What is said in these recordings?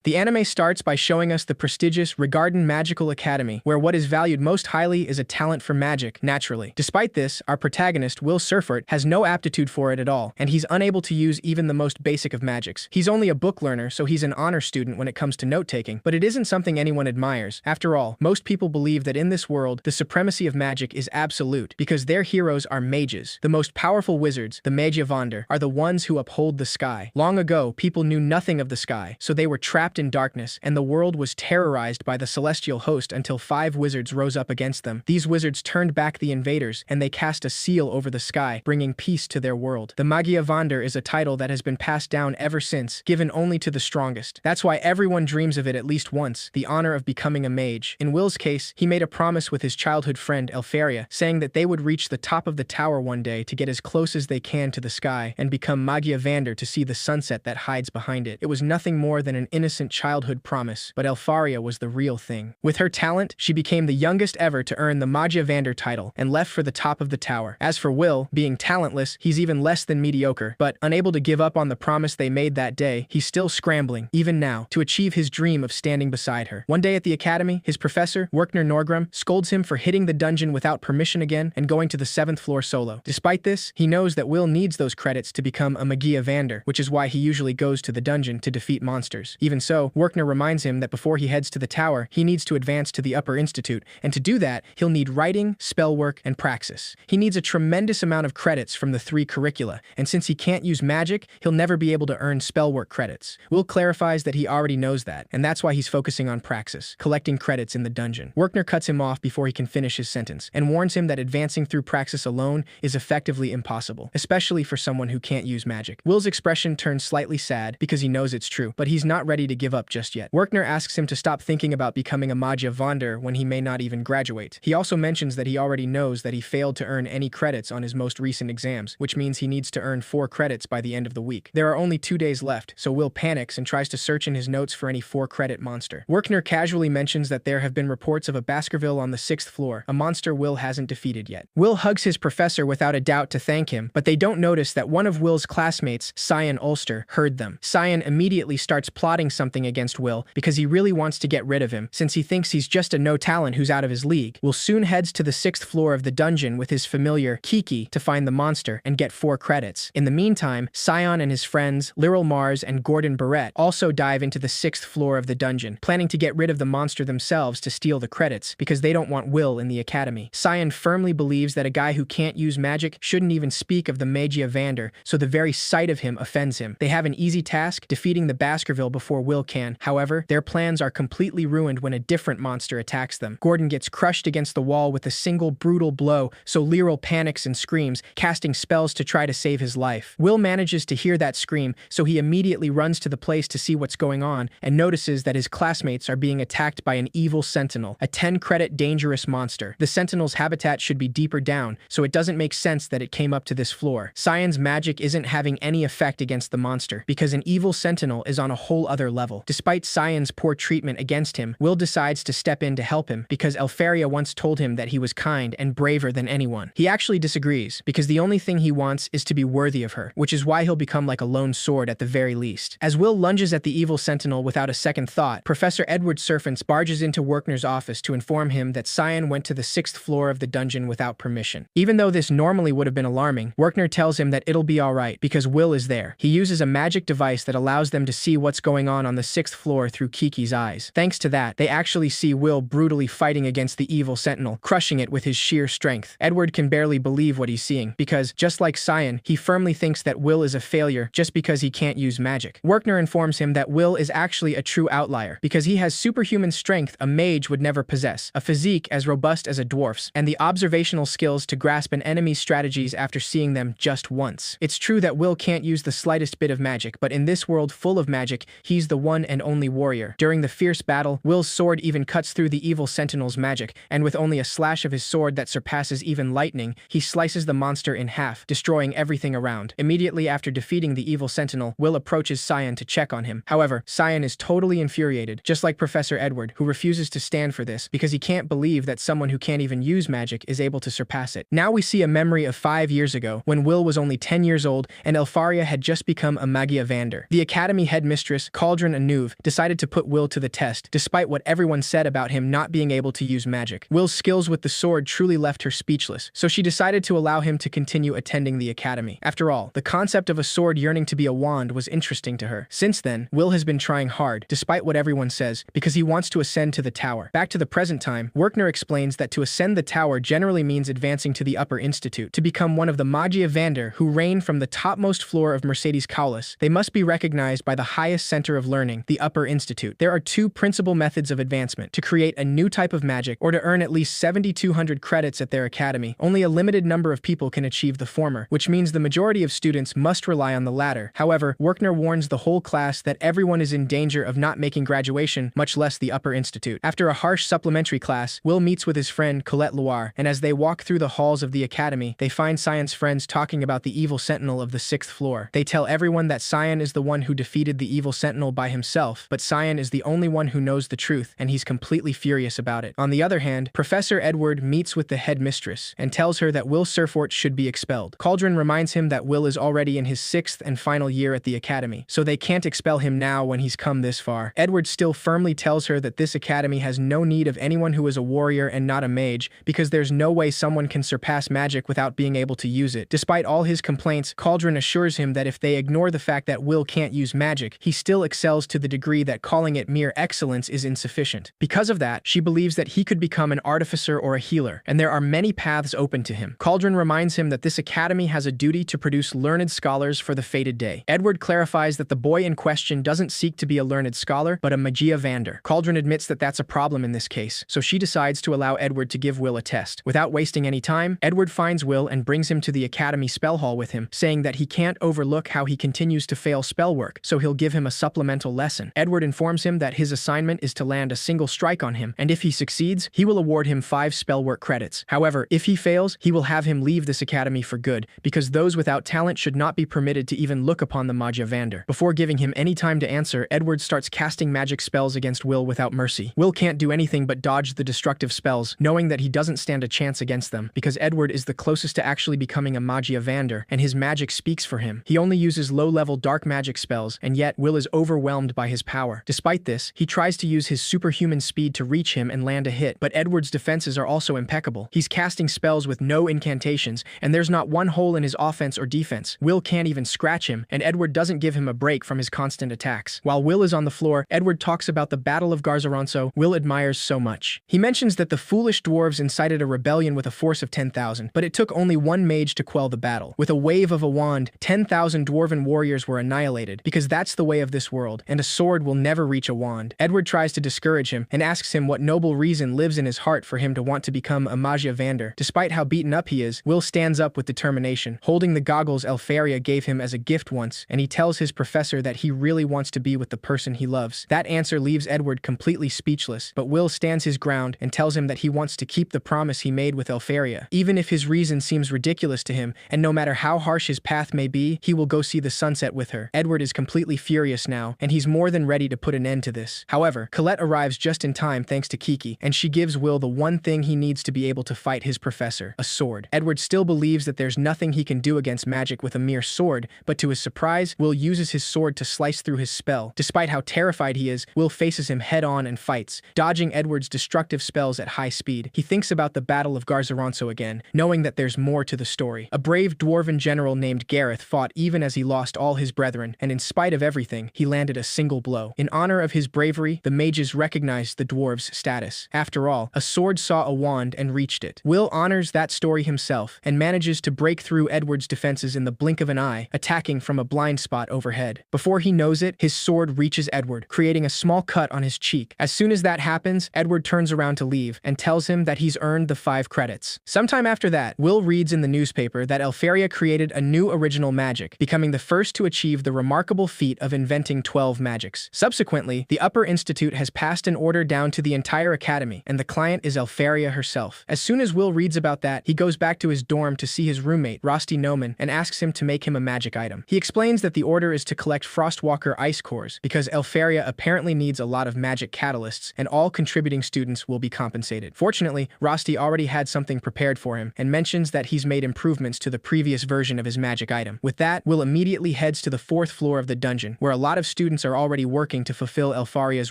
The anime starts by showing us the prestigious Rigarden Magical Academy, where what is valued most highly is a talent for magic, naturally. Despite this, our protagonist, Will Surfort, has no aptitude for it at all, and he's unable to use even the most basic of magics. He's only a book learner, so he's an honor student when it comes to note-taking, but it isn't something anyone admires. After all, most people believe that in this world, the supremacy of magic is absolute, because their heroes are mages. The most powerful wizards, the Magiavander, are the ones who uphold the sky. Long ago, people knew nothing of the sky, so they were trapped in darkness, and the world was terrorized by the celestial host until 5 wizards rose up against them. These wizards turned back the invaders, and they cast a seal over the sky, bringing peace to their world. The Magiavander is a title that has been passed down ever since, given only to the strongest. That's why everyone dreams of it at least once, the honor of becoming a mage. In Will's case, he made a promise with his childhood friend Elfaria, saying that they would reach the top of the tower one day to get as close as they can to the sky and become Magiavander to see the sunset that hides behind it. It was nothing more than an innocent childhood promise, but Elfaria was the real thing. With her talent, she became the youngest ever to earn the Magiavander title and left for the top of the tower. As for Will, being talentless, he's even less than mediocre, but unable to give up on the promise they made that day, he's still scrambling, even now, to achieve his dream of standing beside her. One day at the academy, his professor, Werkner Norgrim, scolds him for hitting the dungeon without permission again and going to the 7th floor solo. Despite this, he knows that Will needs those credits to become a Magiavander, which is why he usually goes to the dungeon to defeat monsters. Even so, Werkner reminds him that before he heads to the tower, he needs to advance to the Upper Institute, and to do that, he'll need writing, spell work, and praxis. He needs a tremendous amount of credits from the 3 curricula, and since he can't use magic, he'll never be able to earn spell work credits. Will clarifies that he already knows that, and that's why he's focusing on praxis, collecting credits in the dungeon. Werkner cuts him off before he can finish his sentence, and warns him that advancing through praxis alone is effectively impossible, especially for someone who can't use magic. Will's expression turns slightly sad because he knows it's true, but he's not ready to give up just yet. Werkner asks him to stop thinking about becoming a Magiavander when he may not even graduate. He also mentions that he already knows that he failed to earn any credits on his most recent exams, which means he needs to earn 4 credits by the end of the week. There are only 2 days left, so Will panics and tries to search in his notes for any 4-credit monster. Werkner casually mentions that there have been reports of a Baskerville on the 6th floor, a monster Will hasn't defeated yet. Will hugs his professor without a doubt to thank him, but they don't notice that one of Will's classmates, Cyan Ulster, heard them. Cyan immediately starts plotting something against Will because he really wants to get rid of him, since he thinks he's just a no-talent who's out of his league. Will soon heads to the 6th floor of the dungeon with his familiar Kiki to find the monster and get 4 credits. In the meantime, Cyan and his friends, Lyral Mars and Gordon Barrett, also dive into the 6th floor of the dungeon, planning to get rid of the monster themselves to steal the credits, because they don't want Will in the academy. Cyan firmly believes that a guy who can't use magic shouldn't even speak of the Magiavander, so the very sight of him offends him. They have an easy task, defeating the Baskerville before Will can. However, their plans are completely ruined when a different monster attacks them. Gordon gets crushed against the wall with a single brutal blow, so Lyral panics and screams, casting spells to try to save his life. Will manages to hear that scream, so he immediately runs to the place to see what's going on, and notices that his classmates are being attacked by an evil sentinel, a 10-credit dangerous monster. The sentinel's habitat should be deeper down, so it doesn't make sense that it came up to this floor. Cyan's magic isn't having any effect against the monster, because an evil sentinel is on a whole other level. Despite Cyan's poor treatment against him, Will decides to step in to help him, because Elfaria once told him that he was kind and braver than anyone. He actually disagrees, because the only thing he wants is to be worthy of her, which is why he'll become like a lone sword at the very least. As Will lunges at the evil sentinel without a second thought, Professor Edward Serfants barges into Werkner's office to inform him that Cyan went to the 6th floor of the dungeon without permission. Even though this normally would have been alarming, Werkner tells him that it'll be alright, because Will is there. He uses a magic device that allows them to see what's going on the 6th floor through Kiki's eyes. Thanks to that, they actually see Will brutally fighting against the evil sentinel, crushing it with his sheer strength. Edward can barely believe what he's seeing, because, just like Cyan, he firmly thinks that Will is a failure just because he can't use magic. Werkner informs him that Will is actually a true outlier, because he has superhuman strength a mage would never possess, a physique as robust as a dwarf's, and the observational skills to grasp an enemy's strategies after seeing them just once. It's true that Will can't use the slightest bit of magic, but in this world full of magic, he's the one and only warrior. During the fierce battle, Will's sword even cuts through the evil sentinel's magic, and with only a slash of his sword that surpasses even lightning, he slices the monster in half, destroying everything around. Immediately after defeating the evil sentinel, Will approaches Cyan to check on him. However, Cyan is totally infuriated, just like Professor Edward, who refuses to stand for this because he can't believe that someone who can't even use magic is able to surpass it. Now we see a memory of 5 years ago, when Will was only 10 years old and Elfaria had just become a Magiavander. The academy headmistress, Cauldron Anuv, decided to put Will to the test, despite what everyone said about him not being able to use magic. Will's skills with the sword truly left her speechless, so she decided to allow him to continue attending the academy. After all, the concept of a sword yearning to be a wand was interesting to her. Since then, Will has been trying hard, despite what everyone says, because he wants to ascend to the tower. Back to the present time, Werkner explains that to ascend the tower generally means advancing to the upper institute. To become one of the Magia Vander who reign from the topmost floor of Mercedes Kaulis, they must be recognized by the highest center of learning, the upper institute. There are two principal methods of advancement: to create a new type of magic or to earn at least 7,200 credits at their academy. Only a limited number of people can achieve the former, which means the majority of students must rely on the latter. However, Werkner warns the whole class that everyone is in danger of not making graduation, much less the upper institute. After a harsh supplementary class, Will meets with his friend Colette Loire, and as they walk through the halls of the academy, they find Cyan's friends talking about the evil sentinel of the 6th floor. They tell everyone that Cyan is the one who defeated the evil sentinel by himself, but Cyan is the only one who knows the truth, and he's completely furious about it. On the other hand, Professor Edward meets with the headmistress and tells her that Will Surfort should be expelled. Cauldron reminds him that Will is already in his 6th and final year at the academy, so they can't expel him now when he's come this far. Edward still firmly tells her that this academy has no need of anyone who is a warrior and not a mage, because there's no way someone can surpass magic without being able to use it. Despite all his complaints, Cauldron assures him that if they ignore the fact that Will can't use magic, he still excels to the degree that calling it mere excellence is insufficient. Because of that, she believes that he could become an artificer or a healer, and there are many paths open to him. Cauldron reminds him that this academy has a duty to produce learned scholars for the fated day. Edward clarifies that the boy in question doesn't seek to be a learned scholar, but a Magia Vander. Cauldron admits that that's a problem in this case, so she decides to allow Edward to give Will a test. Without wasting any time, Edward finds Will and brings him to the academy spell hall with him, saying that he can't overlook how he continues to fail spell work, so he'll give him a supplemental lesson. Edward informs him that his assignment is to land a single strike on him, and if he succeeds, he will award him 5 spell work credits. However, if he fails, he will have him leave this academy for good, because those without talent should not be permitted to even look upon the Magia Vander. Before giving him any time to answer, Edward starts casting magic spells against Will without mercy. Will can't do anything but dodge the destructive spells, knowing that he doesn't stand a chance against them, because Edward is the closest to actually becoming a Magia Vander, and his magic speaks for him. He only uses low-level dark magic spells, and yet Will is overwhelmed by his power. Despite this, he tries to use his superhuman speed to reach him and land a hit, but Edward's defenses are also impeccable. He's casting spells with no incantations, and there's not one hole in his offense or defense. Will can't even scratch him, and Edward doesn't give him a break from his constant attacks. While Will is on the floor, Edward talks about the Battle of Garzaronso Will admires so much. He mentions that the foolish dwarves incited a rebellion with a force of 10,000, but it took only one mage to quell the battle. With a wave of a wand, 10,000 dwarven warriors were annihilated, because that's the way of this world, and a sword will never reach a wand. Edward tries to discourage him, and asks him what noble reason lives in his heart for him to want to become a Magia Vander. Despite how beaten up he is, Will stands up with determination, holding the goggles Elfaria gave him as a gift once, and he tells his professor that he really wants to be with the person he loves. That answer leaves Edward completely speechless, but Will stands his ground and tells him that he wants to keep the promise he made with Elfaria. Even if his reason seems ridiculous to him, and no matter how harsh his path may be, he will go see the sunset with her. Edward is completely furious now, and he's more than ready to put an end to this. However, Colette arrives just in time thanks to Kiki, and she gives Will the one thing he needs to be able to fight his professor, a sword. Edward still believes that there's nothing he can do against magic with a mere sword, but to his surprise, Will uses his sword to slice through his spell. Despite how terrified he is, Will faces him head-on and fights, dodging Edward's destructive spells at high speed. He thinks about the Battle of Garzaronso again, knowing that there's more to the story. A brave dwarven general named Gareth fought even as he lost all his brethren, and in spite of everything, he landed a single blow. In honor of his bravery, the mages recognized the dwarves' status. After all, a sword saw a wand and reached it. Will honors that story himself, and manages to break through Edward's defenses in the blink of an eye, attacking from a blind spot overhead. Before he knows it, his sword reaches Edward, creating a small cut on his cheek. As soon as that happens, Edward turns around to leave, and tells him that he's earned the 5 credits. Sometime after that, Will reads in the newspaper that Elfaria created a new original magic, becoming the first to achieve the remarkable feat of inventing 12 magics. Subsequently, the Upper Institute has passed an order down to the entire academy, and the client is Elfaria herself. As soon as Will reads about that, he goes back to his dorm to see his roommate, Rosti Noman, and asks him to make him a magic item. He explains that the order is to collect Frostwalker ice cores, because Elfaria apparently needs a lot of magic catalysts, and all contributing students will be compensated. Fortunately, Rosti already had something prepared for him, and mentions that he's made improvements to the previous version of his magic item. With that, Will immediately heads to the 4th floor of the dungeon, where a lot of students students are already working to fulfill Elfaria's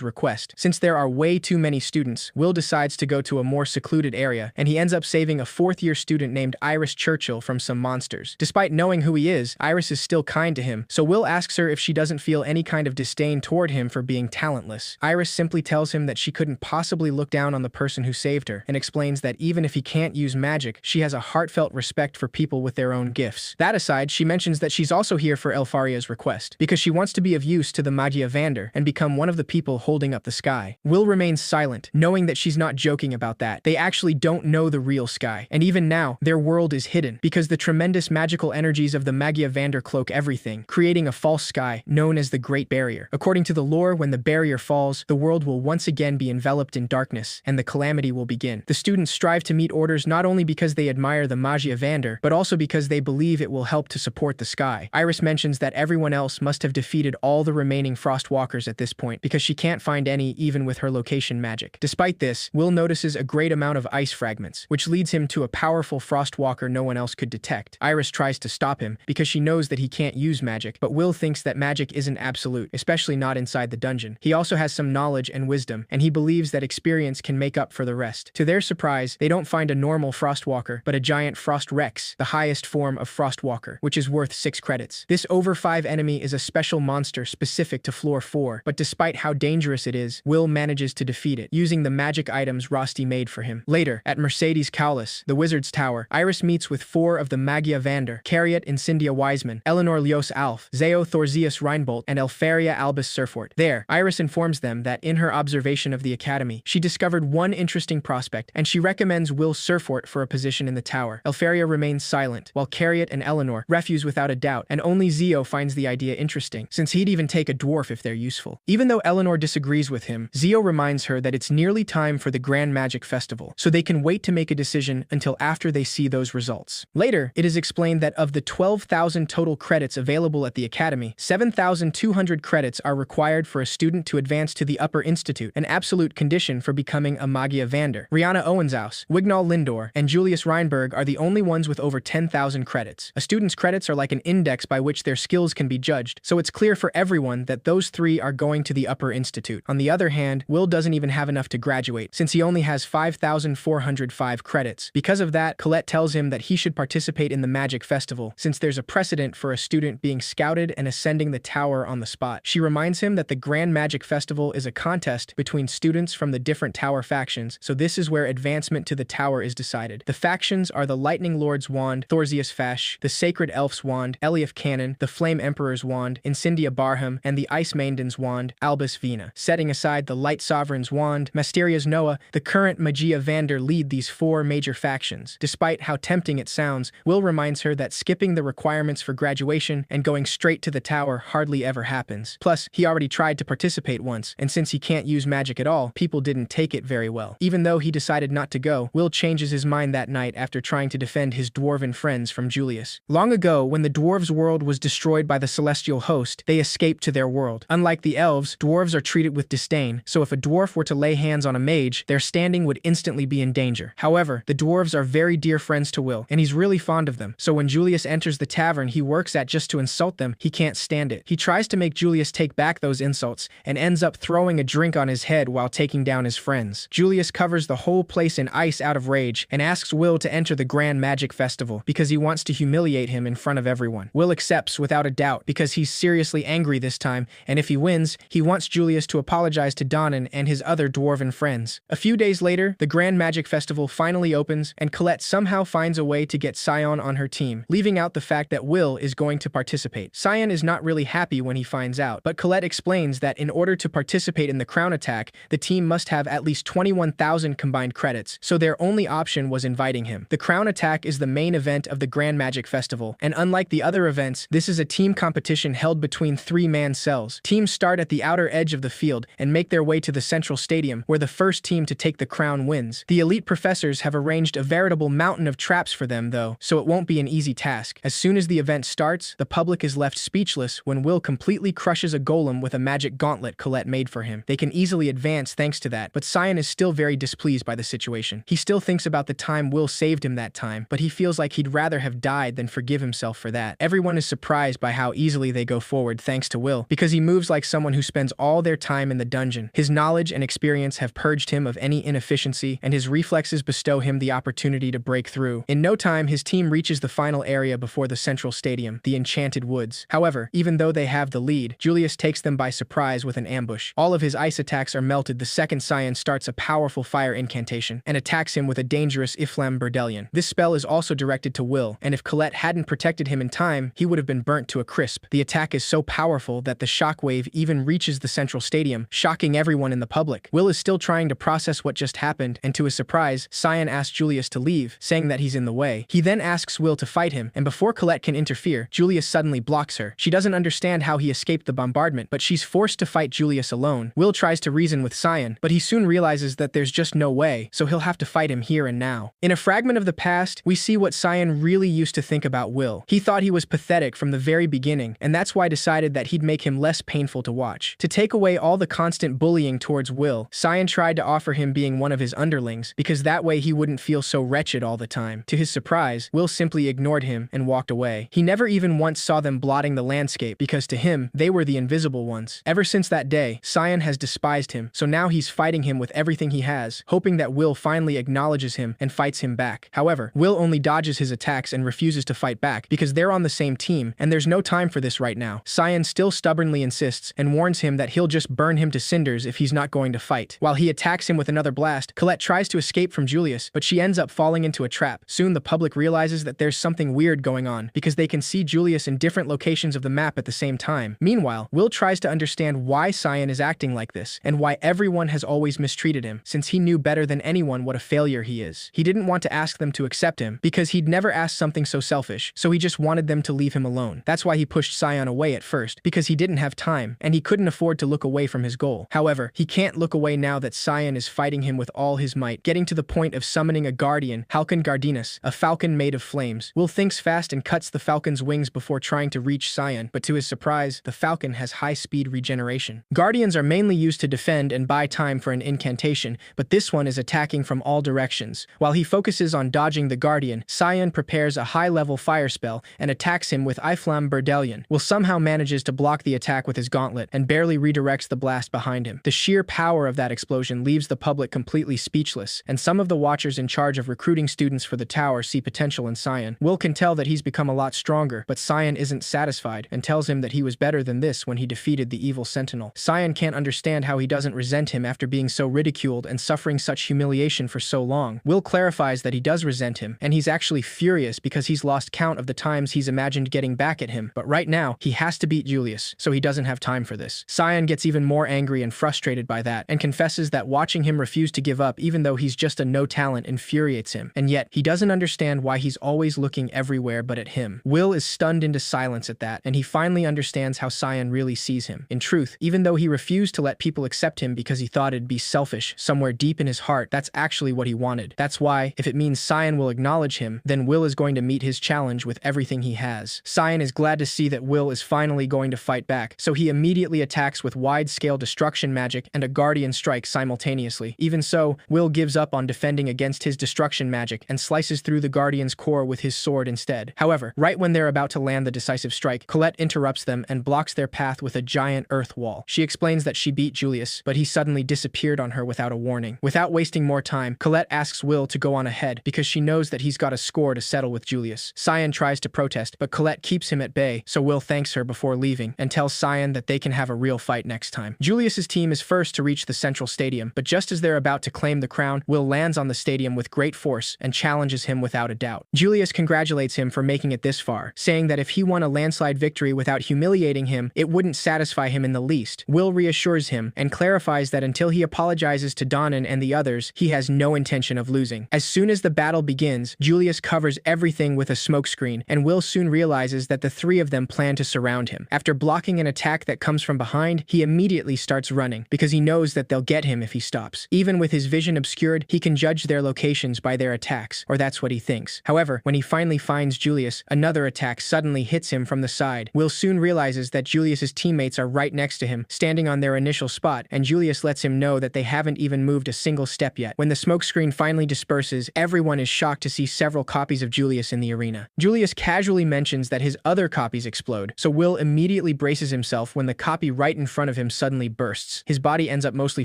request. Since there are way too many students, Will decides to go to a more secluded area, and he ends up saving a fourth-year student named Iris Churchill from some monsters. Despite knowing who he is, Iris is still kind to him, so Will asks her if she doesn't feel any kind of disdain toward him for being talentless. Iris simply tells him that she couldn't possibly look down on the person who saved her, and explains that even if he can't use magic, she has a heartfelt respect for people with their own gifts. That aside, she mentions that she's also here for Elfaria's request, because she wants to be of use to the Magiavander and become one of the people holding up the sky. Will remains silent, knowing that she's not joking about that. They actually don't know the real sky, and even now, their world is hidden, because the tremendous magical energies of the Magiavander cloak everything, creating a false sky known as the Great Barrier. According to the lore, when the barrier falls, the world will once again be enveloped in darkness, and the calamity will begin. The students strive to meet orders not only because they admire the Magiavander, but also because they believe it will help to support the sky. Iris mentions that everyone else must have defeated all the remaining Frostwalkers at this point, because she can't find any even with her location magic. Despite this, Will notices a great amount of ice fragments, which leads him to a powerful Frostwalker no one else could detect. Iris tries to stop him, because she knows that he can't use magic, but Will thinks that magic isn't absolute, especially not inside the dungeon. He also has some knowledge and wisdom, and he believes that experience can make up for the rest. To their surprise, they don't find a normal Frostwalker, but a giant Frost Rex, the highest form of Frostwalker, which is worth 6 credits. This over 5 enemy is a special monster specific to floor 4, but despite how dangerous it is, Will manages to defeat it, using the magic items Rosti made for him. Later, at Mercedes Cowlis, the Wizard's Tower, Iris meets with 4 of the Magiavander: Cariot Incendia Wiseman, Eleanor Leos Alf, Zeo Thorzeus Reinbolt, and Elfaria Albus Surfort. There, Iris informs them that in her observation of the Academy, she discovered one interesting prospect, and she recommends Will Surfort for a position in the tower. Elfaria remains silent, while Cariot and Eleanor refuse without a doubt, and only Zeo finds the idea interesting, since he'd even take a dwarf if they're useful. Even though Eleanor disagrees with him, Zeo reminds her that it's nearly time for the Grand Magic Festival, so they can wait to make a decision until after they see those results. Later, it is explained that of the 12,000 total credits available at the Academy, 7,200 credits are required for a student to advance to the Upper Institute, an absolute condition for becoming a Magiavander. Rihanna Owensaus, Wignall Lindor, and Julius Reinberg are the only ones with over 10,000 credits. A student's credits are like an index by which their skills can be judged, so it's clear for everyone that those 3 are going to the Upper Institute. On the other hand, Will doesn't even have enough to graduate, since he only has 5,405 credits. Because of that, Colette tells him that he should participate in the Magic Festival, since there's a precedent for a student being scouted and ascending the tower on the spot. She reminds him that the Grand Magic Festival is a contest between students from the different tower factions, so this is where advancement to the tower is decided. The factions are the Lightning Lord's Wand, Thorzeus Fash, the Sacred Elf's Wand, Eliaf Cannon, the Flame Emperor's Wand, Incendia Barham, and the Ice Maiden's Wand, Albus Vina. Setting aside the Light Sovereign's Wand, Mysteria's Noah, the current Magiavander lead these 4 major factions. Despite how tempting it sounds, Will reminds her that skipping the requirements for graduation and going straight to the tower hardly ever happens. Plus, he already tried to participate once, and since he can't use magic at all, people didn't take it very well. Even though he decided not to go, Will changes his mind that night after trying to defend his dwarven friends from Julius. Long ago, when the dwarves' world was destroyed by the celestial host, they escaped to their world. Unlike the elves, dwarves are treated with disdain, so if a dwarf were to lay hands on a mage, their standing would instantly be in danger. However, the dwarves are very dear friends to Will, and he's really fond of them, so when Julius enters the tavern he works at just to insult them, he can't stand it. He tries to make Julius take back those insults, and ends up throwing a drink on his head while taking down his friends. Julius covers the whole place in ice out of rage, and asks Will to enter the Grand Magic Festival, because he wants to humiliate him in front of everyone. Will accepts without a doubt, because he's seriously angry this time, and if he wins, he wants Julius to apologize to Donnan and his other dwarven friends. A few days later, the Grand Magic Festival finally opens, and Colette somehow finds a way to get Scion on her team, leaving out the fact that Will is going to participate. Scion is not really happy when he finds out, but Colette explains that in order to participate in the crown attack, the team must have at least 21,000 combined credits, so their only option was inviting him. The crown attack is the main event of the Grand Magic Festival, and unlike the other events, this is a team competition held between 3-man cells. Teams start at the outer edge of the field and make their way to the central stadium, where the first team to take the crown wins. The elite professors have arranged a veritable mountain of traps for them, though, so it won't be an easy task. As soon as the event starts, the public is left speechless when Will completely crushes a golem with a magic gauntlet Colette made for him. They can easily advance thanks to that, but Scion is still very displeased by the situation. He still thinks about the time Will saved him that time, but he feels like he'd rather have died than forgive himself for that. Everyone is surprised by how easily they go forward thanks to Will, because because he moves like someone who spends all their time in the dungeon. His knowledge and experience have purged him of any inefficiency, and his reflexes bestow him the opportunity to break through. In no time, his team reaches the final area before the central stadium, the Enchanted Woods. However, even though they have the lead, Julius takes them by surprise with an ambush. All of his ice attacks are melted the second Cyan starts a powerful fire incantation and attacks him with a dangerous Iflam Berdelion. This spell is also directed to Will, and if Colette hadn't protected him in time, he would have been burnt to a crisp. The attack is so powerful that the shockwave even reaches the central stadium, shocking everyone in the public. Will is still trying to process what just happened, and to his surprise, Cyan asks Julius to leave, saying that he's in the way. He then asks Will to fight him, and before Colette can interfere, Julius suddenly blocks her. She doesn't understand how he escaped the bombardment, but she's forced to fight Julius alone. Will tries to reason with Cyan, but he soon realizes that there's just no way, so he'll have to fight him here and now. In a fragment of the past, we see what Cyan really used to think about Will. He thought he was pathetic from the very beginning, and that's why decided that he'd make him less painful to watch. To take away all the constant bullying towards Will, Cyan tried to offer him being one of his underlings, because that way he wouldn't feel so wretched all the time. To his surprise, Will simply ignored him and walked away. He never even once saw them blotting the landscape, because to him, they were the invisible ones. Ever since that day, Cyan has despised him, so now he's fighting him with everything he has, hoping that Will finally acknowledges him and fights him back. However, Will only dodges his attacks and refuses to fight back because they're on the same team, and there's no time for this right now. Cyan still stubbornly insists and warns him that he'll just burn him to cinders if he's not going to fight. While he attacks him with another blast, Colette tries to escape from Julius, but she ends up falling into a trap. Soon the public realizes that there's something weird going on because they can see Julius in different locations of the map at the same time. Meanwhile, Will tries to understand why Cyan is acting like this and why everyone has always mistreated him, since he knew better than anyone what a failure he is. He didn't want to ask them to accept him because he'd never asked something so selfish, so he just wanted them to leave him alone. That's why he pushed Cyan away at first, because he didn't have time and he couldn't afford to look away from his goal. However, he can't look away now that Cyan is fighting him with all his might, getting to the point of summoning a guardian, Halcon Gardinus, a falcon made of flames. Will thinks fast and cuts the falcon's wings before trying to reach Cyan, but to his surprise, the falcon has high-speed regeneration. Guardians are mainly used to defend and buy time for an incantation, but this one is attacking from all directions. While he focuses on dodging the guardian, Cyan prepares a high-level fire spell and attacks him with Iflam Berdelion. Will somehow manages to block the attack with his gauntlet and barely redirects the blast behind him. The sheer power of that explosion leaves the public completely speechless, and some of the watchers in charge of recruiting students for the tower see potential in Cyan. Will can tell that he's become a lot stronger, but Cyan isn't satisfied and tells him that he was better than this when he defeated the evil sentinel. Cyan can't understand how he doesn't resent him after being so ridiculed and suffering such humiliation for so long. Will clarifies that he does resent him, and he's actually furious because he's lost count of the times he's imagined getting back at him, but right now, he has to beat Julius, so he doesn't have time for this. Cyan gets even more angry and frustrated by that, and confesses that watching him refuse to give up even though he's just a no-talent infuriates him, and yet, he doesn't understand why he's always looking everywhere but at him. Will is stunned into silence at that, and he finally understands how Cyan really sees him. In truth, even though he refused to let people accept him because he thought it'd be selfish, somewhere deep in his heart, that's actually what he wanted. That's why, if it means Cyan will acknowledge him, then Will is going to meet his challenge with everything he has. Cyan is glad to see that Will is finally going to fight back, so he immediately attacks with wide-scale destruction magic and a guardian strike simultaneously. Even so, Will gives up on defending against his destruction magic and slices through the guardian's core with his sword instead. However, right when they're about to land the decisive strike, Colette interrupts them and blocks their path with a giant earth wall. She explains that she beat Julius, but he suddenly disappeared on her without a warning. Without wasting more time, Colette asks Will to go on ahead because she knows that he's got a score to settle with Julius. Cyan tries to protest, but Colette keeps him at bay, so Will thanks her before leaving and tells Cyan that they can have a real fight next time. Julius's team is first to reach the central stadium, but just as they're about to claim the crown, Will lands on the stadium with great force and challenges him without a doubt. Julius congratulates him for making it this far, saying that if he won a landslide victory without humiliating him, it wouldn't satisfy him in the least. Will reassures him and clarifies that until he apologizes to Donnan and the others, he has no intention of losing. As soon as the battle begins, Julius covers everything with a smokescreen, and Will soon realizes that the three of them plan to surround him. After blocking an attack that comes from behind, he immediately starts running, because he knows that they'll get him if he stops. Even with his vision obscured, he can judge their locations by their attacks, or that's what he thinks. However, when he finally finds Julius, another attack suddenly hits him from the side. Will soon realizes that Julius's teammates are right next to him, standing on their initial spot, and Julius lets him know that they haven't even moved a single step yet. When the smokescreen finally disperses, everyone is shocked to see several copies of Julius in the arena. Julius casually mentions that his other copies explode, so Will immediately braces braces himself when the copy right in front of him suddenly bursts. His body ends up mostly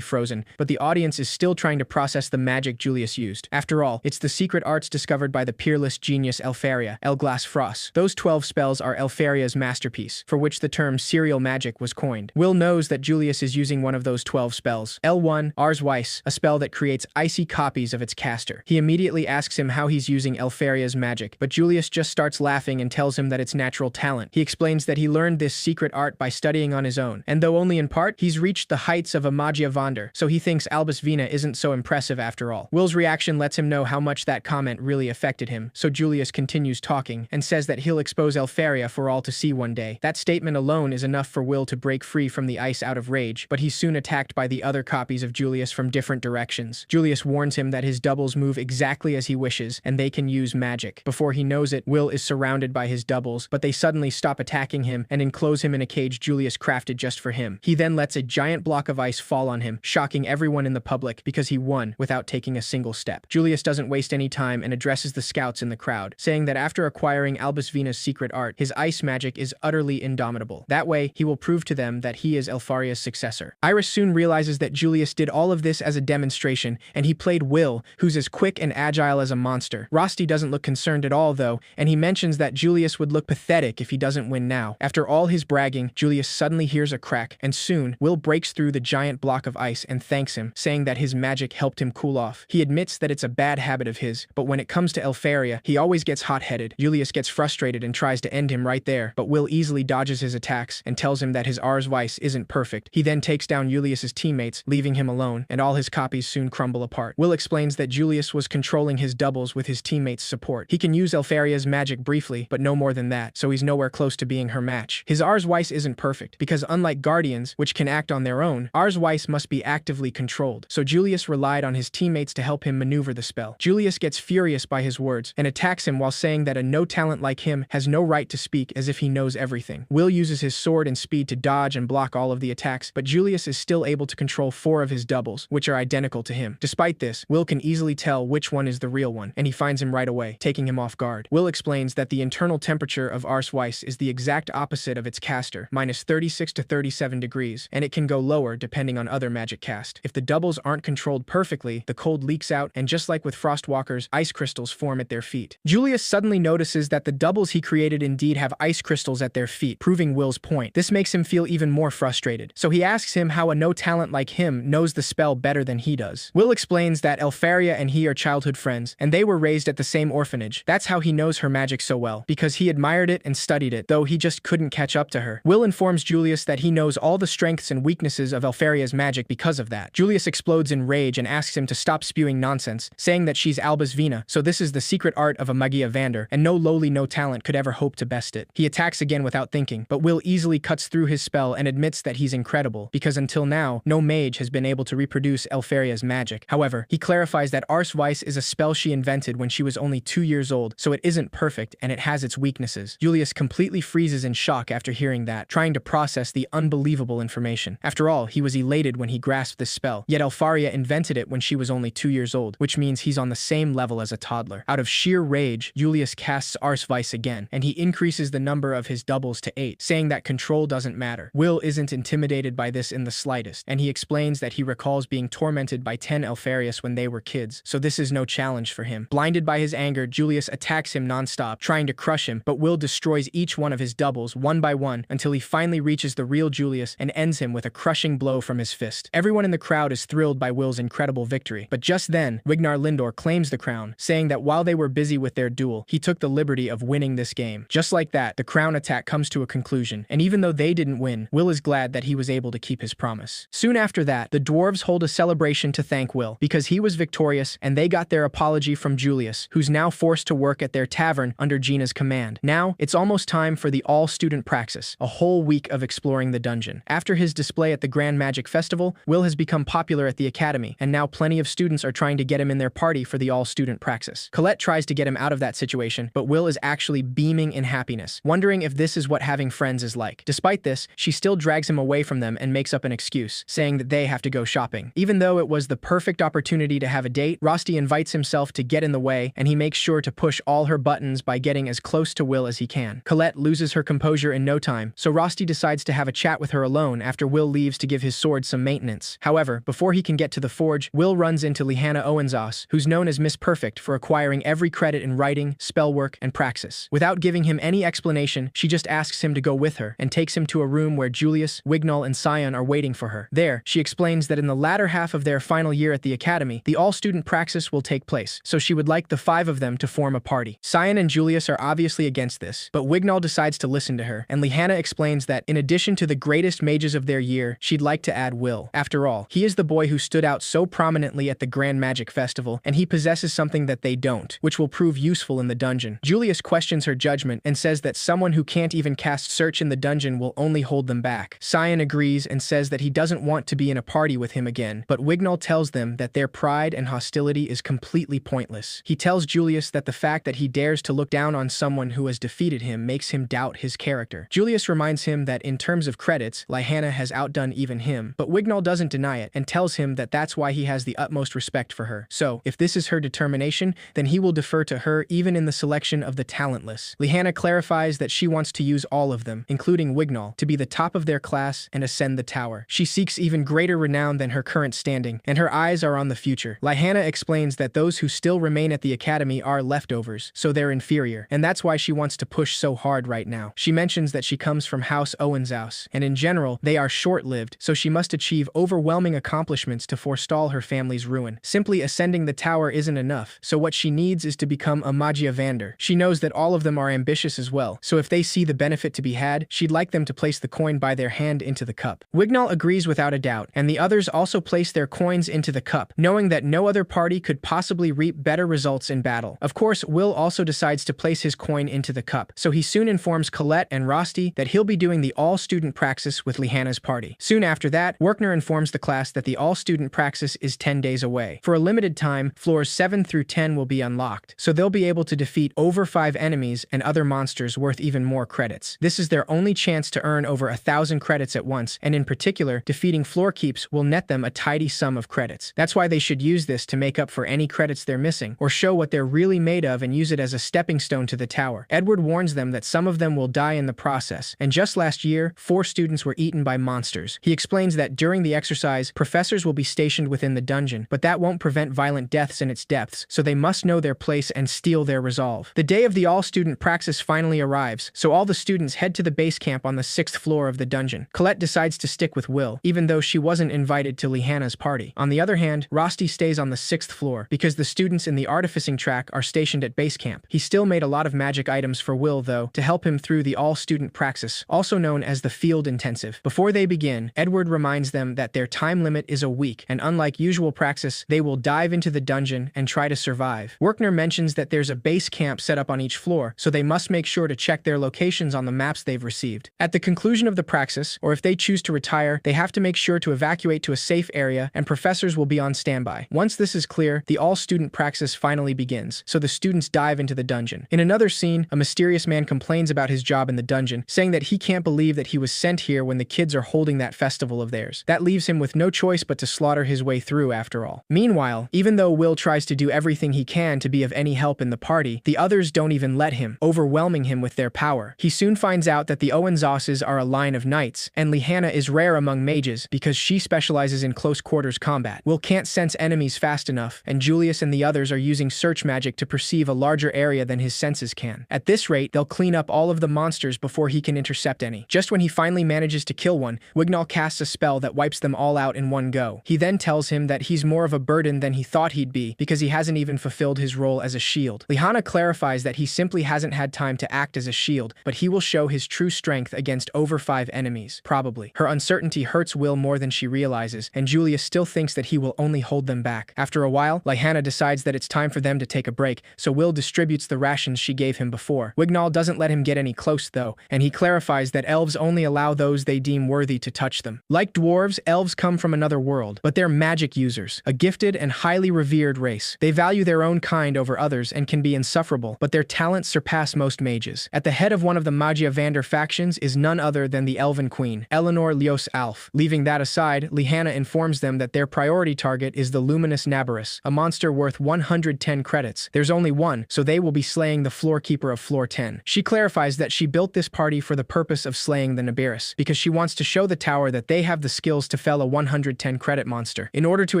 frozen, but the audience is still trying to process the magic Julius used. After all, it's the secret arts discovered by the peerless genius Elfaria, El Glass Frost. Those 12 spells are Elfaria's masterpiece, for which the term serial magic was coined. Will knows that Julius is using one of those 12 spells. L1, Ars Weiss, a spell that creates icy copies of its caster. He immediately asks him how he's using Elfaria's magic, but Julius just starts laughing and tells him that it's natural talent. He explains that he learned this secret art by studying on his own, and though only in part, he's reached the heights of a Magia Wander, so he thinks Albus Vina isn't so impressive after all. Will's reaction lets him know how much that comment really affected him, so Julius continues talking and says that he'll expose Elfaria for all to see one day. That statement alone is enough for Will to break free from the ice out of rage, but he's soon attacked by the other copies of Julius from different directions. Julius warns him that his doubles move exactly as he wishes, and they can use magic. Before he knows it, Will is surrounded by his doubles, but they suddenly stop attacking him and enclose him in a cage Julius crafted just for him. He then lets a giant block of ice fall on him, shocking everyone in the public because he won without taking a single step. Julius doesn't waste any time and addresses the scouts in the crowd, saying that after acquiring Albus Vina's secret art, his ice magic is utterly indomitable. That way, he will prove to them that he is Elfaria's successor. Iris soon realizes that Julius did all of this as a demonstration, and he played Will, who's as quick and agile as a monster. Rosti doesn't look concerned at all, though, and he mentions that Julius would look pathetic if he doesn't win now. After all his bragging, Julius suddenly hears a crack, and soon, Will breaks through the giant block of ice and thanks him, saying that his magic helped him cool off. He admits that it's a bad habit of his, but when it comes to Elfaria, he always gets hot-headed. Julius gets frustrated and tries to end him right there, but Will easily dodges his attacks and tells him that his Ars Weiss isn't perfect. He then takes down Julius's teammates, leaving him alone, and all his copies soon crumble apart. Will explains that Julius was controlling his doubles with his teammates' support. He can use Elfaria's magic briefly, but no more than that, so he's nowhere close to being her match. His Ars Weiss isn't perfect, because unlike Guardians, which can act on their own, Ars Weiss must be actively controlled, so Julius relied on his teammates to help him maneuver the spell. Julius gets furious by his words and attacks him while saying that a no-talent like him has no right to speak as if he knows everything. Will uses his sword and speed to dodge and block all of the attacks, but Julius is still able to control 4 of his doubles, which are identical to him. Despite this, Will can easily tell which one is the real one, and he finds him right away, taking him off guard. Will explains that the internal temperature of Ars Weiss is the exact opposite of its caster, minus 36 to 37 degrees, and it can go lower depending on other magic cast. If the doubles aren't controlled perfectly, the cold leaks out, and just like with Frostwalkers, ice crystals form at their feet. Julius suddenly notices that the doubles he created indeed have ice crystals at their feet, proving Will's point. This makes him feel even more frustrated, so he asks him how a no-talent like him knows the spell better than he does. Will explains that Elfaria and he are childhood friends, and they were raised at the same orphanage. That's how he knows her magic so well, because he admired it and studied it, though he just couldn't catch up to her. Will informs Julius that he knows all the strengths and weaknesses of Elfaria's magic because of that. Julius explodes in rage and asks him to stop spewing nonsense, saying that she's Albus Vina, so this is the secret art of a Magia Wander, and no lowly no-talent could ever hope to best it. He attacks again without thinking, but Will easily cuts through his spell and admits that he's incredible, because until now, no mage has been able to reproduce Elfaria's magic. However, he clarifies that Ars Weiss is a spell she invented when she was only 2 years old, so it isn't perfect and it has its weaknesses. Julius completely freezes in shock after hearing that, trying to process the unbelievable information. After all, he was elated when he grasped this spell, yet Elfaria invented it when she was only 2 years old, which means he's on the same level as a toddler. Out of sheer rage, Julius casts Ars Weiss again, and he increases the number of his doubles to 8, saying that control doesn't matter. Will isn't intimidated by this in the slightest, and he explains that he recalls being tormented by 10 Elfarius when they were kids, so this is no challenge for him. Blinded by his anger, Julius attacks him non-stop, trying to crush him, but Will destroys each one of his doubles one by one until he finally reaches the real Julius and ends him with a crushing blow from his fist. Everyone in the crowd is thrilled by Will's incredible victory, but just then, Wignar Lindor claims the crown, saying that while they were busy with their duel, he took the liberty of winning this game. Just like that, the crown attack comes to a conclusion, and even though they didn't win, Will is glad that he was able to keep his promise. Soon after that, the dwarves hold a celebration to thank Will, because he was victorious and they got their apology from Julius, who's now forced to work at their tavern under Gina's command. Now, it's almost time for the all-student praxis, a whole week of exploring the dungeon. After his display at the Grand Magic Festival, Will has become popular at the academy, and now plenty of students are trying to get him in their party for the all-student praxis. Colette tries to get him out of that situation, but Will is actually beaming in happiness, wondering if this is what having friends is like. Despite this, she still drags him away from them and makes up an excuse, saying that they have to go shopping. Even though it was the perfect opportunity to have a date, Rosti invites himself to get in the way, and he makes sure to push all her buttons by getting as close to Will as he can. Colette loses her composure in no time, so so Rosti decides to have a chat with her alone after Will leaves to give his sword some maintenance. However, before he can get to the forge, Will runs into Lihanna Owenzos, who's known as Miss Perfect for acquiring every credit in writing, spell work, and praxis. Without giving him any explanation, she just asks him to go with her and takes him to a room where Julius, Wignall, and Sion are waiting for her. There, she explains that in the latter half of their final year at the academy, the all-student praxis will take place, so she would like the 5 of them to form a party. Sion and Julius are obviously against this, but Wignall decides to listen to her, and Lihanna explains that, in addition to the greatest mages of their year, she'd like to add Will. After all, he is the boy who stood out so prominently at the Grand Magic Festival, and he possesses something that they don't, which will prove useful in the dungeon. Julius questions her judgment and says that someone who can't even cast search in the dungeon will only hold them back. Sion agrees and says that he doesn't want to be in a party with him again, but Wignall tells them that their pride and hostility is completely pointless. He tells Julius that the fact that he dares to look down on someone who has defeated him makes him doubt his character. Julius reminds him that in terms of credits, Lihanna has outdone even him, but Wignall doesn't deny it and tells him that that's why he has the utmost respect for her. So, if this is her determination, then he will defer to her even in the selection of the talentless. Lihanna clarifies that she wants to use all of them, including Wignall, to be the top of their class and ascend the tower. She seeks even greater renown than her current standing, and her eyes are on the future. Lihanna explains that those who still remain at the academy are leftovers, so they're inferior, and that's why she wants to push so hard right now. She mentions that she comes from House Owenzos, and in general, they are short-lived, so she must achieve overwhelming accomplishments to forestall her family's ruin. Simply ascending the tower isn't enough, so what she needs is to become a Magiavander. She knows that all of them are ambitious as well, so if they see the benefit to be had, she'd like them to place the coin by their hand into the cup. Wignall agrees without a doubt, and the others also place their coins into the cup, knowing that no other party could possibly reap better results in battle. Of course, Will also decides to place his coin into the cup, so he soon informs Colette and Rosti that he'll be doing the all-student praxis with Lihanna's party. Soon after that, Werkner informs the class that the all-student praxis is 10 days away. For a limited time, floors 7 through 10 will be unlocked, so they'll be able to defeat over 5 enemies and other monsters worth even more credits. This is their only chance to earn over 1,000 credits at once, and in particular, defeating floor keeps will net them a tidy sum of credits. That's why they should use this to make up for any credits they're missing, or show what they're really made of and use it as a stepping stone to the tower. Edward warns them that some of them will die in the process, and just last year, 4 students were eaten by monsters. He explains that during the exercise, professors will be stationed within the dungeon, but that won't prevent violent deaths in its depths, so they must know their place and steel their resolve. The day of the all-student praxis finally arrives, so all the students head to the base camp on the 6th floor of the dungeon. Colette decides to stick with Will, even though she wasn't invited to Lihanna's party. On the other hand, Rosti stays on the 6th floor, because the students in the artificing track are stationed at base camp. He still made a lot of magic items for Will, though, to help him through the all-student praxis, also known as the field intensive. Before they begin, Edward reminds them that their time limit is a week, and unlike usual praxis, they will dive into the dungeon and try to survive. Werkner mentions that there's a base camp set up on each floor, so they must make sure to check their locations on the maps they've received. At the conclusion of the praxis, or if they choose to retire, they have to make sure to evacuate to a safe area, and professors will be on standby. Once this is clear, the all-student praxis finally begins, so the students dive into the dungeon. In another scene, a mysterious man complains about his job in the dungeon, saying that he can't believe that he was sent here when the kids are holding that festival of theirs. That leaves him with no choice but to slaughter his way through after all. Meanwhile, even though Will tries to do everything he can to be of any help in the party, the others don't even let him, overwhelming him with their power. He soon finds out that the Owenzoses are a line of knights, and Lihanna is rare among mages because she specializes in close quarters combat. Will can't sense enemies fast enough, and Julius and the others are using search magic to perceive a larger area than his senses can. At this rate, they'll clean up all of the monsters before he can intercept any. Just when he finally manages to kill one, Wignall casts a spell that wipes them all out in one go. He then tells him that he's more of a burden than he thought he'd be because he hasn't even fulfilled his role as a shield. Lihanna clarifies that he simply hasn't had time to act as a shield, but he will show his true strength against over 5 enemies, probably. Her uncertainty hurts Will more than she realizes, and Julius still thinks that he will only hold them back. After a while, Lihanna decides that it's time for them to take a break, so Will distributes the rations she gave him before. Wignall doesn't let him get any close though, and he clarifies that elves only allow those they deem worthy to touch them. Like dwarves, elves come from another world, but they're magic users, a gifted and highly revered race. They value their own kind over others and can be insufferable, but their talents surpass most mages. At the head of one of the Magiavander factions is none other than the Elven Queen, Eleanor Leos Alf. Leaving that aside, Lihanna informs them that their priority target is the Luminous Nabarus, a monster worth 110 credits. There's only one, so they will be slaying the floor keeper of floor 10. She clarifies that she built this party for the purpose purpose of slaying the Nibiris, because she wants to show the tower that they have the skills to fell a 110 credit monster. In order to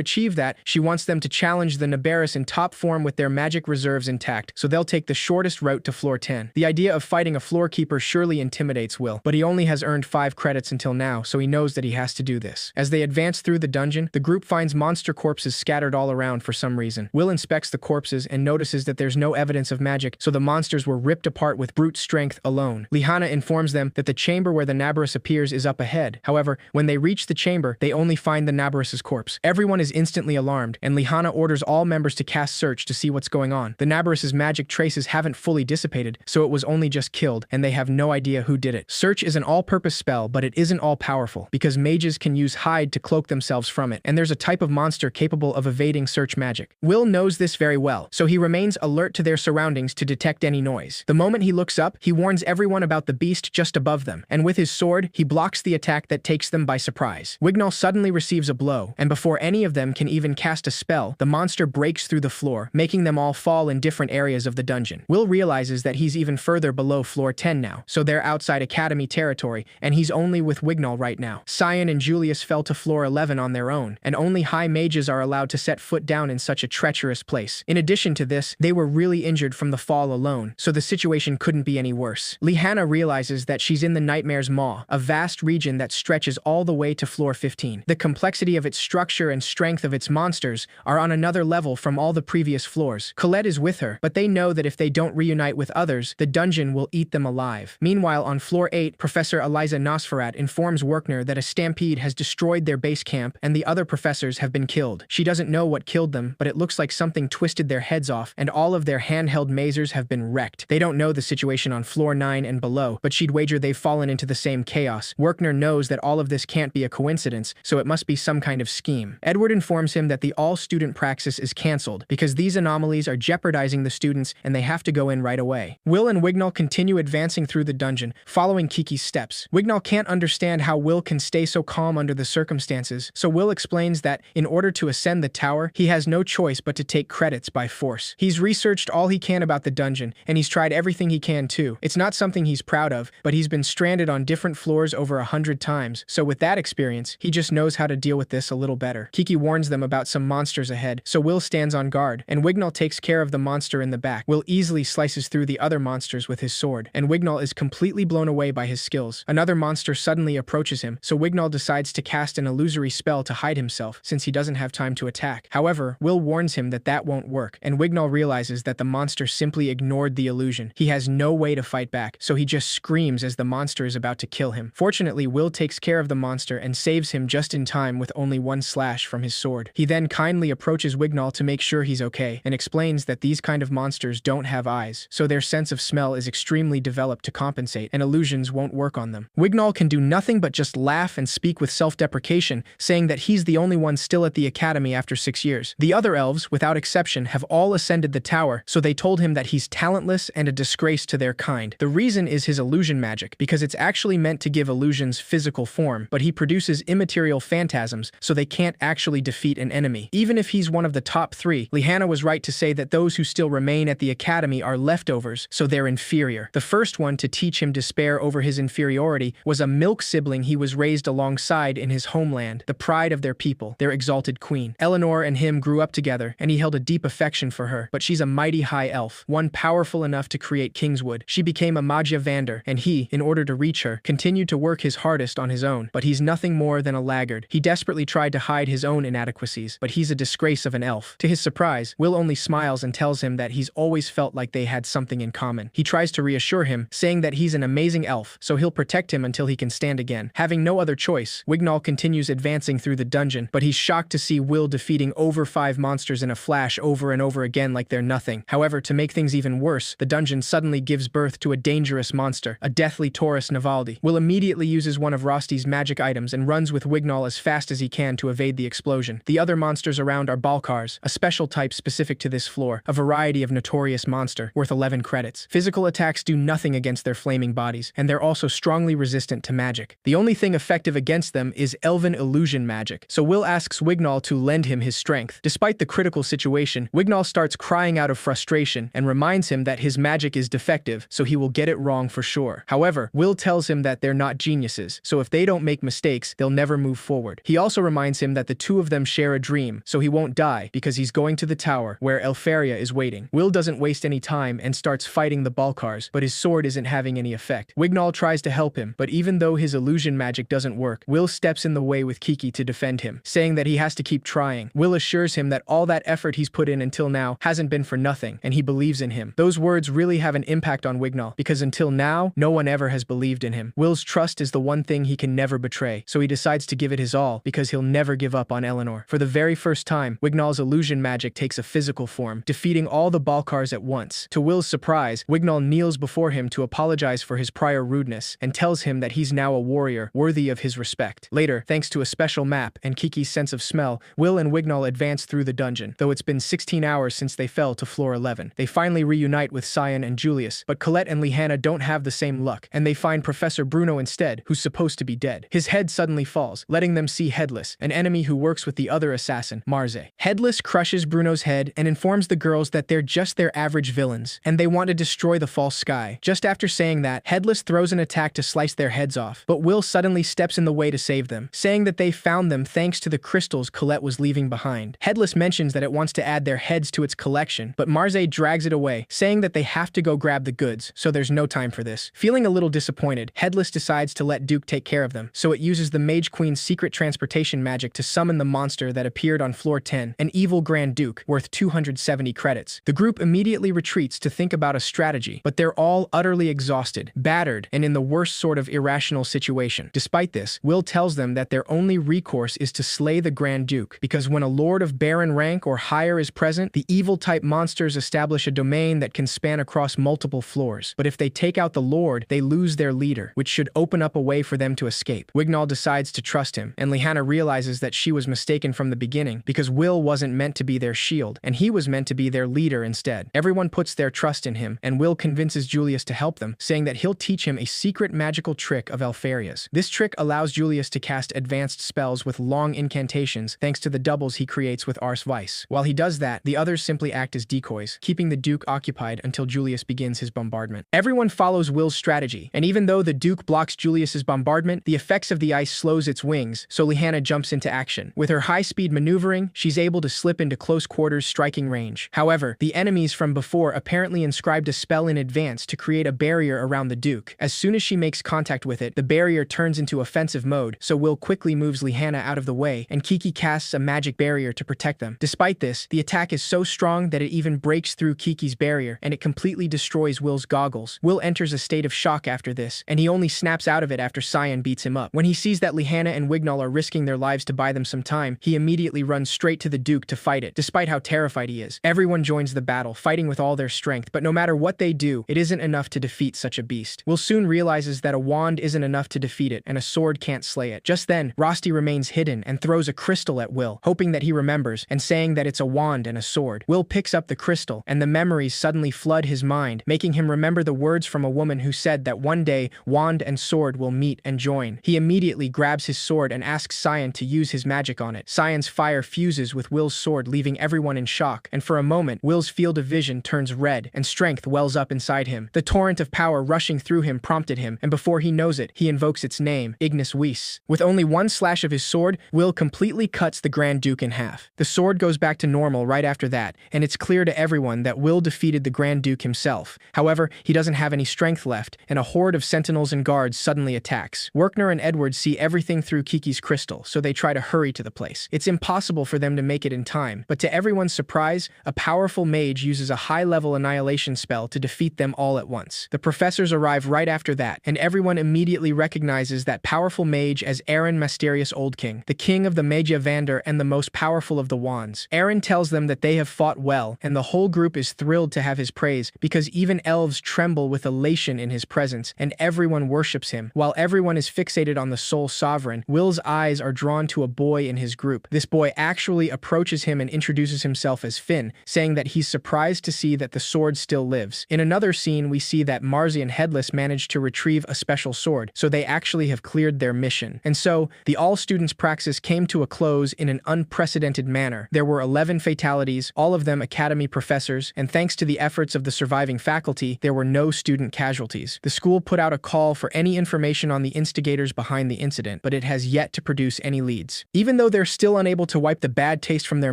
achieve that, she wants them to challenge the Nibiris in top form with their magic reserves intact, so they'll take the shortest route to floor 10. The idea of fighting a floor keeper surely intimidates Will, but he only has earned 5 credits until now, so he knows that he has to do this. As they advance through the dungeon, the group finds monster corpses scattered all around for some reason. Will inspects the corpses and notices that there's no evidence of magic, so the monsters were ripped apart with brute strength alone. Lihana informs them that the chamber where the Nabarus appears is up ahead. However, when they reach the chamber, they only find the Nabarus's corpse. Everyone is instantly alarmed, and Lihana orders all members to cast search to see what's going on. The Nabarus's magic traces haven't fully dissipated, so it was only just killed, and they have no idea who did it. Search is an all-purpose spell, but it isn't all-powerful, because mages can use hide to cloak themselves from it, and there's a type of monster capable of evading search magic. Will knows this very well, so he remains alert to their surroundings to detect any noise. The moment he looks up, he warns everyone about the beast just above them, and with his sword, he blocks the attack that takes them by surprise. Wignall suddenly receives a blow, and before any of them can even cast a spell, the monster breaks through the floor, making them all fall in different areas of the dungeon. Will realizes that he's even further below floor 10 now, so they're outside Academy territory, and he's only with Wignall right now. Cyan and Julius fell to floor 11 on their own, and only high mages are allowed to set foot down in such a treacherous place. In addition to this, they were really injured from the fall alone, so the situation couldn't be any worse. Lihana realizes that she's in the Nightmare's Maw, a vast region that stretches all the way to floor 15. The complexity of its structure and strength of its monsters are on another level from all the previous floors. Colette is with her, but they know that if they don't reunite with others, the dungeon will eat them alive. Meanwhile, on floor 8, Professor Eliza Nosferat informs Werkner that a stampede has destroyed their base camp and the other professors have been killed. She doesn't know what killed them, but it looks like something twisted their heads off and all of their handheld masers have been wrecked. They don't know the situation on floor 9 and below, but she'd wager they've fallen into the same chaos. Werkner knows that all of this can't be a coincidence, so it must be some kind of scheme. Edward informs him that the all-student praxis is cancelled because these anomalies are jeopardizing the students and they have to go in right away. Will and Wignall continue advancing through the dungeon, following Kiki's steps. Wignall can't understand how Will can stay so calm under the circumstances, so Will explains that in order to ascend the tower, he has no choice but to take credits by force. He's researched all he can about the dungeon, and he's tried everything he can too. It's not something he's proud of, but he's been stranded on different floors over 100 times, so with that experience, he just knows how to deal with this a little better. Kiki warns them about some monsters ahead, so Will stands on guard, and Wignall takes care of the monster in the back. Will easily slices through the other monsters with his sword, and Wignall is completely blown away by his skills. Another monster suddenly approaches him, so Wignall decides to cast an illusory spell to hide himself, since he doesn't have time to attack. However, Will warns him that that won't work, and Wignall realizes that the monster simply ignored the illusion. He has no way to fight back, so he just screams as the monster is about to kill him. Fortunately, Will takes care of the monster and saves him just in time with only one slash from his sword. He then kindly approaches Wignall to make sure he's okay, and explains that these kind of monsters don't have eyes, so their sense of smell is extremely developed to compensate, and illusions won't work on them. Wignall can do nothing but just laugh and speak with self-deprecation, saying that he's the only one still at the academy after 6 years. The other elves, without exception, have all ascended the tower, so they told him that he's talentless and a disgrace to their kind. The reason is his illusion magic, because it's actually meant to give illusions physical form, but he produces immaterial phantasms, so they can't actually defeat an enemy. Even if he's one of the top 3, Lihana was right to say that those who still remain at the academy are leftovers, so they're inferior. The first one to teach him despair over his inferiority was a milk sibling he was raised alongside in his homeland, the pride of their people, their exalted queen. Eleanor and him grew up together, and he held a deep affection for her, but she's a mighty high elf, one powerful enough to create Kingswood. She became a Magia Vander, and he, in order to reach her, continued to work his hardest on his own, but he's nothing more than a laggard. He desperately tried to hide his own inadequacies, but he's a disgrace of an elf. To his surprise, Will only smiles and tells him that he's always felt like they had something in common. He tries to reassure him, saying that he's an amazing elf, so he'll protect him until he can stand again. Having no other choice, Wignall continues advancing through the dungeon, but he's shocked to see Will defeating over 5 monsters in a flash over and over again like they're nothing. However, to make things even worse, the dungeon suddenly gives birth to a dangerous monster, a deathly Taurus Navaldi. Will immediately uses one of Rosty's magic items and runs with Wignall as fast as he can to evade the explosion. The other monsters around are Balkars, a special type specific to this floor, a variety of notorious monster, worth 11 credits. Physical attacks do nothing against their flaming bodies, and they're also strongly resistant to magic. The only thing effective against them is elven illusion magic, so Will asks Wignall to lend him his strength. Despite the critical situation, Wignall starts crying out of frustration and reminds him that his magic is defective, so he will get it wrong for sure. However, However, Will tells him that they're not geniuses, so if they don't make mistakes, they'll never move forward. He also reminds him that the two of them share a dream, so he won't die because he's going to the tower where Elfaria is waiting. Will doesn't waste any time and starts fighting the Balkars, but his sword isn't having any effect. Wignall tries to help him, but even though his illusion magic doesn't work, Will steps in the way with Kiki to defend him, saying that he has to keep trying. Will assures him that all that effort he's put in until now hasn't been for nothing, and he believes in him. Those words really have an impact on Wignall, because until now, no one ever has believed in him. Will's trust is the one thing he can never betray, so he decides to give it his all, because he'll never give up on Eleanor. For the very first time, Wignall's illusion magic takes a physical form, defeating all the Balkars at once. To Will's surprise, Wignall kneels before him to apologize for his prior rudeness, and tells him that he's now a warrior worthy of his respect. Later, thanks to a special map and Kiki's sense of smell, Will and Wignall advance through the dungeon, though it's been 16 hours since they fell to floor 11. They finally reunite with Cyan and Julius, but Colette and Lihanna don't have the same luck, and they find Professor Bruno instead, who's supposed to be dead. His head suddenly falls, letting them see Headless, an enemy who works with the other assassin, Marze. Headless crushes Bruno's head and informs the girls that they're just their average villains, and they want to destroy the false sky. Just after saying that, Headless throws an attack to slice their heads off, but Will suddenly steps in the way to save them, saying that they found them thanks to the crystals Colette was leaving behind. Headless mentions that it wants to add their heads to its collection, but Marze drags it away, saying that they have to go grab the goods, so there's no time for this. Feeling a little disappointed, Headless decides to let Duke take care of them, so it uses the Mage Queen's secret transportation magic to summon the monster that appeared on floor 10, an evil Grand Duke, worth 270 credits. The group immediately retreats to think about a strategy, but they're all utterly exhausted, battered, and in the worst sort of irrational situation. Despite this, Will tells them that their only recourse is to slay the Grand Duke, because when a lord of baron rank or higher is present, the evil-type monsters establish a domain that can span across multiple floors. But if they take out the lord, they lose their leader, which should open up a way for them to escape. Wignall decides to trust him, and Lihanna realizes that she was mistaken from the beginning, because Will wasn't meant to be their shield, and he was meant to be their leader instead. Everyone puts their trust in him, and Will convinces Julius to help them, saying that he'll teach him a secret magical trick of Elfaria's. This trick allows Julius to cast advanced spells with long incantations thanks to the doubles he creates with Ars Vice. While he does that, the others simply act as decoys, keeping the Duke occupied until Julius begins his bombardment. Everyone follows Will's strategy, and even though the Duke blocks Julius's bombardment, the effects of the ice slows its wings, so Lihanna jumps into action. With her high-speed maneuvering, she's able to slip into close quarters striking range. However, the enemies from before apparently inscribed a spell in advance to create a barrier around the Duke. As soon as she makes contact with it, the barrier turns into offensive mode, so Will quickly moves Lihanna out of the way, and Kiki casts a magic barrier to protect them. Despite this, the attack is so strong that it even breaks through Kiki's barrier, and it completely destroys Will's goggles. Will enters a state of shock after this, and he only snaps out of it after Cyan beats him up. When he sees that Lihanna and Wignall are risking their lives to buy them some time, he immediately runs straight to the Duke to fight it, despite how terrified he is. Everyone joins the battle, fighting with all their strength, but no matter what they do, it isn't enough to defeat such a beast. Will soon realizes that a wand isn't enough to defeat it, and a sword can't slay it. Just then, Rosti remains hidden and throws a crystal at Will, hoping that he remembers, and saying that it's a wand and a sword. Will picks up the crystal, and the memories suddenly flood his mind, making him remember the words from a woman who said that one day, wand and sword will meet and join. He immediately grabs his sword and asks Cyan to use his magic on it. Cyan's fire fuses with Will's sword, leaving everyone in shock, and for a moment, Will's field of vision turns red, and strength wells up inside him. The torrent of power rushing through him prompted him, and before he knows it, he invokes its name, Ignis Weiss. With only one slash of his sword, Will completely cuts the Grand Duke in half. The sword goes back to normal right after that, and it's clear to everyone that Will defeated the Grand Duke himself. However, he doesn't have any strength left, and a horde of sentinels and guards suddenly attacks. Werkner and Edward see everything through Kiki's crystal, so they try to hurry to the place. It's impossible for them to make it in time, but to everyone's surprise, a powerful mage uses a high-level annihilation spell to defeat them all at once. The professors arrive right after that, and everyone immediately recognizes that powerful mage as Aaron Mysterious Old King, the king of the Magia Vander and the most powerful of the wands. Aaron tells them that they have fought well, and the whole group is thrilled to have his praise, because even elves tremble with elation in his presence, and everyone worships him. While everyone is fixated on the Soul Sovereign, Will's eyes are drawn to a boy in his group. This boy actually approaches him and introduces himself as Finn, saying that he's surprised to see that the sword still lives. In another scene, we see that Marzi and Headless managed to retrieve a special sword, so they actually have cleared their mission. And so, the all-students praxis came to a close in an unprecedented manner. There were 11 fatalities, all of them academy professors, and thanks to the efforts of the surviving faculty, there were no student casualties. The school put out a call for any information on the instigators behind the incident, but it has yet to produce any leads. Even though they're still unable to wipe the bad taste from their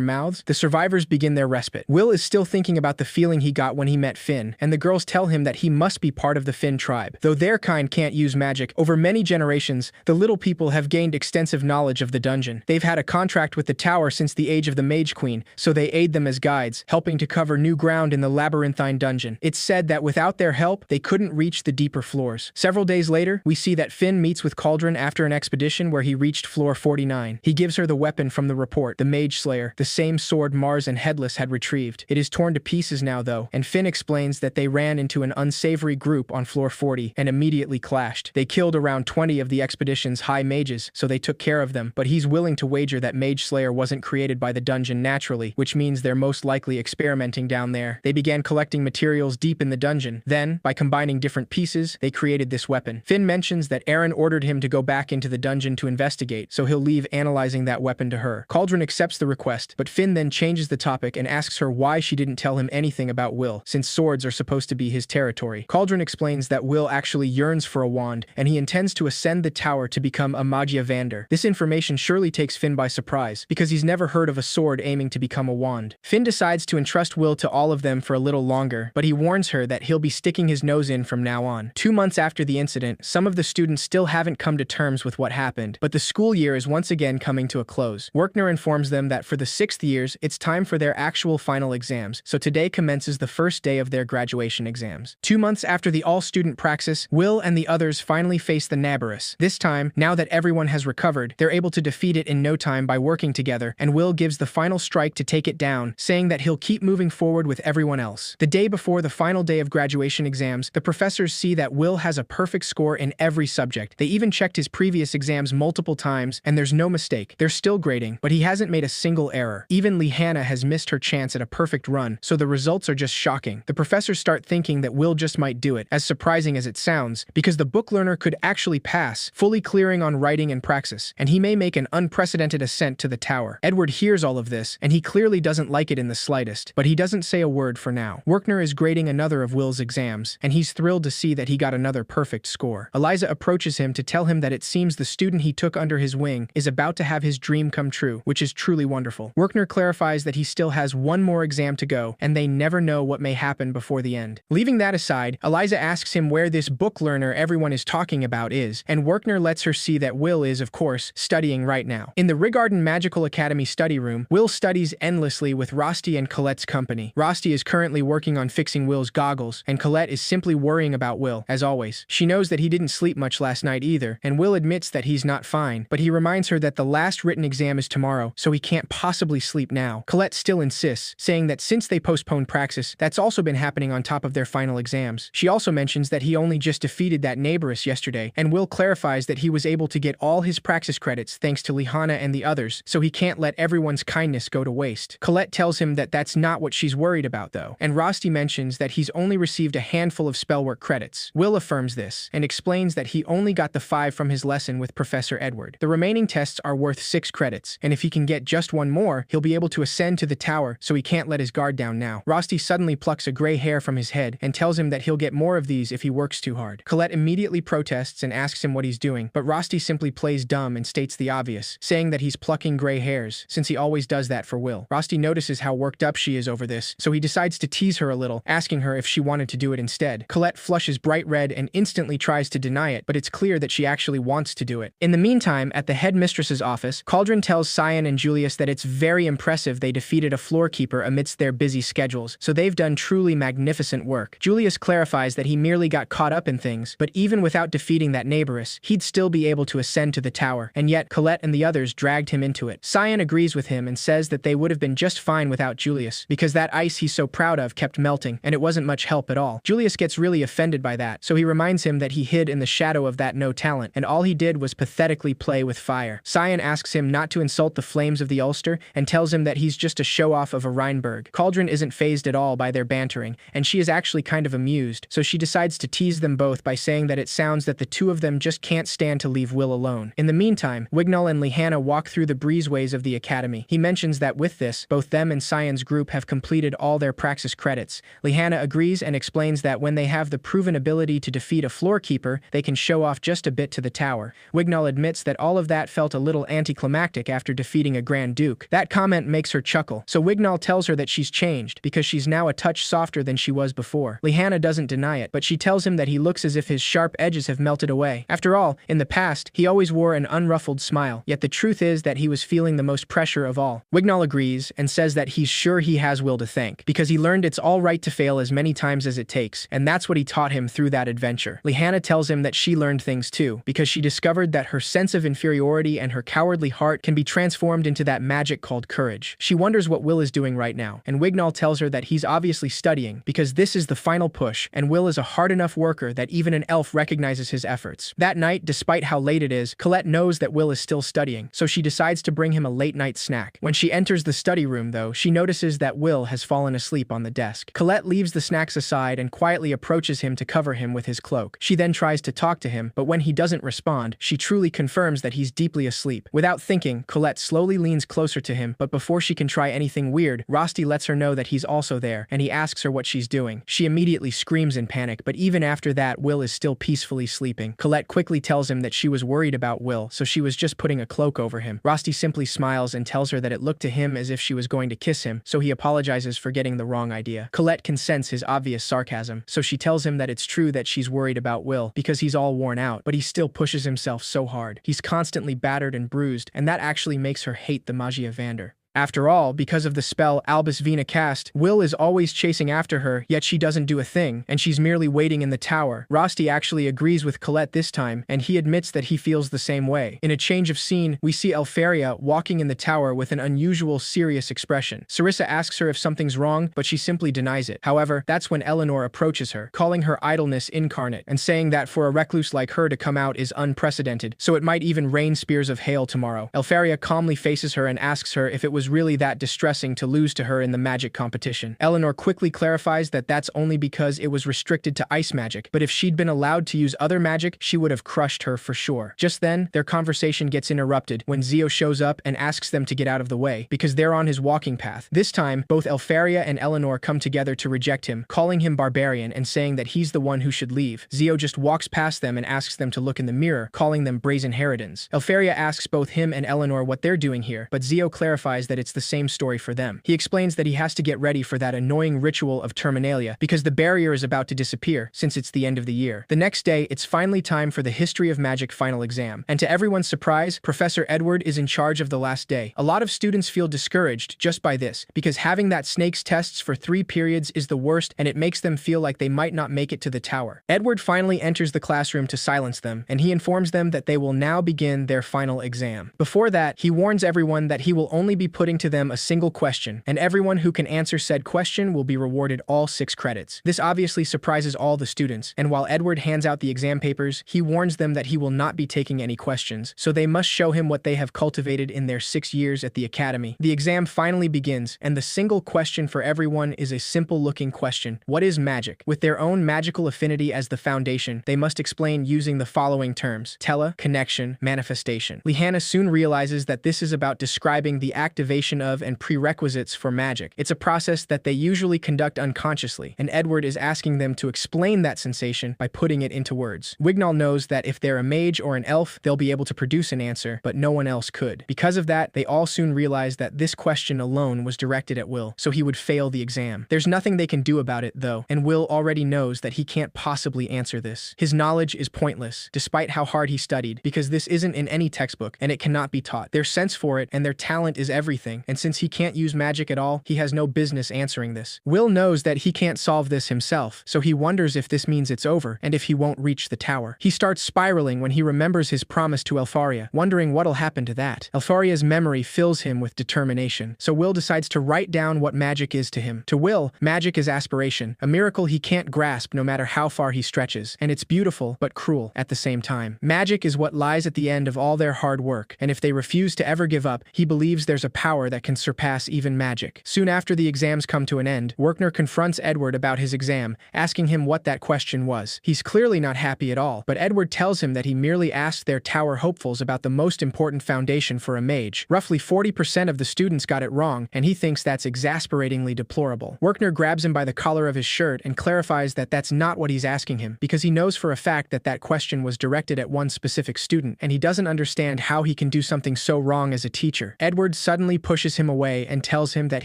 mouths, the survivors begin their respite. Will is still thinking about the feeling he got when he met Finn, and the girls tell him that he must be part of the Finn tribe. Though their kind can't use magic, over many generations, the little people have gained extensive knowledge of the dungeon. They've had a contract with the tower since the age of the Mage Queen, so they aid them as guides, helping to cover new ground in the labyrinthine dungeon. It's said that without their help, they couldn't reach the deeper floors. Several days later, we see that Finn meets with Cauldron after an expedition where he reached floor 49. He gives her the weapon from the report, the Mage Slayer, the same sword Mars and Headless had retrieved. It is torn to pieces now though, and Finn explains that they ran into an unsavory group on floor 40 and immediately clashed. They killed around 20 of the expedition's high mages, so they took care of them, but he's willing to wager that Mage Slayer wasn't created by the dungeon naturally, which means they're most likely experimenting down there. They began collecting materials deep in the dungeon. Then, by combining different pieces, they created this weapon. Finn mentions that Aaron ordered him to go back into the dungeon to investigate, so he'll leave analyzing that weapon to her. Cauldron accepts the request, but Finn then changes the topic and asks her why she didn't tell him anything about Will, since swords are supposed to be his territory. Cauldron explains that Will actually yearns for a wand, and he intends to ascend the tower to become a Magia Vander. This information surely takes Finn by surprise, because he's never heard of a sword aiming to become a wand. Finn decides to entrust Will to all of them for a little longer, but he warns her that he'll be sticking his nose in from now on. 2 months after the incident, some of the students still haven't come to terms with what happened, but the school year is once again coming to a close. Werkner informs them that for the 6th years, it's time for their actual final exams, so today commences the first day of their graduation exams. 2 months after the all-student praxis, Will and the others finally face the Nabarus. This time, now that everyone has recovered, they're able to defeat it in no time by working together, and Will gives the final strike to take it down, saying that he'll keep moving forward with everyone else. The day before the final day of graduation exams, the professors see that Will has a perfect score in every subject. They even checked his previous exams multiple times, and there's no mistake. They're still grading, but he hasn't made a single error. Even Lihanna has missed her chance at a perfect run, so the results are just shocking. The professors start thinking that Will just might do it, as surprising as it sounds, because the book learner could actually pass, fully clearing on writing and praxis, and he may make an unprecedented ascent to the tower. Edward hears all of this, and he clearly doesn't like it in the slightest, but he doesn't say a word for now. Werkner is grading another of Will's exams, and he's thrilled to see that he got another perfect score. Eliza approaches him to tell him that it seems the student he took under his wing is about to have his dream come true, which is truly wonderful. Werkner clarifies that he still has one more exam to go, and they never know what may happen before the end. Leaving that aside, Eliza asks him where this book learner everyone is talking about is, and Werkner lets her see that Will is, of course, studying right now. In the Rigarden Magical Academy study room, Will studies endlessly with Rosti and Colette's company. Rosti is currently working on fixing Will's goggles, and Colette is simply worrying about Will, as always. She knows that he didn't sleep much last night either, and Will admits that he's not fine, but he reminds her that the last written exam is tomorrow, so he can't possibly sleep now. Colette still insists, saying that since they postponed praxis, that's also been happening on top of their final exams. She also mentions that he only just defeated that Nabarus yesterday, and Will clarifies that he was able to get all his praxis credits thanks to Lihanna and the others, so he can't let everyone's kindness go to waste. Colette tells him that that's not what she's worried about though, and Rosti mentions that he's only received a handful of spellwork credits. Will affirms this, and explains that he only got the 5 from his lesson with Professor Edward. The remaining tests are worth 6 credits, and if he can get just one more, he'll be able to ascend to the tower, so he can't let his guard down now. Rosti suddenly plucks a gray hair from his head and tells him that he'll get more of these if he works too hard. Colette immediately protests and asks him what he's doing, but Rosti simply plays dumb and states the obvious, saying that he's plucking gray hairs, since he always does that for Will. Rosti notices how worked up she is over this, so he decides to tease her a little, asking her if she wanted to do it instead. Colette flushes bright red and instantly tries to deny it, but it's clear that she actually wants to do it. In the meantime, at the headmistress's office, Cauldron tells Cyan and Julius that it's very impressive they defeated a floorkeeper amidst their busy schedules, so they've done truly magnificent work. Julius clarifies that he merely got caught up in things, but even without defeating that Nabarus, he'd still be able to ascend to the tower, and yet Colette and the others dragged him into it. Cyan agrees with him and says that they would have been just fine without Julius, because that ice he's so proud of kept melting, and it wasn't much help at all. Julius gets really offended by that, so he reminds him that he hid in the shadow of that no talent, and all he did was pathetically play with fire. Cyan asks him not to insult the flames of the Ulster, and tells him that he's just a show-off of a Rheinberg. Cauldron isn't fazed at all by their bantering, and she is actually kind of amused, so she decides to tease them both by saying that it sounds that the two of them just can't stand to leave Will alone. In the meantime, Wignall and Lihanna walk through the breezeways of the academy. He mentions that with this, both them and Cyan's group have completed all their praxis credits. Lihanna agrees and explains that when they have the proven ability ability to defeat a floor keeper, they can show off just a bit to the tower. Wignall admits that all of that felt a little anticlimactic after defeating a Grand Duke. That comment makes her chuckle, so Wignall tells her that she's changed because she's now a touch softer than she was before. Lihanna doesn't deny it, but she tells him that he looks as if his sharp edges have melted away. After all, in the past, he always wore an unruffled smile, yet the truth is that he was feeling the most pressure of all. Wignall agrees and says that he's sure he has Will to thank, because he learned it's all right to fail as many times as it takes, and that's what he taught him through that adventure. Lihanna tells him that she learned things too, because she discovered that her sense of inferiority and her cowardly heart can be transformed into that magic called courage. She wonders what Will is doing right now, and Wignall tells her that he's obviously studying, because this is the final push, and Will is a hard enough worker that even an elf recognizes his efforts. That night, despite how late it is, Colette knows that Will is still studying, so she decides to bring him a late-night snack. When she enters the study room, though, she notices that Will has fallen asleep on the desk. Colette leaves the snacks aside and quietly approaches him to cover him with his cloak. She then tries to talk to him, but when he doesn't respond, she truly confirms that he's deeply asleep. Without thinking, Colette slowly leans closer to him, but before she can try anything weird, Rosti lets her know that he's also there, and he asks her what she's doing. She immediately screams in panic, but even after that, Will is still peacefully sleeping. Colette quickly tells him that she was worried about Will, so she was just putting a cloak over him. Rosti simply smiles and tells her that it looked to him as if she was going to kiss him, so he apologizes for getting the wrong idea. Colette can sense his obvious sarcasm, so she tells him that it's true that she's worried about Will, because he's all worn out, but he still pushes himself so hard. He's constantly battered and bruised, and that actually makes her hate the Magia Vander. After all, because of the spell Albus Vina cast, Will is always chasing after her, yet she doesn't do a thing, and she's merely waiting in the tower. Rosti actually agrees with Colette this time, and he admits that he feels the same way. In a change of scene, we see Elfaria walking in the tower with an unusual, serious expression. Sarissa asks her if something's wrong, but she simply denies it. However, that's when Eleanor approaches her, calling her idleness incarnate, and saying that for a recluse like her to come out is unprecedented, so it might even rain spears of hail tomorrow. Elfaria calmly faces her and asks her if it was really that distressing to lose to her in the magic competition. Eleanor quickly clarifies that that's only because it was restricted to ice magic, but if she'd been allowed to use other magic, she would have crushed her for sure. Just then, their conversation gets interrupted when Zio shows up and asks them to get out of the way, because they're on his walking path. This time, both Elfaria and Eleanor come together to reject him, calling him barbarian and saying that he's the one who should leave. Zio just walks past them and asks them to look in the mirror, calling them brazen harridans. Elfaria asks both him and Eleanor what they're doing here, but Zio clarifies that it's the same story for them. He explains that he has to get ready for that annoying ritual of Terminalia because the barrier is about to disappear since it's the end of the year. The next day, it's finally time for the History of Magic final exam, and to everyone's surprise, Professor Edward is in charge of the last day. A lot of students feel discouraged just by this, because having that snake's tests for 3 periods is the worst, and it makes them feel like they might not make it to the tower. Edward finally enters the classroom to silence them, and he informs them that they will now begin their final exam. Before that, he warns everyone that he will only be putting to them a single question, and everyone who can answer said question will be rewarded all 6 credits. This obviously surprises all the students, and while Edward hands out the exam papers, he warns them that he will not be taking any questions, so they must show him what they have cultivated in their 6 years at the academy. The exam finally begins, and the single question for everyone is a simple-looking question: what is magic? With their own magical affinity as the foundation, they must explain using the following terms: tele, connection, manifestation. Lihanna soon realizes that this is about describing the activation of and prerequisites for magic. It's a process that they usually conduct unconsciously, and Edward is asking them to explain that sensation by putting it into words. Wignall knows that if they're a mage or an elf, they'll be able to produce an answer, but no one else could. Because of that, they all soon realize that this question alone was directed at Will, so he would fail the exam. There's nothing they can do about it, though, and Will already knows that he can't possibly answer this. His knowledge is pointless, despite how hard he studied, because this isn't in any textbook, and it cannot be taught. Their sense for it and their talent is everything, and since he can't use magic at all, he has no business answering this. Will knows that he can't solve this himself, so he wonders if this means it's over, and if he won't reach the tower. He starts spiraling when he remembers his promise to Elfaria, wondering what'll happen to that. Elfaria's memory fills him with determination, so Will decides to write down what magic is to him. To Will, magic is aspiration, a miracle he can't grasp no matter how far he stretches, and it's beautiful but cruel at the same time. Magic is what lies at the end of all their hard work, and if they refuse to ever give up, he believes there's a power power that can surpass even magic. Soon after the exams come to an end, Werkner confronts Edward about his exam, asking him what that question was. He's clearly not happy at all, but Edward tells him that he merely asked their tower hopefuls about the most important foundation for a mage. Roughly 40% of the students got it wrong, and he thinks that's exasperatingly deplorable. Werkner grabs him by the collar of his shirt and clarifies that that's not what he's asking him, because he knows for a fact that that question was directed at one specific student, and he doesn't understand how he can do something so wrong as a teacher. Edward suddenly pushes him away and tells him that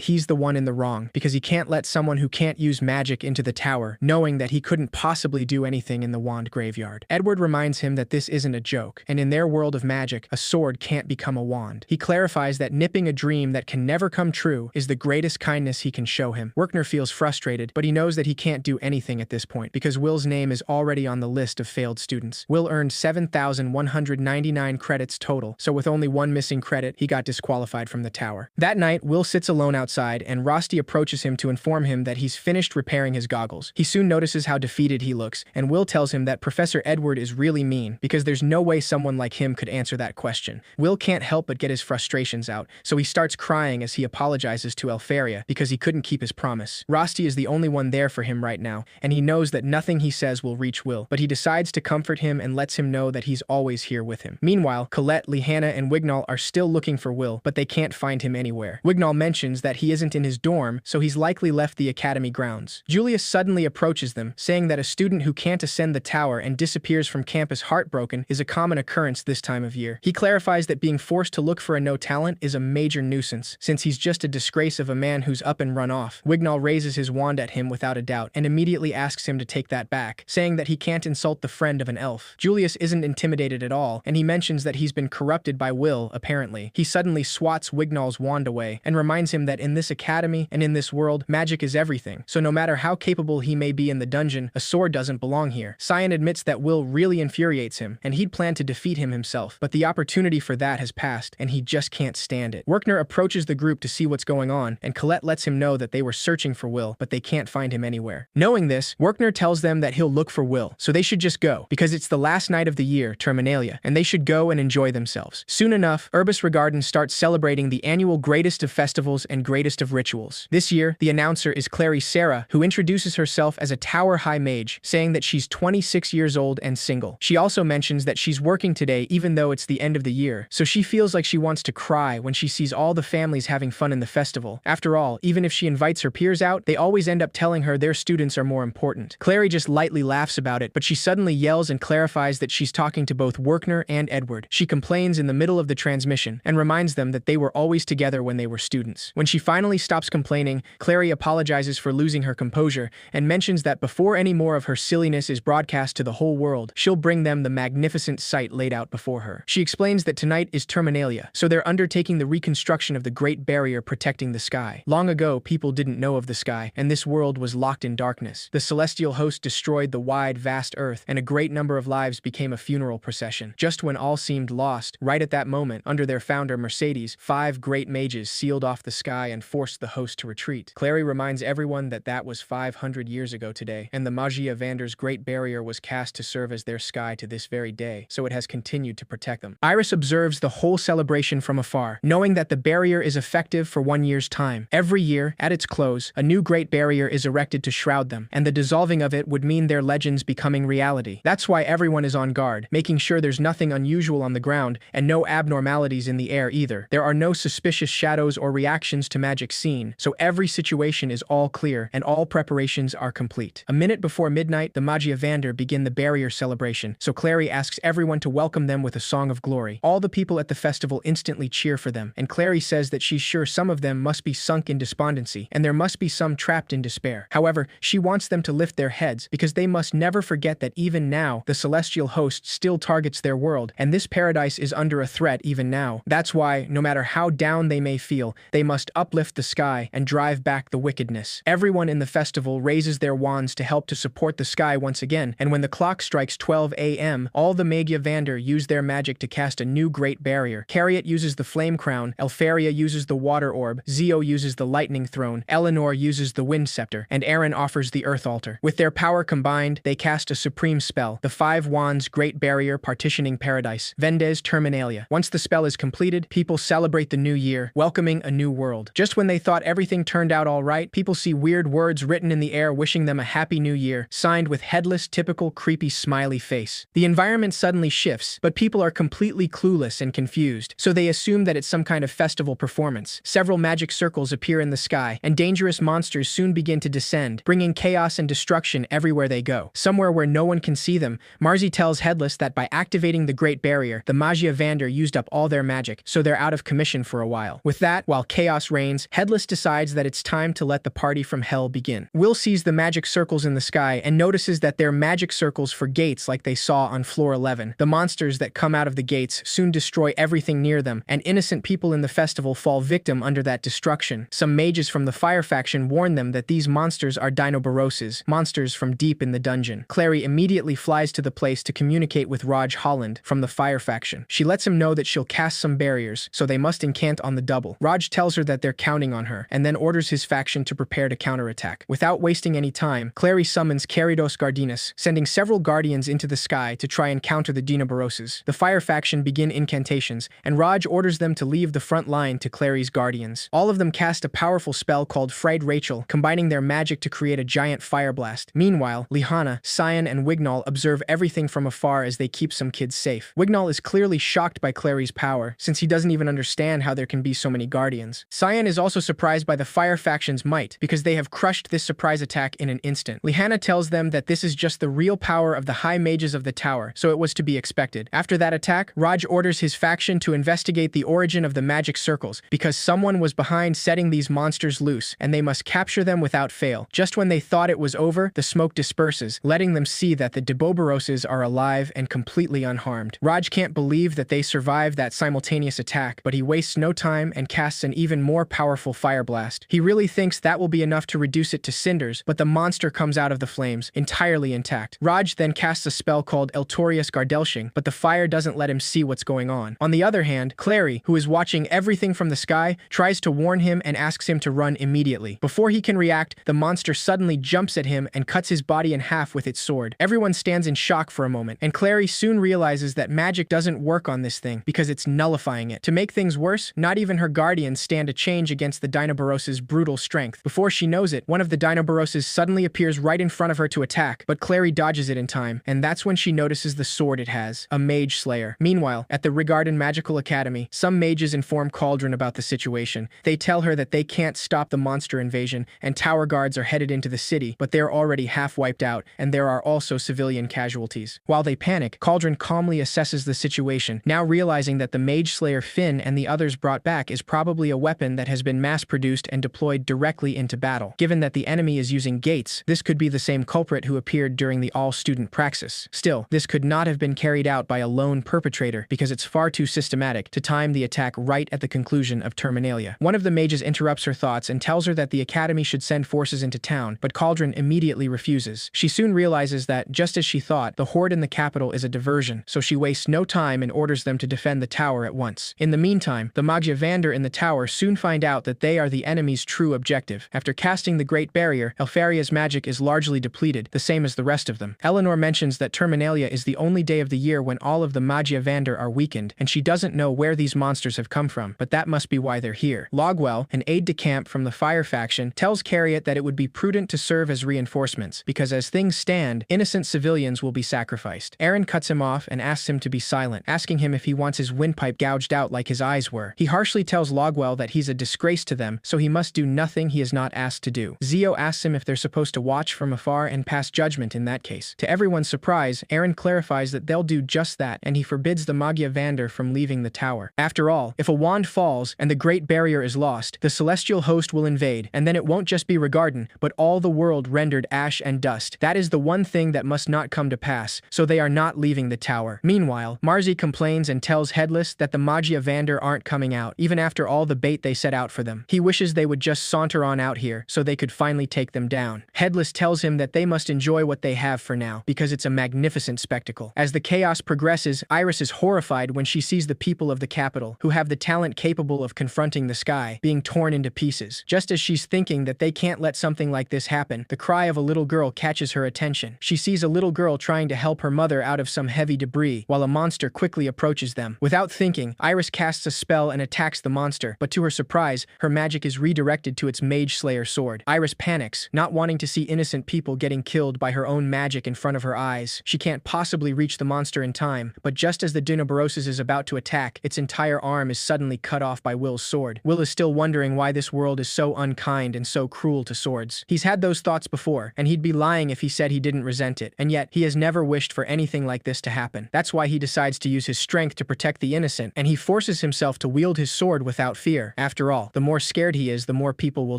he's the one in the wrong, because he can't let someone who can't use magic into the tower, knowing that he couldn't possibly do anything in the wand graveyard. Edward reminds him that this isn't a joke, and in their world of magic, a sword can't become a wand. He clarifies that nipping a dream that can never come true is the greatest kindness he can show him. Werkner feels frustrated, but he knows that he can't do anything at this point, because Will's name is already on the list of failed students. Will earned 7,199 credits total, so with only one missing credit, he got disqualified from the tower. That night, Will sits alone outside, and Rosti approaches him to inform him that he's finished repairing his goggles. He soon notices how defeated he looks, and Will tells him that Professor Edward is really mean, because there's no way someone like him could answer that question. Will can't help but get his frustrations out, so he starts crying as he apologizes to Elfaria because he couldn't keep his promise. Rosti is the only one there for him right now, and he knows that nothing he says will reach Will, but he decides to comfort him and lets him know that he's always here with him. Meanwhile, Colette, Lehanna, and Wignall are still looking for Will, but they can't find him anywhere. Wignall mentions that he isn't in his dorm, so he's likely left the academy grounds. Julius suddenly approaches them, saying that a student who can't ascend the tower and disappears from campus heartbroken is a common occurrence this time of year. He clarifies that being forced to look for a no-talent is a major nuisance, since he's just a disgrace of a man who's up and run off. Wignall raises his wand at him without a doubt, and immediately asks him to take that back, saying that he can't insult the friend of an elf. Julius isn't intimidated at all, and he mentions that he's been corrupted by Will, apparently. He suddenly swats Wignall's wand away, and reminds him that in this academy and in this world, magic is everything, so no matter how capable he may be in the dungeon, a sword doesn't belong here. Cyan admits that Will really infuriates him, and he'd planned to defeat him himself, but the opportunity for that has passed, and he just can't stand it. Werkner approaches the group to see what's going on, and Colette lets him know that they were searching for Will, but they can't find him anywhere. Knowing this, Werkner tells them that he'll look for Will, so they should just go, because it's the last night of the year, Terminalia, and they should go and enjoy themselves. Soon enough, Urbis Regarden starts celebrating the annual greatest of festivals and greatest of rituals. This year, the announcer is Clary Sarah, who introduces herself as a Tower High Mage, saying that she's 26 years old and single. She also mentions that she's working today even though it's the end of the year, so she feels like she wants to cry when she sees all the families having fun in the festival. After all, even if she invites her peers out, they always end up telling her their students are more important. Clary just lightly laughs about it, but she suddenly yells and clarifies that she's talking to both Werkner and Edward. She complains in the middle of the transmission and reminds them that they were always together when they were students. When she finally stops complaining, Clary apologizes for losing her composure and mentions that before any more of her silliness is broadcast to the whole world, she'll bring them the magnificent sight laid out before her. She explains that tonight is Terminalia, so they're undertaking the reconstruction of the Great Barrier protecting the sky. Long ago, people didn't know of the sky, and this world was locked in darkness. The celestial host destroyed the wide, vast earth, and a great number of lives became a funeral procession. Just when all seemed lost, right at that moment, under their founder Mercedes, 5 great mages sealed off the sky and forced the host to retreat. Clary reminds everyone that that was 500 years ago today, and the Magia Vander's Great Barrier was cast to serve as their sky to this very day, so it has continued to protect them. Iris observes the whole celebration from afar, knowing that the barrier is effective for 1 year's time. Every year, at its close, a new Great Barrier is erected to shroud them, and the dissolving of it would mean their legends becoming reality. That's why everyone is on guard, making sure there's nothing unusual on the ground and no abnormalities in the air either. There are no suspicious shadows or reactions to magic seen, so every situation is all clear and all preparations are complete. A minute before midnight, the Magia Vander begin the barrier celebration, so Clary asks everyone to welcome them with a song of glory. All the people at the festival instantly cheer for them, and Clary says that she's sure some of them must be sunk in despondency, and there must be some trapped in despair. However, she wants them to lift their heads, because they must never forget that even now, the celestial host still targets their world, and this paradise is under a threat even now. That's why, no matter how down they may feel, they must uplift the sky and drive back the wickedness. Everyone in the festival raises their wands to help to support the sky once again, and when the clock strikes 12 a.m., all the Magia Vander use their magic to cast a new great barrier. Cariot uses the flame crown, Elfaria uses the water orb, Zio uses the lightning throne, Eleanor uses the wind scepter, and Aaron offers the earth altar. With their power combined, they cast a supreme spell, the 5 wands Great Barrier partitioning paradise, Vendes Terminalia. Once the spell is completed, people celebrate the new year, welcoming a new world. Just when they thought everything turned out all right, people see weird words written in the air wishing them a happy new year, signed with headless, typical, creepy smiley face. The environment suddenly shifts, but people are completely clueless and confused, so they assume that it's some kind of festival performance. Several magic circles appear in the sky, and dangerous monsters soon begin to descend, bringing chaos and destruction everywhere they go. Somewhere where no one can see them, Marzi tells Headless that by activating the Great Barrier, the Magia Vander used up all their magic, so they're out of commission for a while. With that, while chaos reigns, Headless decides that it's time to let the party from hell begin. Will sees the magic circles in the sky and notices that they're magic circles for gates like they saw on floor 11. The monsters that come out of the gates soon destroy everything near them, and innocent people in the festival fall victim under that destruction. Some mages from the Fire faction warn them that these monsters are Dinoboroses, monsters from deep in the dungeon. Clary immediately flies to the place to communicate with Raj Holland from the Fire faction. She lets him know that she'll cast some barriers, so they must incant on the double. Raj tells her that they're counting on her, and then orders his faction to prepare to counterattack. Without wasting any time, Clary summons Caridos Gardinus, sending several guardians into the sky to try and counter the Dinoboroses. The Fire faction begin incantations, and Raj orders them to leave the front line to Clary's guardians. All of them cast a powerful spell called Fried Rachel, combining their magic to create a giant fire blast. Meanwhile, Lihana, Cyan, and Wignall observe everything from afar as they keep some kids safe. Wignall is clearly shocked by Clary's power, since he doesn't even understand how there can be so many guardians. Cyan is also surprised by the Fire faction's might, because they have crushed this surprise attack in an instant. Lihana tells them that this is just the real power of the high mages of the tower, so it was to be expected. After that attack, Raj orders his faction to investigate the origin of the magic circles, because someone was behind setting these monsters loose, and they must capture them without fail. Just when they thought it was over, the smoke disperses, letting them see that the Dinoboroses are alive and completely unharmed. Raj can't believe that they survived that simultaneous attack, but he wastes no time and casts an even more powerful fire blast. He really thinks that will be enough to reduce it to cinders, but the monster comes out of the flames, entirely intact. Raj then casts a spell called Eltorius Gardelshing, but the fire doesn't let him see what's going on. On the other hand, Clary, who is watching everything from the sky, tries to warn him and asks him to run immediately. Before he can react, the monster suddenly jumps at him and cuts his body in half with its sword. Everyone stands in shock for a moment, and Clary soon realizes that magic doesn't work on this thing because it's nullifying it. To make things worse, not even her guardians stand a change against the Dinoboroses' brutal strength. Before she knows it, one of the Dinoboroses suddenly appears right in front of her to attack, but Clary dodges it in time, and that's when she notices the sword it has, a mage slayer. Meanwhile, at the Rigarden Magical Academy, some mages inform Cauldron about the situation. They tell her that they can't stop the monster invasion, and tower guards are headed into the city, but they're already half wiped out, and there are also civilian casualties. While they panic, Cauldron calmly assesses the situation, now realizing that the mage slayer Finn and the others brought back is probably a weapon that has been mass-produced and deployed directly into battle. Given that the enemy is using gates, this could be the same culprit who appeared during the all-student praxis. Still, this could not have been carried out by a lone perpetrator because it's far too systematic to time the attack right at the conclusion of Terminalia. One of the mages interrupts her thoughts and tells her that the academy should send forces into town, but Cauldron immediately refuses. She soon realizes that, just as she thought, the horde in the capital is a diversion, so she wastes no time and orders them to defend the tower at once. In the meantime, the Magia Vander in the tower soon find out that they are the enemy's true objective. After casting the Great Barrier, Elfaria's magic is largely depleted, the same as the rest of them. Eleanor mentions that Terminalia is the only day of the year when all of the Magia Vander are weakened, and she doesn't know where these monsters have come from, but that must be why they're here. Logwell, an aide-de-camp from the Fire faction, tells Cariot that it would be prudent to serve as reinforcements, because as things stand, innocent civilians will be sacrificed. Aaron cuts him off and asks him to be silent, asking him if he wants his windpipe gouged out like his eyes were. He harshly tells Logwell that he's a disgrace to them, so he must do nothing he is not asked to do. Zio asks him if they're supposed to watch from afar and pass judgment in that case. To everyone's surprise, Aaron clarifies that they'll do just that, and he forbids the Magia Vander from leaving the tower. After all, if a wand falls and the Great Barrier is lost, the celestial host will invade, and then it won't just be Rigarden, but all the world rendered ash and dust. That is the one thing that must not come to pass, so they are not leaving the tower. Meanwhile, Marzi complains and tells Headless that the Magia Vander aren't coming out, even after all the bait they set out for them. He wishes they would just saunter on out here, so they could finally take them down. Headless tells him that they must enjoy what they have for now, because it's a magnificent spectacle. As the chaos progresses, Iris is horrified when she sees the people of the capital, who have the talent capable of confronting the sky, being torn into pieces. Just as she's thinking that they can't let something like this happen, the cry of a little girl catches her attention. She sees a little girl trying to help her mother out of some heavy debris, while a monster quickly approaches them. Without thinking, Iris casts a spell and attacks the monster, but to her surprise, her magic is redirected to its Mage Slayer sword. Iris panics, not wanting to see innocent people getting killed by her own magic in front of her eyes. She can't possibly reach the monster in time, but just as the Dinoborosis is about to attack, its entire arm is suddenly cut off by Will's sword. Will is still wondering why this world is so unkind and so cruel to swords. He's had those thoughts before, and he'd be lying if he said he didn't resent it, and yet he has never wished for anything like this to happen. That's why he decides to use his strength to protect the innocent, and he forces himself to wield his sword without fear. After all, the more scared he is, the more people will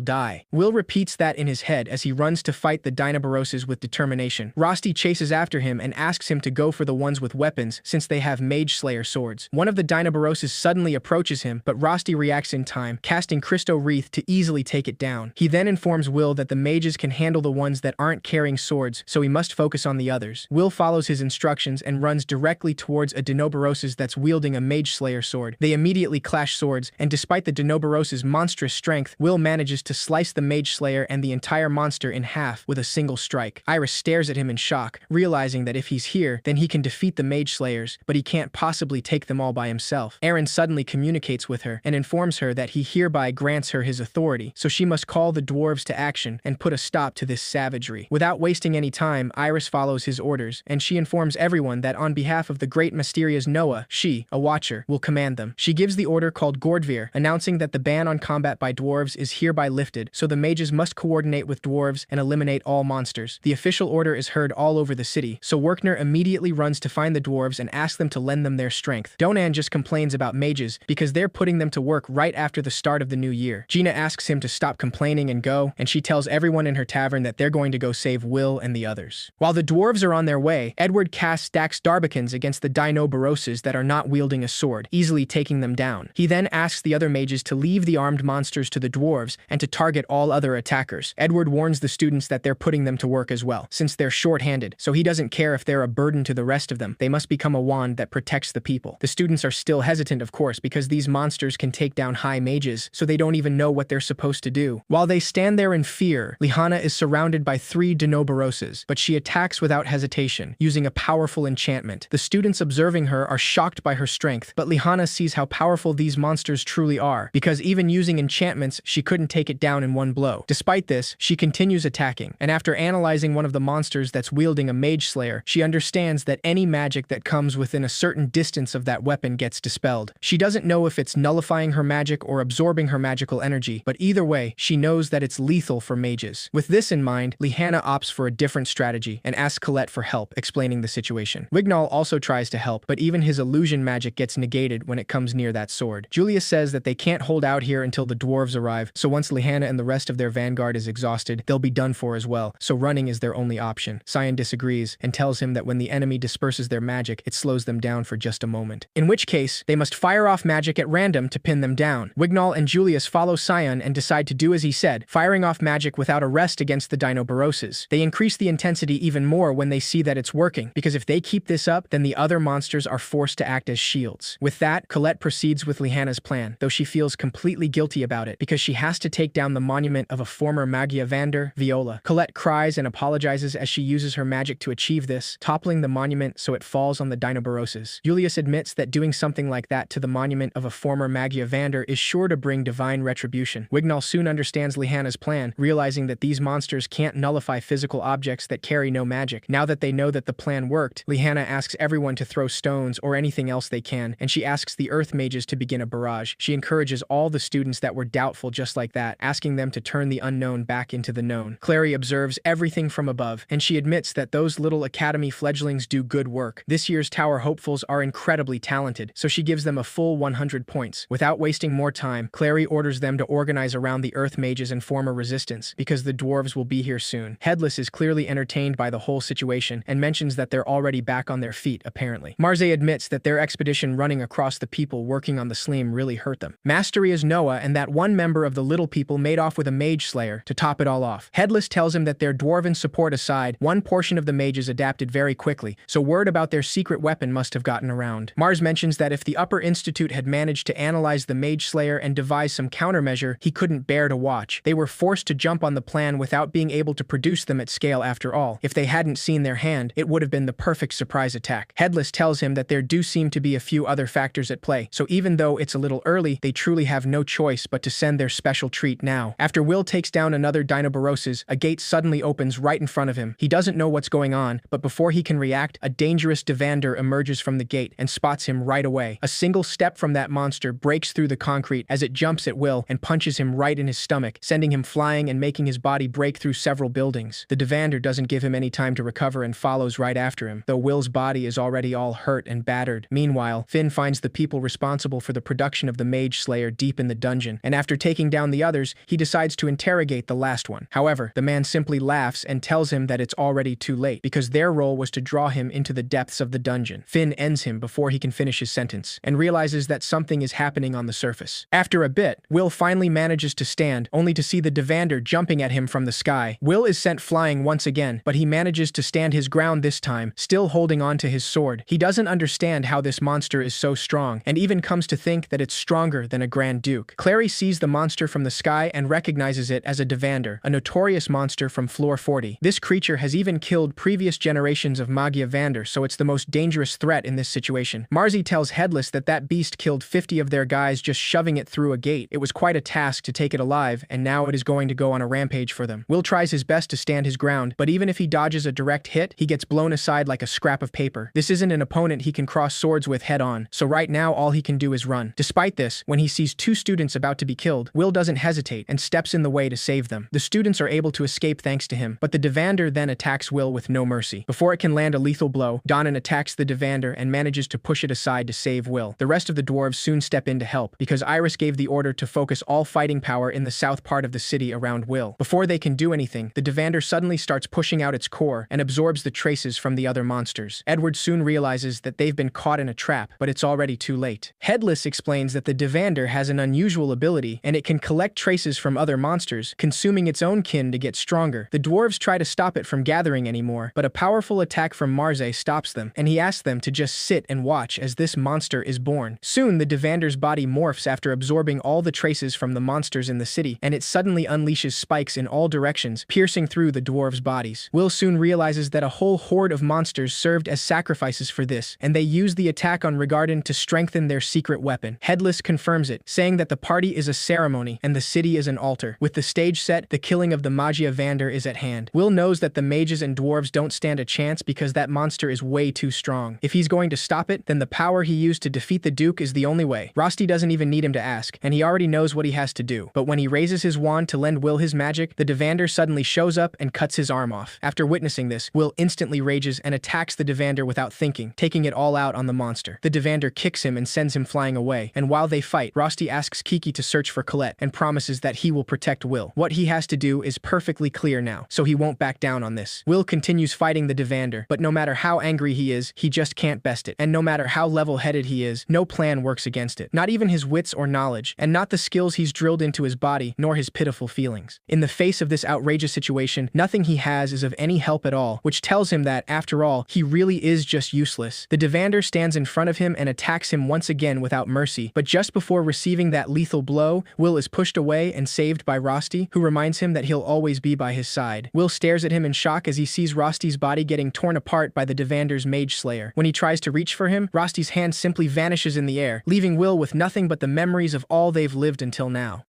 die. Will repeats that in his head as he runs to fight the Dinoborosis with determination. Rosti chases after him and asks him to go for the ones with weapons, since they have Mage Slayer swords. One of the Dinoborosis suddenly approaches him, but Rosti reacts in time, casting Christo Wreath to easily take it down. He then informs Will that the mages can handle the ones that aren't carrying swords, so he must focus on the others. Will follows his instructions and runs directly towards a Dinoborosis that's wielding a Mage Slayer sword. They immediately clash swords, and despite the Dinoborosis' monstrous strength, Will manages to slice the Mage Slayer and the entire monster in half with a single strike. Iris stares at him in shock, realizing that if he's here, then he can defeat the Mage Slayers, but he can't possibly take them all by himself. Aaron suddenly communicates with her and informs her that he hereby grants her his authority, so she must call the dwarves to action and put a stop to this savagery. Without wasting any time, Iris follows his orders, and she informs everyone that on behalf of the Great Mysterious Noah, she, a Watcher, will command them. She gives the order called Gordvir, announcing that the ban on combat by dwarves is hereby lifted, so the mages must coordinate with dwarves and eliminate all monsters. The official order is heard all over the city, so Werkner immediately runs to find the dwarves and asks them to lend them their strength. Donan just complains about mages because they're putting them to work right after the start of the new year. Gina asks him to stop complaining and go, and she tells everyone in her tavern that they're going to go save Will and the others. While the dwarves are on their way, Edward casts Dax Darbicans against the Dinoboroses that are not wielding a sword, easily taking them down. He then asks the other mages to leave the armed monsters to the dwarves and to target all other attackers. Edward warns the students that they're putting them to work as well, since they're short-handed, so he doesn't care if they're a burden to the rest of them. They must become a wand that protects the people. The students are still hesitant, of course, because these monsters can take down high mages, so they don't even know what they're supposed to do. While they stand there in fear, Lihana is surrounded by 3 Dinoboroses, but she attacks without hesitation, using a powerful enchantment. The students observing her are shocked by her strength, but Lihana sees how powerful these monsters truly are, because even using enchantments, she couldn't take it down in one blow. Despite this, she continues attacking, and after analyzing one of the monsters that's wielding a Mage Slayer, she understands that any magic that comes within a certain distance of that weapon gets dispelled. She doesn't know if it's nullifying her magic or absorbing her magical energy, but either way, she knows that it's lethal for mages. With this in mind, Lihana opts for a different strategy and asks Colette for help, explaining the situation. Wignall also tries to help, but even his illusion magic gets negated when it comes near that sword. Julius says that they can't hold out here until the dwarves arrive, so once Lihana and the rest of their vanguard is exhausted, they'll be done for as well, so running is their only option. Cyan disagrees and tells him that when the enemy disperses their magic, it slows them down for just a moment. In which case, they must fire off magic at random to pin them down. Wignall and Julius follow Cyan and decide to do as he said, firing off magic without a rest against the Dinoboroses. They increase the intensity even more when they see that it's working, because if they keep this up, then the other monsters are forced to act as shields. With that, Colette proceeds with Lihana's plan, though she feels completely guilty about it, because she has to take down the monument of a former Magia Vander, Viola. Colette cries and apologizes as she uses her magic to achieve this, toppling the monument so it falls on the Dinoboroses. Julius admits that doing something like that to the monument of a former Magia Vander is sure to bring divine retribution. Wignall soon understands Lihana's plan, realizing that these monsters can't nullify physical objects that carry no magic. Now that they know that the plan worked, Lihana asks everyone to throw stones or anything else they can, and she asks the Earth Mages to begin a barrage. She encourages all the students that were doubtful just like that, asking them to turn the unknown back into the known. Clary observes everything from above, and she admits that those little academy fledglings do good work. This year's Tower hopefuls are incredibly talented, so she gives them a full 100 points. Without wasting more time, Clary orders them to organize around the Earth Mages and form a resistance, because the dwarves will be here soon. Headless is clearly entertained by the whole situation and mentions that they're already back on their feet, apparently. Marze admits that their expedition running across the people working on the Sleem really hurt them. Mastery is Noah, and that one member of the Little People made off with a Mage Slayer to top it all off. Headless tells him that their dwarven support aside, one portion of the mages adapted very quickly, so word about their secret weapon must have gotten around. Mars mentions that if the Upper Institute had managed to analyze the Mage Slayer and devise some countermeasure, he couldn't bear to watch. They were forced to jump on the plan without being able to produce them at scale after all. If they hadn't seen their hand, it would have been the perfect surprise attack. Headless tells him that there do seem to be a few other factors at play, so even though though it's a little early, they truly have no choice but to send their special treat now. After Will takes down another Dinoboroses, a gate suddenly opens right in front of him. He doesn't know what's going on, but before he can react, a dangerous Devander emerges from the gate and spots him right away. A single step from that monster breaks through the concrete as it jumps at Will and punches him right in his stomach, sending him flying and making his body break through several buildings. The Devander doesn't give him any time to recover and follows right after him, though Will's body is already all hurt and battered. Meanwhile, Finn finds the people responsible for the production of the Mage Slayer deep in the dungeon, and after taking down the others, he decides to interrogate the last one. However, the man simply laughs and tells him that it's already too late, because their role was to draw him into the depths of the dungeon. Finn ends him before he can finish his sentence, and realizes that something is happening on the surface. After a bit, Will finally manages to stand, only to see the Devander jumping at him from the sky. Will is sent flying once again, but he manages to stand his ground this time, still holding on to his sword. He doesn't understand how this monster is so strong, and even comes to think that it's stronger than a Grand Duke. Clary sees the monster from the sky and recognizes it as a Devander, a notorious monster from Floor 40. This creature has even killed previous generations of Magia Vander, so it's the most dangerous threat in this situation. Marzi tells Headless that beast killed 50 of their guys just shoving it through a gate. It was quite a task to take it alive, and now it is going to go on a rampage for them. Will tries his best to stand his ground, but even if he dodges a direct hit, he gets blown aside like a scrap of paper. This isn't an opponent he can cross swords with head on, so right now all he can do is run. Despite this, when he sees two students about to be killed, Will doesn't hesitate and steps in the way to save them. The students are able to escape thanks to him, but the Devander then attacks Will with no mercy. Before it can land a lethal blow, Donnan attacks the Devander and manages to push it aside to save Will. The rest of the dwarves soon step in to help, because Iris gave the order to focus all fighting power in the south part of the city around Will. Before they can do anything, the Devander suddenly starts pushing out its core and absorbs the traces from the other monsters. Edward soon realizes that they've been caught in a trap, but it's already too late. Headless explains that the Devander has an unusual ability, and it can collect traces from other monsters, consuming its own kin to get stronger. The dwarves try to stop it from gathering anymore, but a powerful attack from Marze stops them, and he asks them to just sit and watch as this monster is born. Soon, the Devander's body morphs after absorbing all the traces from the monsters in the city, and it suddenly unleashes spikes in all directions, piercing through the dwarves' bodies. Will soon realizes that a whole horde of monsters served as sacrifices for this, and they use the attack on Regarden to strengthen their secret weapon. Headless confirms it, saying that the party is a ceremony and the city is an altar. With the stage set, the killing of the Magia Vander is at hand. Will knows that the mages and dwarves don't stand a chance because that monster is way too strong. If he's going to stop it, then the power he used to defeat the Duke is the only way. Rosti doesn't even need him to ask, and he already knows what he has to do. But when he raises his wand to lend Will his magic, the Devander suddenly shows up and cuts his arm off. After witnessing this, Will instantly rages and attacks the Devander without thinking, taking it all out on the monster. The Devander kicks him and sends him flying away, and while they fight, Rosti asks Kiki to search for Colette and promises that he will protect Will. What he has to do is perfectly clear now, so he won't back down on this. Will continues fighting the Devander, but no matter how angry he is, he just can't best it. And no matter how level-headed he is, no plan works against it. Not even his wits or knowledge, and not the skills he's drilled into his body, nor his pitiful feelings. In the face of this outrageous situation, nothing he has is of any help at all, which tells him that, after all, he really is just useless. The Devander stands in front of him and attacks him once again without mercy, but just before receiving that lethal blow, Will is pushed away and saved by Rosti, who reminds him that he'll always be by his side. Will stares at him in shock as he sees Rosti's body getting torn apart by the Devander's Mage Slayer. When he tries to reach for him, Rosti's hand simply vanishes in the air, leaving Will with nothing but the memories of all they've lived until now.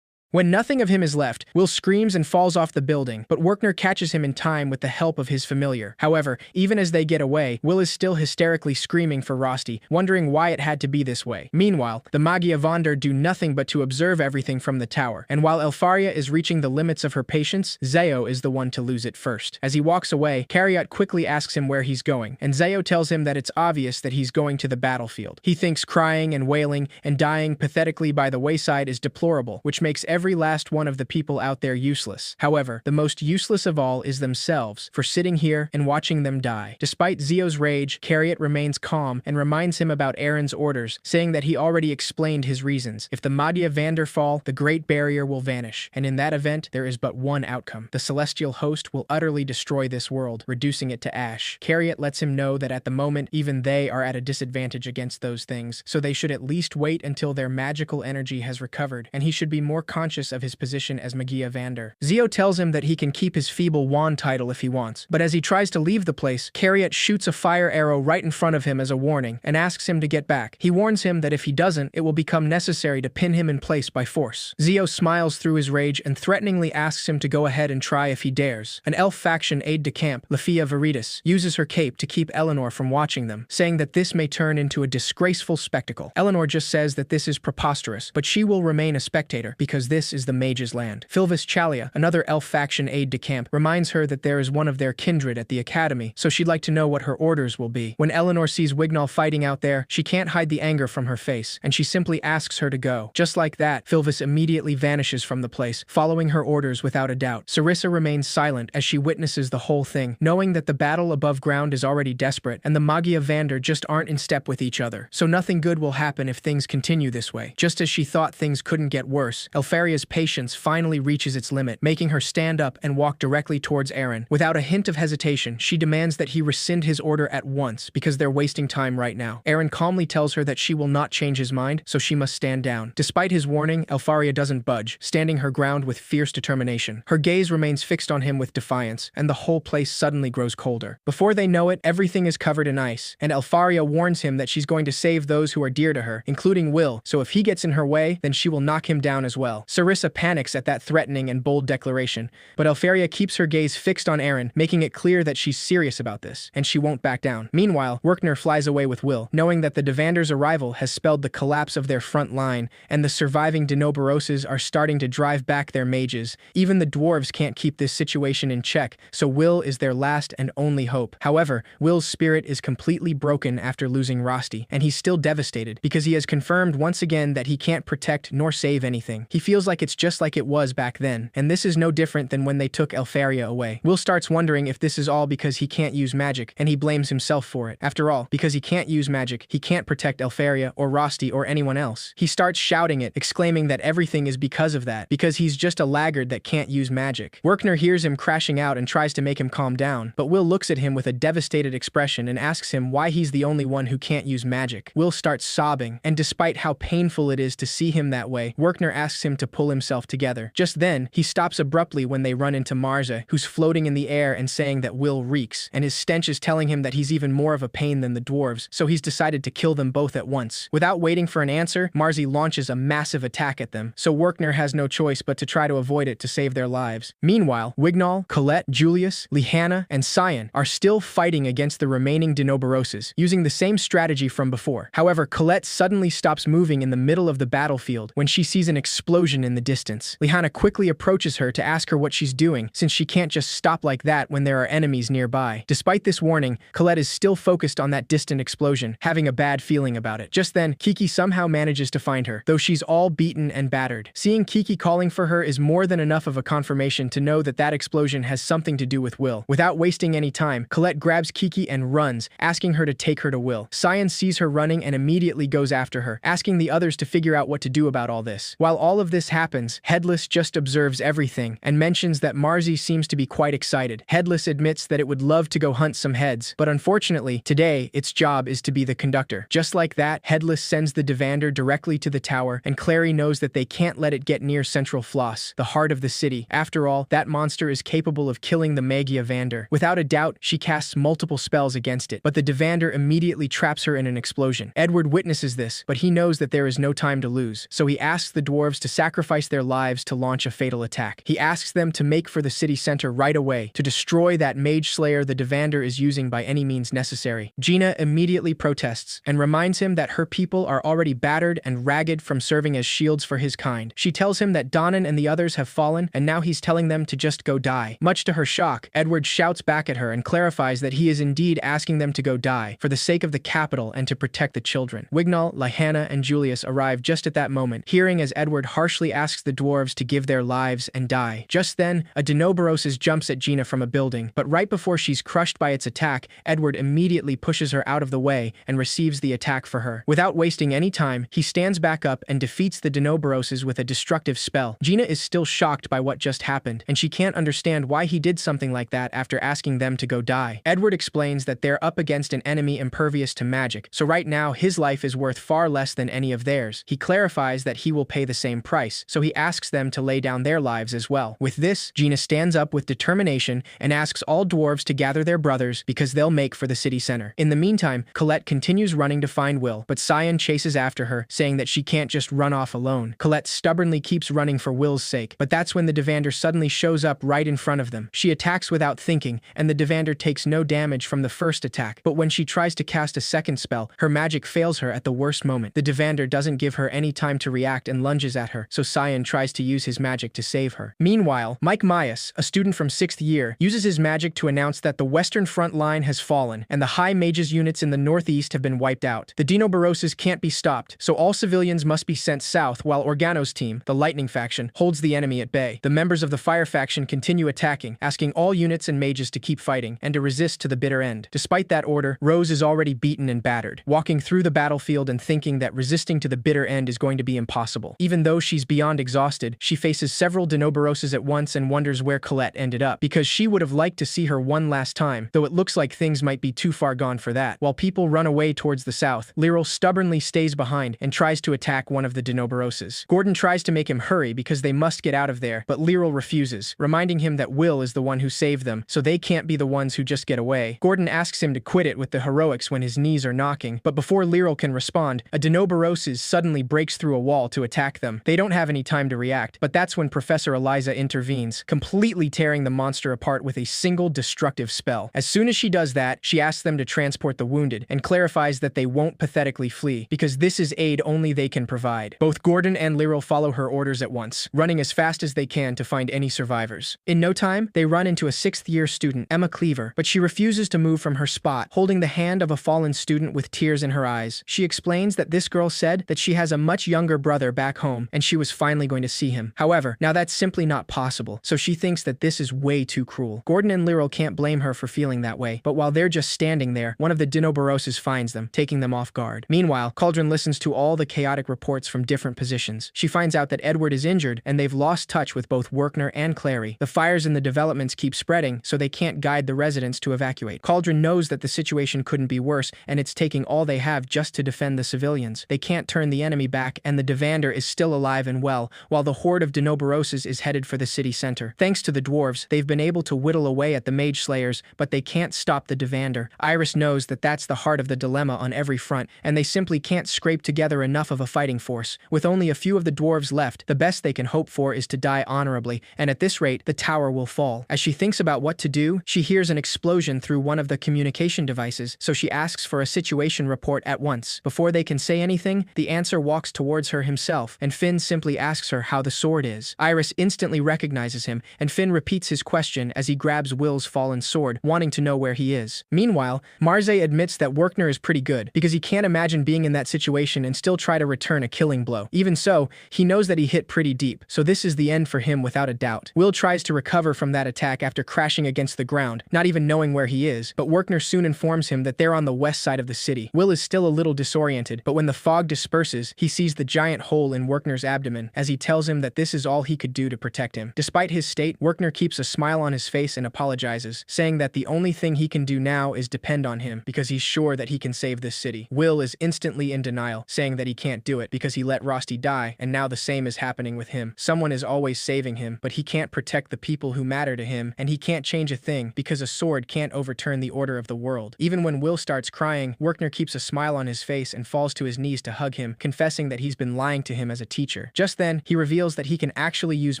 When nothing of him is left, Will screams and falls off the building, but Werkner catches him in time with the help of his familiar. However, even as they get away, Will is still hysterically screaming for Rosti, wondering why it had to be this way. Meanwhile, the Magia Vander do nothing but to observe everything from the tower, and while Elfaria is reaching the limits of her patience, Zeo is the one to lose it first. As he walks away, Cariot quickly asks him where he's going, and Zeo tells him that it's obvious that he's going to the battlefield. He thinks crying and wailing and dying pathetically by the wayside is deplorable, which makes every last one of the people out there useless. However, the most useless of all is themselves, for sitting here and watching them die. Despite Zeo's rage, Cariot remains calm and reminds him about Aaron's orders, saying that he already explained his reasons. If the Magia Vander fall, the Great Barrier will vanish, and in that event, there is but one outcome. The Celestial Host will utterly destroy this world, reducing it to ash. Cariot lets him know that at the moment, even they are at a disadvantage against those things, so they should at least wait until their magical energy has recovered, and he should be more conscious conscious of his position as Magia Vander. Zio tells him that he can keep his feeble wand title if he wants, but as he tries to leave the place, Cariat shoots a fire arrow right in front of him as a warning and asks him to get back. He warns him that if he doesn't, it will become necessary to pin him in place by force. Zio smiles through his rage and threateningly asks him to go ahead and try if he dares. An elf faction aide-de-camp, Lafia Veritas, uses her cape to keep Eleanor from watching them, saying that this may turn into a disgraceful spectacle. Eleanor just says that this is preposterous, but she will remain a spectator because this is the mage's land. Filvis Chalia, another elf faction aide-de-camp, reminds her that there is one of their kindred at the academy, so she'd like to know what her orders will be. When Eleanor sees Wignall fighting out there, she can't hide the anger from her face, and she simply asks her to go. Just like that, Filvis immediately vanishes from the place, following her orders without a doubt. Sarissa remains silent as she witnesses the whole thing, knowing that the battle above ground is already desperate, and the Magia Vander just aren't in step with each other. So nothing good will happen if things continue this way. Just as she thought things couldn't get worse, Elfaria's patience finally reaches its limit, making her stand up and walk directly towards Aaron. Without a hint of hesitation, she demands that he rescind his order at once because they're wasting time right now. Aaron calmly tells her that she will not change his mind, so she must stand down. Despite his warning, Elfaria doesn't budge, standing her ground with fierce determination. Her gaze remains fixed on him with defiance, and the whole place suddenly grows colder. Before they know it, everything is covered in ice, and Elfaria warns him that she's going to save those who are dear to her, including Will, so if he gets in her way, then she will knock him down as well. Sarissa panics at that threatening and bold declaration, but Elfaria keeps her gaze fixed on Aaron, making it clear that she's serious about this, and she won't back down. Meanwhile, Werkner flies away with Will, knowing that the Devander's arrival has spelled the collapse of their front line, and the surviving Denoboroses are starting to drive back their mages. Even the dwarves can't keep this situation in check, so Will is their last and only hope. However, Will's spirit is completely broken after losing Rosti, and he's still devastated because he has confirmed once again that he can't protect nor save anything. He feels like it's just like it was back then, and this is no different than when they took Elfaria away. Will starts wondering if this is all because he can't use magic, and he blames himself for it. After all, because he can't use magic, he can't protect Elfaria or Rosti or anyone else. He starts shouting it, exclaiming that everything is because of that, because he's just a laggard that can't use magic. Werkner hears him crashing out and tries to make him calm down, but Will looks at him with a devastated expression and asks him why he's the only one who can't use magic. Will starts sobbing, and despite how painful it is to see him that way, Werkner asks him to pull himself together. Just then, he stops abruptly when they run into Marza, who's floating in the air and saying that Will reeks, and his stench is telling him that he's even more of a pain than the dwarves, so he's decided to kill them both at once. Without waiting for an answer, Marzi launches a massive attack at them, so Werkner has no choice but to try to avoid it to save their lives. Meanwhile, Wignall, Colette, Julius, Lihanna, and Cyan are still fighting against the remaining Denoboroses, using the same strategy from before. However, Colette suddenly stops moving in the middle of the battlefield when she sees an explosion in the distance. Lihanna quickly approaches her to ask her what she's doing, since she can't just stop like that when there are enemies nearby. Despite this warning, Colette is still focused on that distant explosion, having a bad feeling about it. Just then, Kiki somehow manages to find her, though she's all beaten and battered. Seeing Kiki calling for her is more than enough of a confirmation to know that that explosion has something to do with Will. Without wasting any time, Colette grabs Kiki and runs, asking her to take her to Will. Cyan sees her running and immediately goes after her, asking the others to figure out what to do about all this. While all of this happens, Headless just observes everything and mentions that Marzi seems to be quite excited. Headless admits that it would love to go hunt some heads, but unfortunately, today, its job is to be the conductor. Just like that, Headless sends the Devander directly to the tower, and Clary knows that they can't let it get near Central Floss, the heart of the city. After all, that monster is capable of killing the Magia Vander. Without a doubt, she casts multiple spells against it, but the Devander immediately traps her in an explosion. Edward witnesses this, but he knows that there is no time to lose, so he asks the dwarves to sacrifice their lives to launch a fatal attack. He asks them to make for the city center right away, to destroy that mage slayer the Devander is using by any means necessary. Gina immediately protests, and reminds him that her people are already battered and ragged from serving as shields for his kind. She tells him that Donnan and the others have fallen, and now he's telling them to just go die. Much to her shock, Edward shouts back at her and clarifies that he is indeed asking them to go die, for the sake of the capital and to protect the children. Wignall, Lihanna, and Julius arrive just at that moment, hearing as Edward harshly asks the dwarves to give their lives and die. Just then, a Denoboroses jumps at Gina from a building, but right before she's crushed by its attack, Edward immediately pushes her out of the way and receives the attack for her. Without wasting any time, he stands back up and defeats the Denoboroses with a destructive spell. Gina is still shocked by what just happened, and she can't understand why he did something like that after asking them to go die. Edward explains that they're up against an enemy impervious to magic, so right now his life is worth far less than any of theirs. He clarifies that he will pay the same price, race, so he asks them to lay down their lives as well. With this, Gina stands up with determination and asks all dwarves to gather their brothers because they'll make for the city center. In the meantime, Colette continues running to find Will, but Cyan chases after her, saying that she can't just run off alone. Colette stubbornly keeps running for Will's sake, but that's when the Devander suddenly shows up right in front of them. She attacks without thinking, and the Devander takes no damage from the first attack, but when she tries to cast a second spell, her magic fails her at the worst moment. The Devander doesn't give her any time to react and lunges at her, so Cyan tries to use his magic to save her. Meanwhile, Mike Myas, a student from 6th year, uses his magic to announce that the western front line has fallen, and the High Mages units in the northeast have been wiped out. The Dinoboroses can't be stopped, so all civilians must be sent south while Organo's team, the Lightning faction, holds the enemy at bay. The members of the Fire faction continue attacking, asking all units and mages to keep fighting and to resist to the bitter end. Despite that order, Rose is already beaten and battered, walking through the battlefield and thinking that resisting to the bitter end is going to be impossible. Even though she's beyond exhausted, she faces several Dinoboroses at once and wonders where Colette ended up, because she would have liked to see her one last time, though it looks like things might be too far gone for that. While people run away towards the south, Lyral stubbornly stays behind and tries to attack one of the Dinoboroses. Gordon tries to make him hurry because they must get out of there, but Lyral refuses, reminding him that Will is the one who saved them, so they can't be the ones who just get away. Gordon asks him to quit it with the heroics when his knees are knocking, but before Lyral can respond, a Dinoboroses suddenly breaks through a wall to attack them. They don't have any time to react, but that's when Professor Eliza intervenes, completely tearing the monster apart with a single destructive spell. As soon as she does that, she asks them to transport the wounded, and clarifies that they won't pathetically flee, because this is aid only they can provide. Both Gordon and Lyral follow her orders at once, running as fast as they can to find any survivors. In no time, they run into a 6th year student, Emma Cleaver, but she refuses to move from her spot, holding the hand of a fallen student with tears in her eyes. She explains that this girl said that she has a much younger brother back home, and she was finally going to see him. However, now that's simply not possible, so she thinks that this is way too cruel. Gordon and Lyral can't blame her for feeling that way, but while they're just standing there, one of the Dinoboroses finds them, taking them off guard. Meanwhile, Cauldron listens to all the chaotic reports from different positions. She finds out that Edward is injured, and they've lost touch with both Werkner and Clary. The fires in the developments keep spreading, so they can't guide the residents to evacuate. Cauldron knows that the situation couldn't be worse, and it's taking all they have just to defend the civilians. They can't turn the enemy back, and the Devander is still alive and well, while the horde of Dinoboroses is headed for the city center. Thanks to the dwarves, they've been able to whittle away at the Mage Slayers, but they can't stop the Devander. Iris knows that that's the heart of the dilemma on every front, and they simply can't scrape together enough of a fighting force. With only a few of the dwarves left, the best they can hope for is to die honorably, and at this rate, the tower will fall. As she thinks about what to do, she hears an explosion through one of the communication devices, so she asks for a situation report at once. Before they can say anything, the answer walks towards her himself, and Finn simply asks her how the sword is. Iris instantly recognizes him, and Finn repeats his question as he grabs Will's fallen sword, wanting to know where he is. Meanwhile, Marze admits that Werkner is pretty good, because he can't imagine being in that situation and still try to return a killing blow. Even so, he knows that he hit pretty deep, so this is the end for him without a doubt. Will tries to recover from that attack after crashing against the ground, not even knowing where he is, but Werkner soon informs him that they're on the west side of the city. Will is still a little disoriented, but when the fog disperses, he sees the giant hole in Werkner's abdomen, as he tells him that this is all he could do to protect him. Despite his state, Werkner keeps a smile on his face and apologizes, saying that the only thing he can do now is depend on him, because he's sure that he can save this city. Will is instantly in denial, saying that he can't do it because he let Rosti die, and now the same is happening with him. Someone is always saving him, but he can't protect the people who matter to him, and he can't change a thing because a sword can't overturn the order of the world. Even when Will starts crying, Werkner keeps a smile on his face and falls to his knees to hug him, confessing that he's been lying to him as a teacher. Just then, he reveals that he can actually use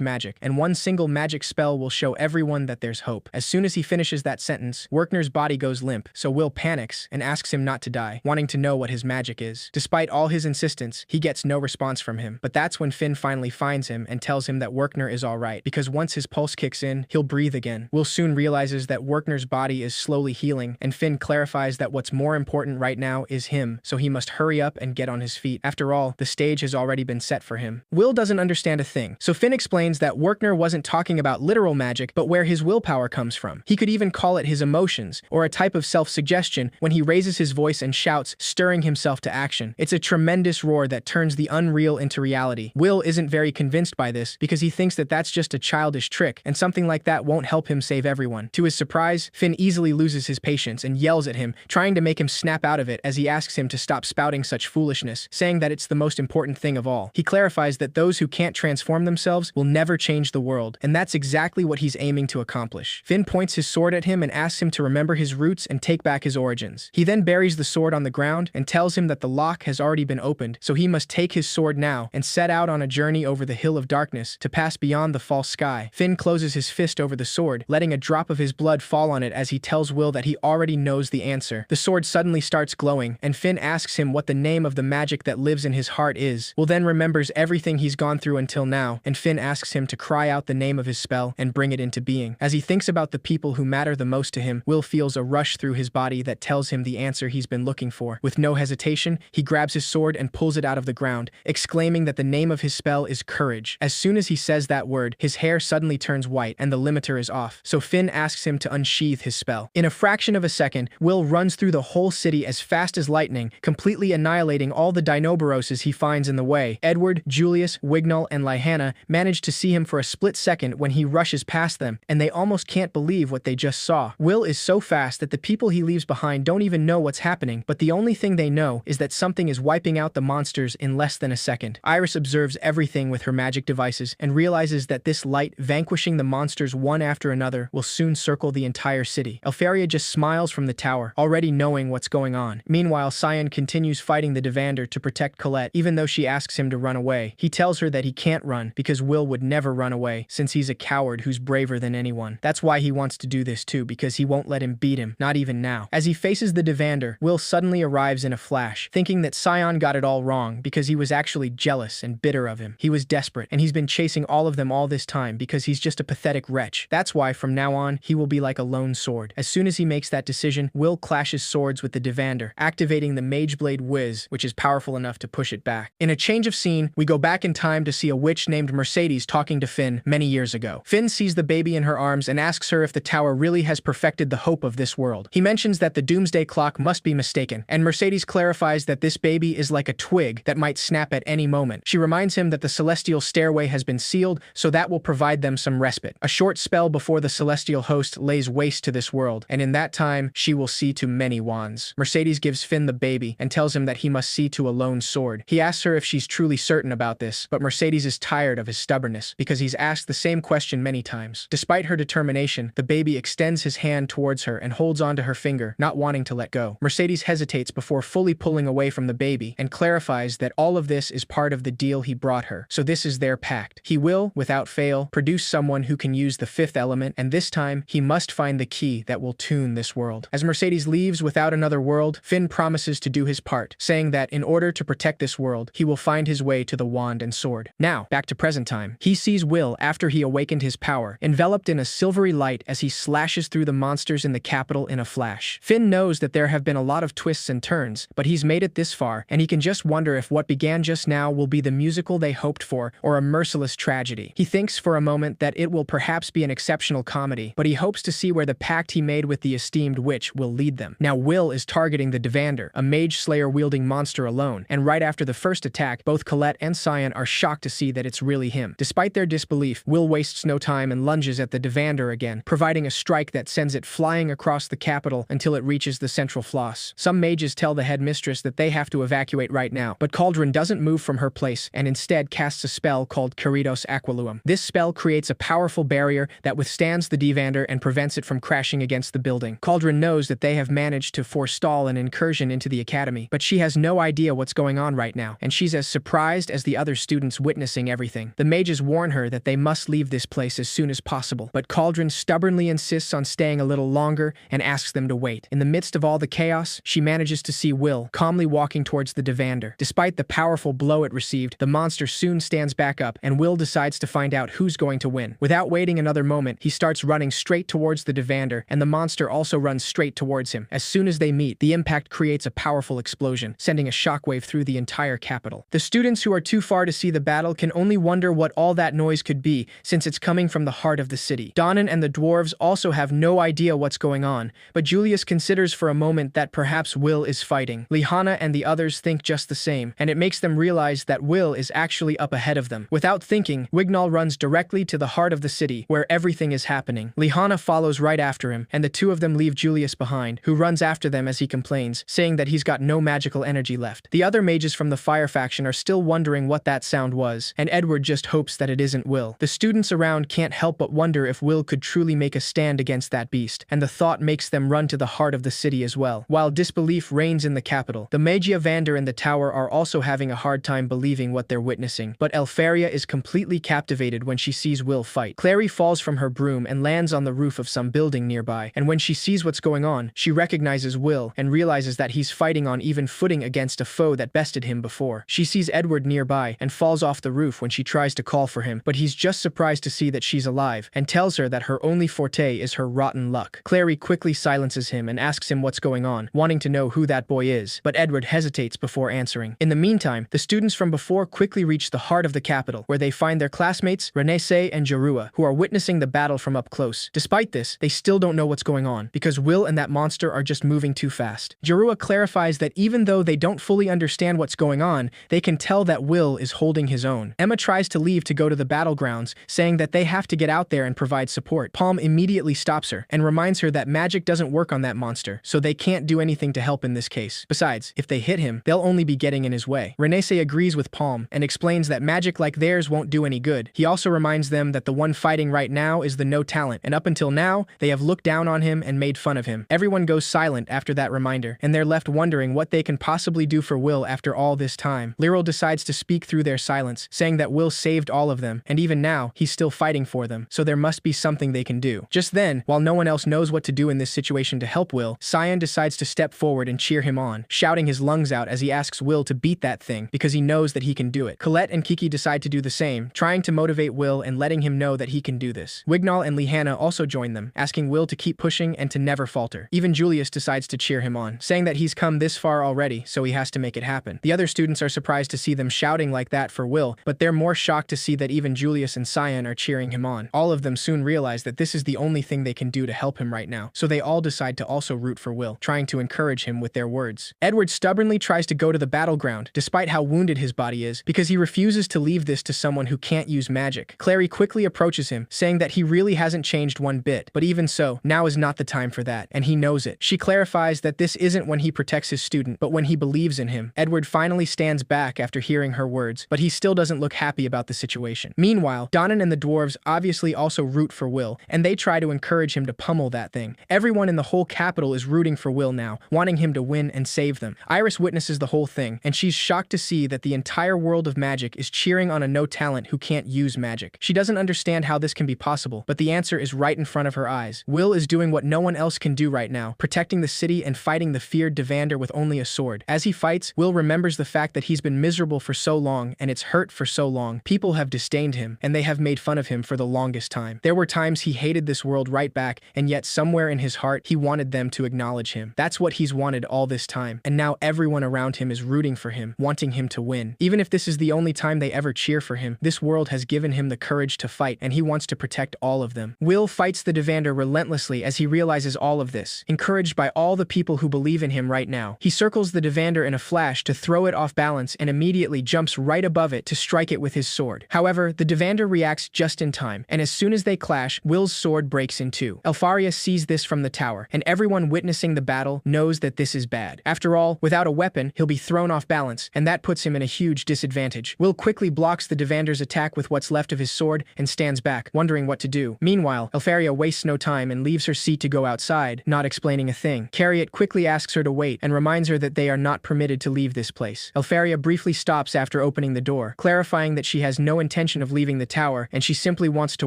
magic, and one single magic spell will show everyone that there's hope. As soon as he finishes that sentence, Werkner's body goes limp, so Will panics and asks him not to die, wanting to know what his magic is. Despite all his insistence, he gets no response from him, but that's when Finn finally finds him and tells him that Werkner is alright, because once his pulse kicks in, he'll breathe again. Will soon realizes that Werkner's body is slowly healing, and Finn clarifies that what's more important right now is him, so he must hurry up and get on his feet. After all, the stage has already been set for him. Will doesn't understand a thing, so Finn explains that Werkner wasn't talking about literal magic, but where his willpower comes from. He could even call it his emotions, or a type of self-suggestion when he raises his voice and shouts, stirring himself to action. It's a tremendous roar that turns the unreal into reality. Will isn't very convinced by this, because he thinks that that's just a childish trick, and something like that won't help him save everyone. To his surprise, Finn easily loses his patience and yells at him, trying to make him snap out of it as he asks him to stop spouting such foolishness, saying that it's the most important thing of all. He clarifies that those who can't transform themselves will never change the world, and that's exactly what he's aiming to accomplish. Finn points his sword at him and asks him to remember his roots and take back his origins. He then buries the sword on the ground and tells him that the lock has already been opened, so he must take his sword now and set out on a journey over the hill of darkness to pass beyond the false sky. Finn closes his fist over the sword, letting a drop of his blood fall on it as he tells Will that he already knows the answer. The sword suddenly starts glowing, and Finn asks him what the name of the magic that lives in his heart is. Will then remembers everything he's gone through until now, and Finn asks him to cry out the name of his spell and bring it into being. As he thinks about the people who matter the most to him, Will feels a rush through his body that tells him the answer he's been looking for. With no hesitation, he grabs his sword and pulls it out of the ground, exclaiming that the name of his spell is courage. As soon as he says that word, his hair suddenly turns white and the limiter is off, so Finn asks him to unsheath his spell. In a fraction of a second, Will runs through the whole city as fast as lightning, completely annihilating all the Dinoboroses he finds in the way. Edward, Julius, Wignall, and Lihanna manage to see him for a split second when he rushes past them, and they almost can't believe what they just saw. Will is so fast that the people he leaves behind don't even know what's happening, but the only thing they know is that something is wiping out the monsters in less than a second. Iris observes everything with her magic devices and realizes that this light vanquishing the monsters one after another will soon circle the entire city. Elfaria just smiles from the tower, already knowing what's going on. Meanwhile, Sion continues fighting the Devander to protect Colette, even though she asks him to run away. He tells her that he can't run because Will would never run away, since he's a coward who's braver than anyone. That's why he wants to do this too, because he won't let him beat him, not even now. As he faces the Devander, Will suddenly arrives in a flash, thinking that Sion got it all wrong because he was actually jealous and bitter of him. He was desperate, and he's been chasing all of them all this time because he's just a pathetic wretch. That's why from now on, he will be like a lone sword. As soon as he makes that decision, Will clashes swords with the Devander, activating the Mage Blade Whiz, which is powerful enough to push it back. In a change of scene, we go back in time to see a witch named Mercedes talking to Finn many years ago. Finn sees the baby in her arms and asks her if the tower really has perfected the hope of this world. He mentions that the doomsday clock must be mistaken, and Mercedes clarifies that this baby is like a twig that might snap at any moment. She reminds him that the celestial stairway has been sealed, so that will provide them some respite. A short spell before the celestial host lays waste to this world, and in that time, she will see to many wands. Mercedes gives Finn the baby and tells him that he must see to a lone sword. He asks her if she's truly certain about this, but Mercedes is tired of his stubbornness because he's asked the same question many times. Despite her determination, the baby extends his hand towards her and holds onto her finger, not wanting to let go. Mercedes hesitates before fully pulling away from the baby and clarifies that all of this is part of the deal he brought her, so this is their pact. He will, without fail, produce someone who can use the fifth element, and this time, he must find the key that will tune this world. As Mercedes leaves without another world, Finn promises to do his part, saying that in order to protect this world, he will find his way to the wand and sword. Now, back to present time. He sees Will after he awakened his power, enveloped in a silvery light as he slashes through the monsters in the capital in a flash. Finn knows that there have been a lot of twists and turns, but he's made it this far, and he can just wonder if what began just now will be the musical they hoped for or a merciless tragedy. He thinks for a moment that it will perhaps be an exceptional comedy, but he hopes to see where the pact he made with the esteemed witch will lead them. Now Will is targeting the Devander, a mage slayer wielding monster alone, and right after the first attack, both Colette and Sion are shocked to see that it's really him. Despite their disbelief, Will wastes no time and lunges at the Devander again, providing a strike that sends it flying across the capital until it reaches the central floss. Some mages tell the headmistress that they have to evacuate right now, but Cauldron doesn't move from her place and instead casts a spell called Caridos Aquiluum. This spell creates a powerful barrier that withstands the Devander and prevents it from crashing against the building. Cauldron knows that they have managed to forestall an incursion into the academy, but she has no idea what's going on right now, and she's as surprised as the other students witnessing everything. The mages warn her that they must leave this place as soon as possible, but Cauldron stubbornly insists on staying a little longer and asks them to wait. In the midst of all the chaos, she manages to see Will calmly walking towards the Devander. Despite the powerful blow it received, the monster soon stands back up, and Will decides to find out who's going to win. Without waiting another moment, he starts running straight towards the Devander, and the monster also runs straight towards him. As soon as they meet, the impact creates a powerful explosion, sending a shockwave through the entire capital. The students who are too far to see the battle can only wonder what all that noise could be, since it's coming from the heart of the city. Donnan and the dwarves also have no idea what's going on, but Julius considers for a moment that perhaps Will is fighting. Lihanna and the others think just the same, and it makes them realize that Will is actually up ahead of them. Without thinking, Wignall runs directly to the heart of the city, where everything is happening. Lihanna follows right after him, and the two of them leave Julius behind, who runs after them as he complains, saying that he's got no magical energy left. The other mages from the fire faction are still wondering what that that sound was, and Edward just hopes that it isn't Will. The students around can't help but wonder if Will could truly make a stand against that beast, and the thought makes them run to the heart of the city as well. While disbelief reigns in the capital, the Magia Vander and the tower are also having a hard time believing what they're witnessing, but Elfaria is completely captivated when she sees Will fight. Clary falls from her broom and lands on the roof of some building nearby, and when she sees what's going on, she recognizes Will and realizes that he's fighting on even footing against a foe that bested him before. She sees Edward nearby and falls off the roof when she tries to call for him, but he's just surprised to see that she's alive and tells her that her only forte is her rotten luck. Clary quickly silences him and asks him what's going on, wanting to know who that boy is, but Edward hesitates before answering. In the meantime, the students from before quickly reach the heart of the capital, where they find their classmates, Renese and Jarua, who are witnessing the battle from up close. Despite this, they still don't know what's going on, because Will and that monster are just moving too fast. Jarua clarifies that even though they don't fully understand what's going on, they can tell that Will is holding his own. Emma tries to leave to go to the battlegrounds, saying that they have to get out there and provide support. Palm immediately stops her and reminds her that magic doesn't work on that monster, so they can't do anything to help in this case. Besides, if they hit him, they'll only be getting in his way. Renese agrees with Palm and explains that magic like theirs won't do any good. He also reminds them that the one fighting right now is the no talent, and up until now, they have looked down on him and made fun of him. Everyone goes silent after that reminder, and they're left wondering what they can possibly do for Will after all this time. Lyral decides to speak through their silence, saying that Will saved all of them, and even now, he's still fighting for them, so there must be something they can do. Just then, while no one else knows what to do in this situation to help Will, Cyan decides to step forward and cheer him on, shouting his lungs out as he asks Will to beat that thing because he knows that he can do it. Colette and Kiki decide to do the same, trying to motivate Will and letting him know that he can do this. Wignall and Lihanna also join them, asking Will to keep pushing and to never falter. Even Julius decides to cheer him on, saying that he's come this far already, so he has to make it happen. The other students are surprised to see them shouting like that for Will, but they're more shocked to see that even Julius and Cyan are cheering him on. All of them soon realize that this is the only thing they can do to help him right now, so they all decide to also root for Will, trying to encourage him with their words. Edward stubbornly tries to go to the battleground, despite how wounded his body is, because he refuses to leave this to someone who can't use magic. Clary quickly approaches him, saying that he really hasn't changed one bit, but even so, now is not the time for that, and he knows it. She clarifies that this isn't when he protects his student, but when he believes in him. Edward finally stands back after hearing her words, but he still doesn't look happy about the situation. Meanwhile, Donnan and the dwarves obviously also root for Will, and they try to encourage him to pummel that thing. Everyone in the whole capital is rooting for Will now, wanting him to win and save them. Iris witnesses the whole thing, and she's shocked to see that the entire world of magic is cheering on a no-talent who can't use magic. She doesn't understand how this can be possible, but the answer is right in front of her eyes. Will is doing what no one else can do right now, protecting the city and fighting the feared Devander with only a sword. As he fights, Will remembers the fact that he's been miserable for so long and it's hurt for so long. People have disdained him, and they have made fun of him for the longest time. There were times he hated this world right back, and yet somewhere in his heart, he wanted them to acknowledge him. That's what he's wanted all this time, and now everyone around him is rooting for him, wanting him to win. Even if this is the only time they ever cheer for him, this world has given him the courage to fight, and he wants to protect all of them. Will fights the Devander relentlessly as he realizes all of this, encouraged by all the people who believe in him right now. He circles the Devander in a flash to throw it off balance and immediately jumps right above it to strike it with his sword. However, the Devander reacts just in time, and as soon as they clash, Will's sword breaks in two. Elfaria sees this from the tower, and everyone witnessing the battle knows that this is bad. After all, without a weapon, he'll be thrown off balance, and that puts him in a huge disadvantage. Will quickly blocks the Devander's attack with what's left of his sword and stands back, wondering what to do. Meanwhile, Elfaria wastes no time and leaves her seat to go outside, not explaining a thing. Carriot quickly asks her to wait and reminds her that they are not permitted to leave this place. Elfaria briefly stops after opening the door, clarifying that she has no intention of leaving the tower and she simply wants to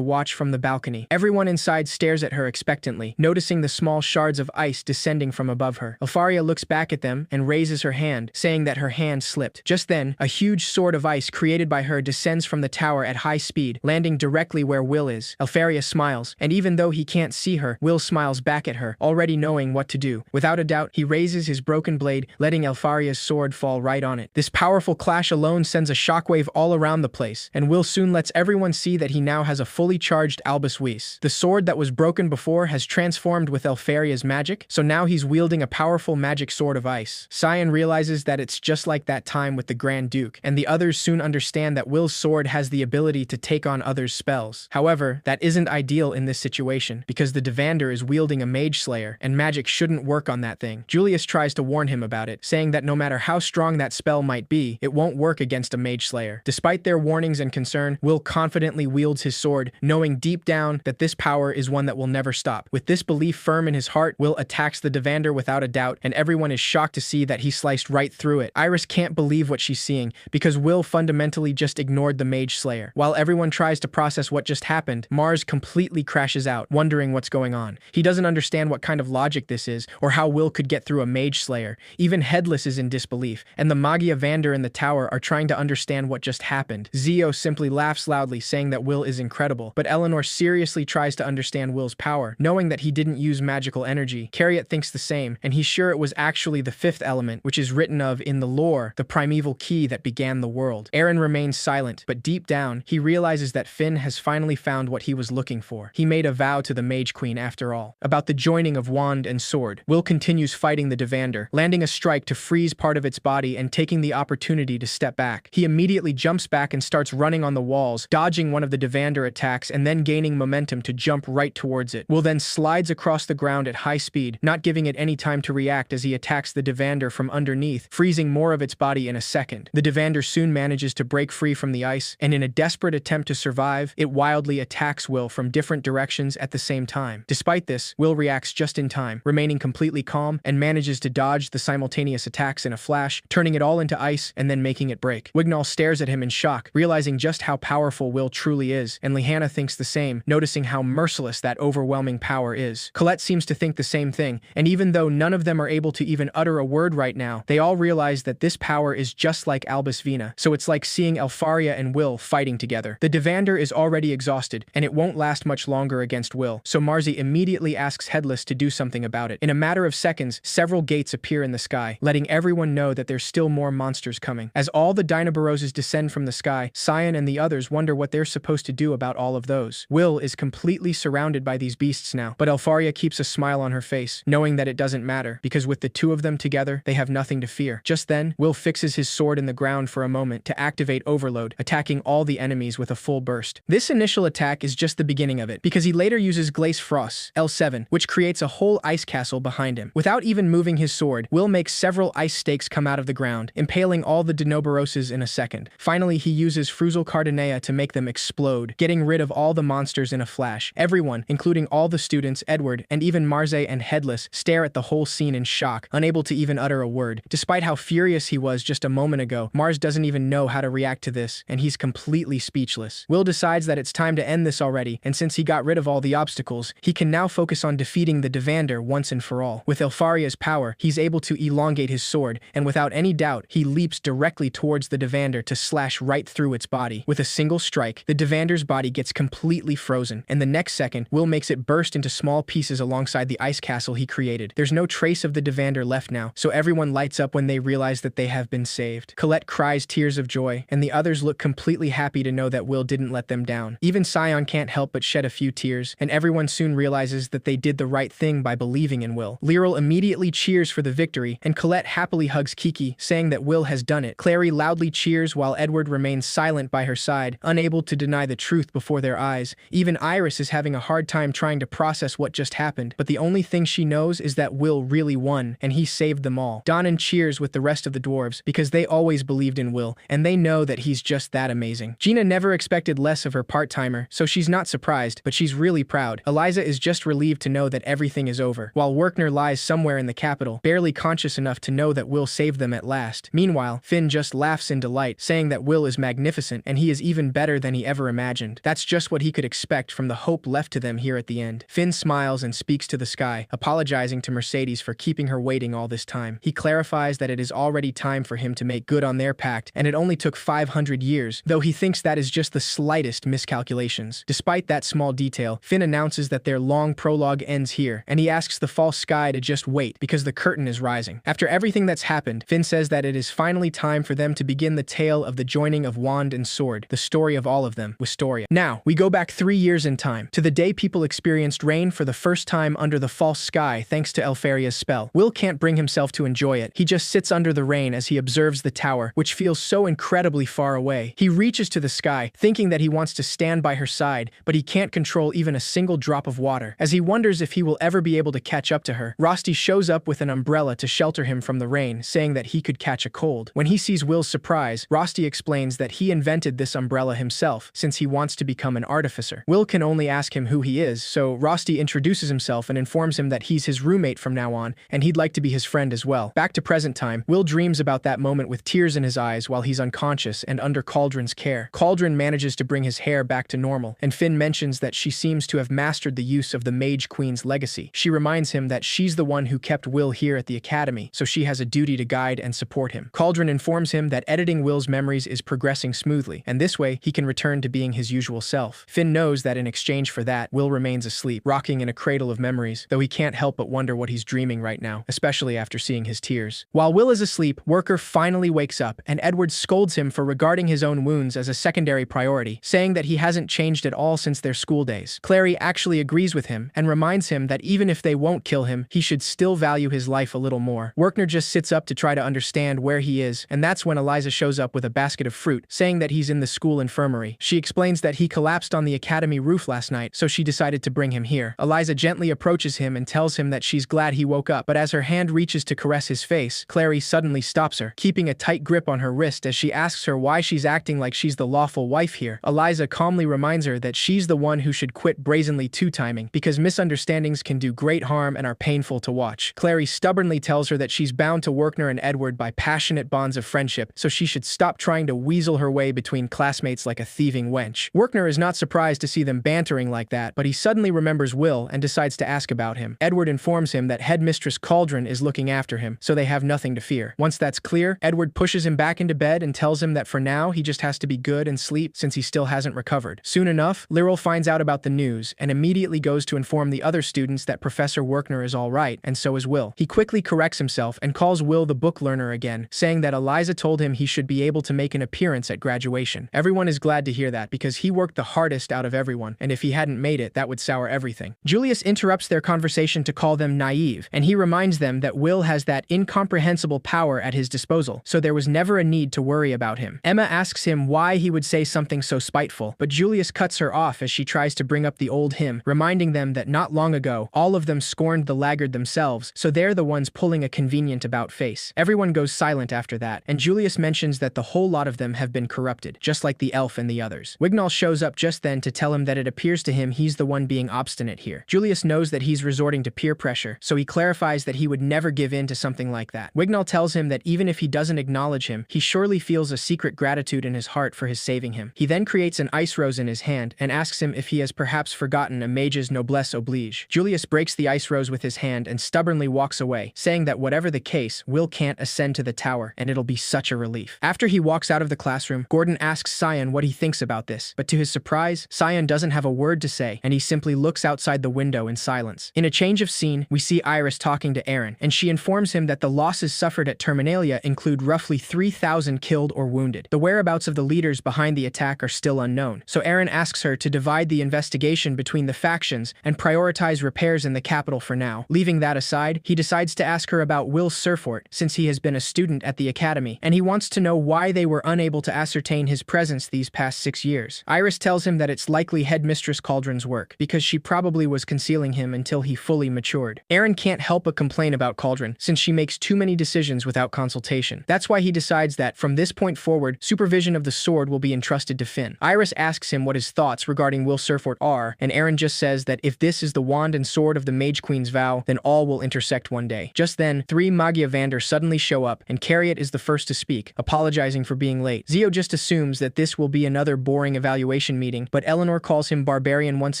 watch from the balcony. Everyone inside stares at her expectantly, noticing the small shards of ice descending from above her. Elfaria looks back at them and raises her hand, saying that her hand slipped. Just then, a huge sword of ice created by her descends from the tower at high speed, landing directly where Will is. Elfaria smiles, and even though he can't see her, Will smiles back at her, already knowing what to do. Without a doubt, he raises his broken blade, letting Elfaria's sword fall right on it. This powerful clash alone sends a shockwave all around the place, and Will soon lets everyone see that he now has a fully charged Albus Weiss. The sword that was broken before has transformed with Elfaria's magic, so now he's wielding a powerful magic sword of ice. Cyan realizes that it's just like that time with the Grand Duke, and the others soon understand that Will's sword has the ability to take on others' spells. However, that isn't ideal in this situation, because the Devander is wielding a Mage Slayer, and magic shouldn't work on that thing. Julius tries to warn him about it, saying that no matter how strong that spell might be, it won't work against a the Mage Slayer. Despite their warnings and concern, Will confidently wields his sword, knowing deep down that this power is one that will never stop. With this belief firm in his heart, Will attacks the Devander without a doubt, and everyone is shocked to see that he sliced right through it. Iris can't believe what she's seeing, because Will fundamentally just ignored the Mage Slayer. While everyone tries to process what just happened, Mars completely crashes out, wondering what's going on. He doesn't understand what kind of logic this is, or how Will could get through a Mage Slayer. Even Headless is in disbelief, and the Magia Vander in the tower are trying to understand what just happened. Zio simply laughs loudly, saying that Will is incredible, but Eleanor seriously tries to understand Will's power, knowing that he didn't use magical energy. Carriot thinks the same, and he's sure it was actually the fifth element, which is written of in the lore, the primeval key that began the world. Aaron remains silent, but deep down, he realizes that Finn has finally found what he was looking for. He made a vow to the Mage Queen after all. About the joining of wand and sword, Will continues fighting the Devander, landing a strike to freeze part of its body and taking the opportunity to step back. He immediately jumps back and starts running on the walls, dodging one of the Devander attacks and then gaining momentum to jump right towards it. Will then slides across the ground at high speed, not giving it any time to react as he attacks the Devander from underneath, freezing more of its body in a second. The Devander soon manages to break free from the ice, and in a desperate attempt to survive, it wildly attacks Will from different directions at the same time. Despite this, Will reacts just in time, remaining completely calm, and manages to dodge the simultaneous attacks in a flash, turning it all into ice and then making it break. Wignall stares at him in shock, realizing just how powerful Will truly is, and Lihanna thinks the same, noticing how merciless that overwhelming power is. Colette seems to think the same thing, and even though none of them are able to even utter a word right now, they all realize that this power is just like Albus Vina, so it's like seeing Elfaria and Will fighting together. The Devander is already exhausted, and it won't last much longer against Will, so Marzi immediately asks Headless to do something about it. In a matter of seconds, several gates appear in the sky, letting everyone know that there's still more monsters coming. As all the Dynabaroses descend from the sky, Cyan and the others wonder what they're supposed to do about all of those. Will is completely surrounded by these beasts now, but Elfaria keeps a smile on her face, knowing that it doesn't matter, because with the two of them together, they have nothing to fear. Just then, Will fixes his sword in the ground for a moment to activate Overload, attacking all the enemies with a full burst. This initial attack is just the beginning of it, because he later uses Glace Frost, L7, which creates a whole ice castle behind him. Without even moving his sword, Will makes several ice stakes come out of the ground, impaling all the Dinobaroses in a second. Finally, he uses Fruzal Cardinea to make them explode, getting rid of all the monsters in a flash. Everyone, including all the students, Edward, and even Marze and Headless, stare at the whole scene in shock, unable to even utter a word. Despite how furious he was just a moment ago, Mars doesn't even know how to react to this, and he's completely speechless. Will decides that it's time to end this already, and since he got rid of all the obstacles, he can now focus on defeating the Devander once and for all. With Elfaria's power, he's able to elongate his sword, and without any doubt, he leaps directly towards the Devander to slash right through its body. With a single strike, the Devander's body gets completely frozen, and the next second, Will makes it burst into small pieces alongside the ice castle he created. There's no trace of the Devander left now, so everyone lights up when they realize that they have been saved. Colette cries tears of joy, and the others look completely happy to know that Will didn't let them down. Even Scion can't help but shed a few tears, and everyone soon realizes that they did the right thing by believing in Will. Lyral immediately cheers for the victory, and Colette happily hugs Kiki, saying that Will has done it. Clary loudly cheers while Edward remains silent by her side, unable to deny the truth before their eyes. Even Iris is having a hard time trying to process what just happened, but the only thing she knows is that Will really won, and he saved them all. Donnan cheers with the rest of the dwarves, because they always believed in Will, and they know that he's just that amazing. Gina never expected less of her part-timer, so she's not surprised, but she's really proud. Eliza is just relieved to know that everything is over, while Werkner lies somewhere in the capital, barely conscious enough to know that Will saved them at last. Meanwhile, Finn just laughs in delight, saying that Will is magnificent, and he is even better than he ever imagined. That's just what he could expect from the hope left to them here at the end. Finn smiles and speaks to the sky, apologizing to Mercedes for keeping her waiting all this time. He clarifies that it is already time for him to make good on their pact, and it only took 500 years, though he thinks that is just the slightest miscalculations. Despite that small detail, Finn announces that their long prologue ends here, and he asks the false sky to just wait, because the curtain is rising. After everything that's happened, Finn says that it is finally time for them to begin the tale of the joining of wand and sword, the story of all of them, Wistoria. Now, we go back 3 years in time, to the day people experienced rain for the first time under the false sky thanks to Elfaria's spell. Will can't bring himself to enjoy it. He just sits under the rain as he observes the tower, which feels so incredibly far away. He reaches to the sky, thinking that he wants to stand by her side, but he can't control even a single drop of water. As he wonders if he will ever be able to catch up to her, Rosti shows up with an umbrella to shelter him from the rain, saying that he could catch a cold. When he sees Will's surprise, surprise, Rosti explains that he invented this umbrella himself since he wants to become an artificer. Will can only ask him who he is, so Rosti introduces himself and informs him that he's his roommate from now on, and he'd like to be his friend as well. Back to present time, Will dreams about that moment with tears in his eyes while he's unconscious and under Cauldron's care. Cauldron manages to bring his hair back to normal, and Finn mentions that she seems to have mastered the use of the Mage Queen's legacy. She reminds him that she's the one who kept Will here at the academy, so she has a duty to guide and support him. Cauldron informs him that editing Will's memories is progressing smoothly, and this way he can return to being his usual self. Finn knows that in exchange for that, Will remains asleep, rocking in a cradle of memories, though he can't help but wonder what he's dreaming right now, especially after seeing his tears. While Will is asleep, Worker finally wakes up, and Edward scolds him for regarding his own wounds as a secondary priority, saying that he hasn't changed at all since their school days. Clary actually agrees with him and reminds him that even if they won't kill him, he should still value his life a little more. Werkner just sits up to try to understand where he is, and that's when Eliza shows up with a basket of fruit, saying that he's in the school infirmary. She explains that he collapsed on the academy roof last night, so she decided to bring him here. Eliza gently approaches him and tells him that she's glad he woke up, but as her hand reaches to caress his face, Clary suddenly stops her, keeping a tight grip on her wrist as she asks her why she's acting like she's the lawful wife here. Eliza calmly reminds her that she's the one who should quit brazenly two-timing, because misunderstandings can do great harm and are painful to watch. Clary stubbornly tells her that she's bound to Werkner and Edward by passionate bonds of friendship, so she should stop trying to weasel her way between classmates like a thieving wench. Werkner is not surprised to see them bantering like that, but he suddenly remembers Will and decides to ask about him. Edward informs him that Headmistress Cauldron is looking after him, so they have nothing to fear. Once that's clear, Edward pushes him back into bed and tells him that for now he just has to be good and sleep since he still hasn't recovered. Soon enough, Lyril finds out about the news and immediately goes to inform the other students that Professor Werkner is alright, and so is Will. He quickly corrects himself and calls Will the book learner again, saying that Eliza told him he should be able to make an appearance at graduation. Everyone is glad to hear that because he worked the hardest out of everyone, and if he hadn't made it, that would sour everything. Julius interrupts their conversation to call them naive, and he reminds them that Will has that incomprehensible power at his disposal, so there was never a need to worry about him. Emma asks him why he would say something so spiteful, but Julius cuts her off as she tries to bring up the old hymn, reminding them that not long ago, all of them scorned the laggard themselves, so they're the ones pulling a convenient about-face. Everyone goes silent after that, and Julius mentions that the whole lot of them have been corrupted, just like the elf and the others. Wignall shows up just then to tell him that it appears to him he's the one being obstinate here. Julius knows that he's resorting to peer pressure, so he clarifies that he would never give in to something like that. Wignall tells him that even if he doesn't acknowledge him, he surely feels a secret gratitude in his heart for his saving him. He then creates an ice rose in his hand and asks him if he has perhaps forgotten a mage's noblesse oblige. Julius breaks the ice rose with his hand and stubbornly walks away, saying that whatever the case, Will can't ascend to the tower, and it'll be such a relief. After he walks out of the classroom, Gordon asks Sion what he thinks about this, but to his surprise, Sion doesn't have a word to say, and he simply looks outside the window in silence. In a change of scene, we see Iris talking to Aaron, and she informs him that the losses suffered at Terminalia include roughly 3,000 killed or wounded. The whereabouts of the leaders behind the attack are still unknown, so Aaron asks her to divide the investigation between the factions and prioritize repairs in the capital for now. Leaving that aside, he decides to ask her about Will Surfort, since he has been a student at the academy, and he wants to know why they were unable to ascertain his presence these past 6 years. Iris tells him that it's likely Headmistress Cauldron's work, because she probably was concealing him until he fully matured. Aaron can't help but complain about Cauldron, since she makes too many decisions without consultation. That's why he decides that, from this point forward, supervision of the sword will be entrusted to Finn. Iris asks him what his thoughts regarding Will Surfort are, and Aaron just says that if this is the wand and sword of the Mage Queen's vow, then all will intersect one day. Just then, 3 Magiavander suddenly show up, and Carriot is the first to speak, apologizing for being late. Zio just assumes that this will be another boring evaluation meeting, but Eleanor calls him barbarian once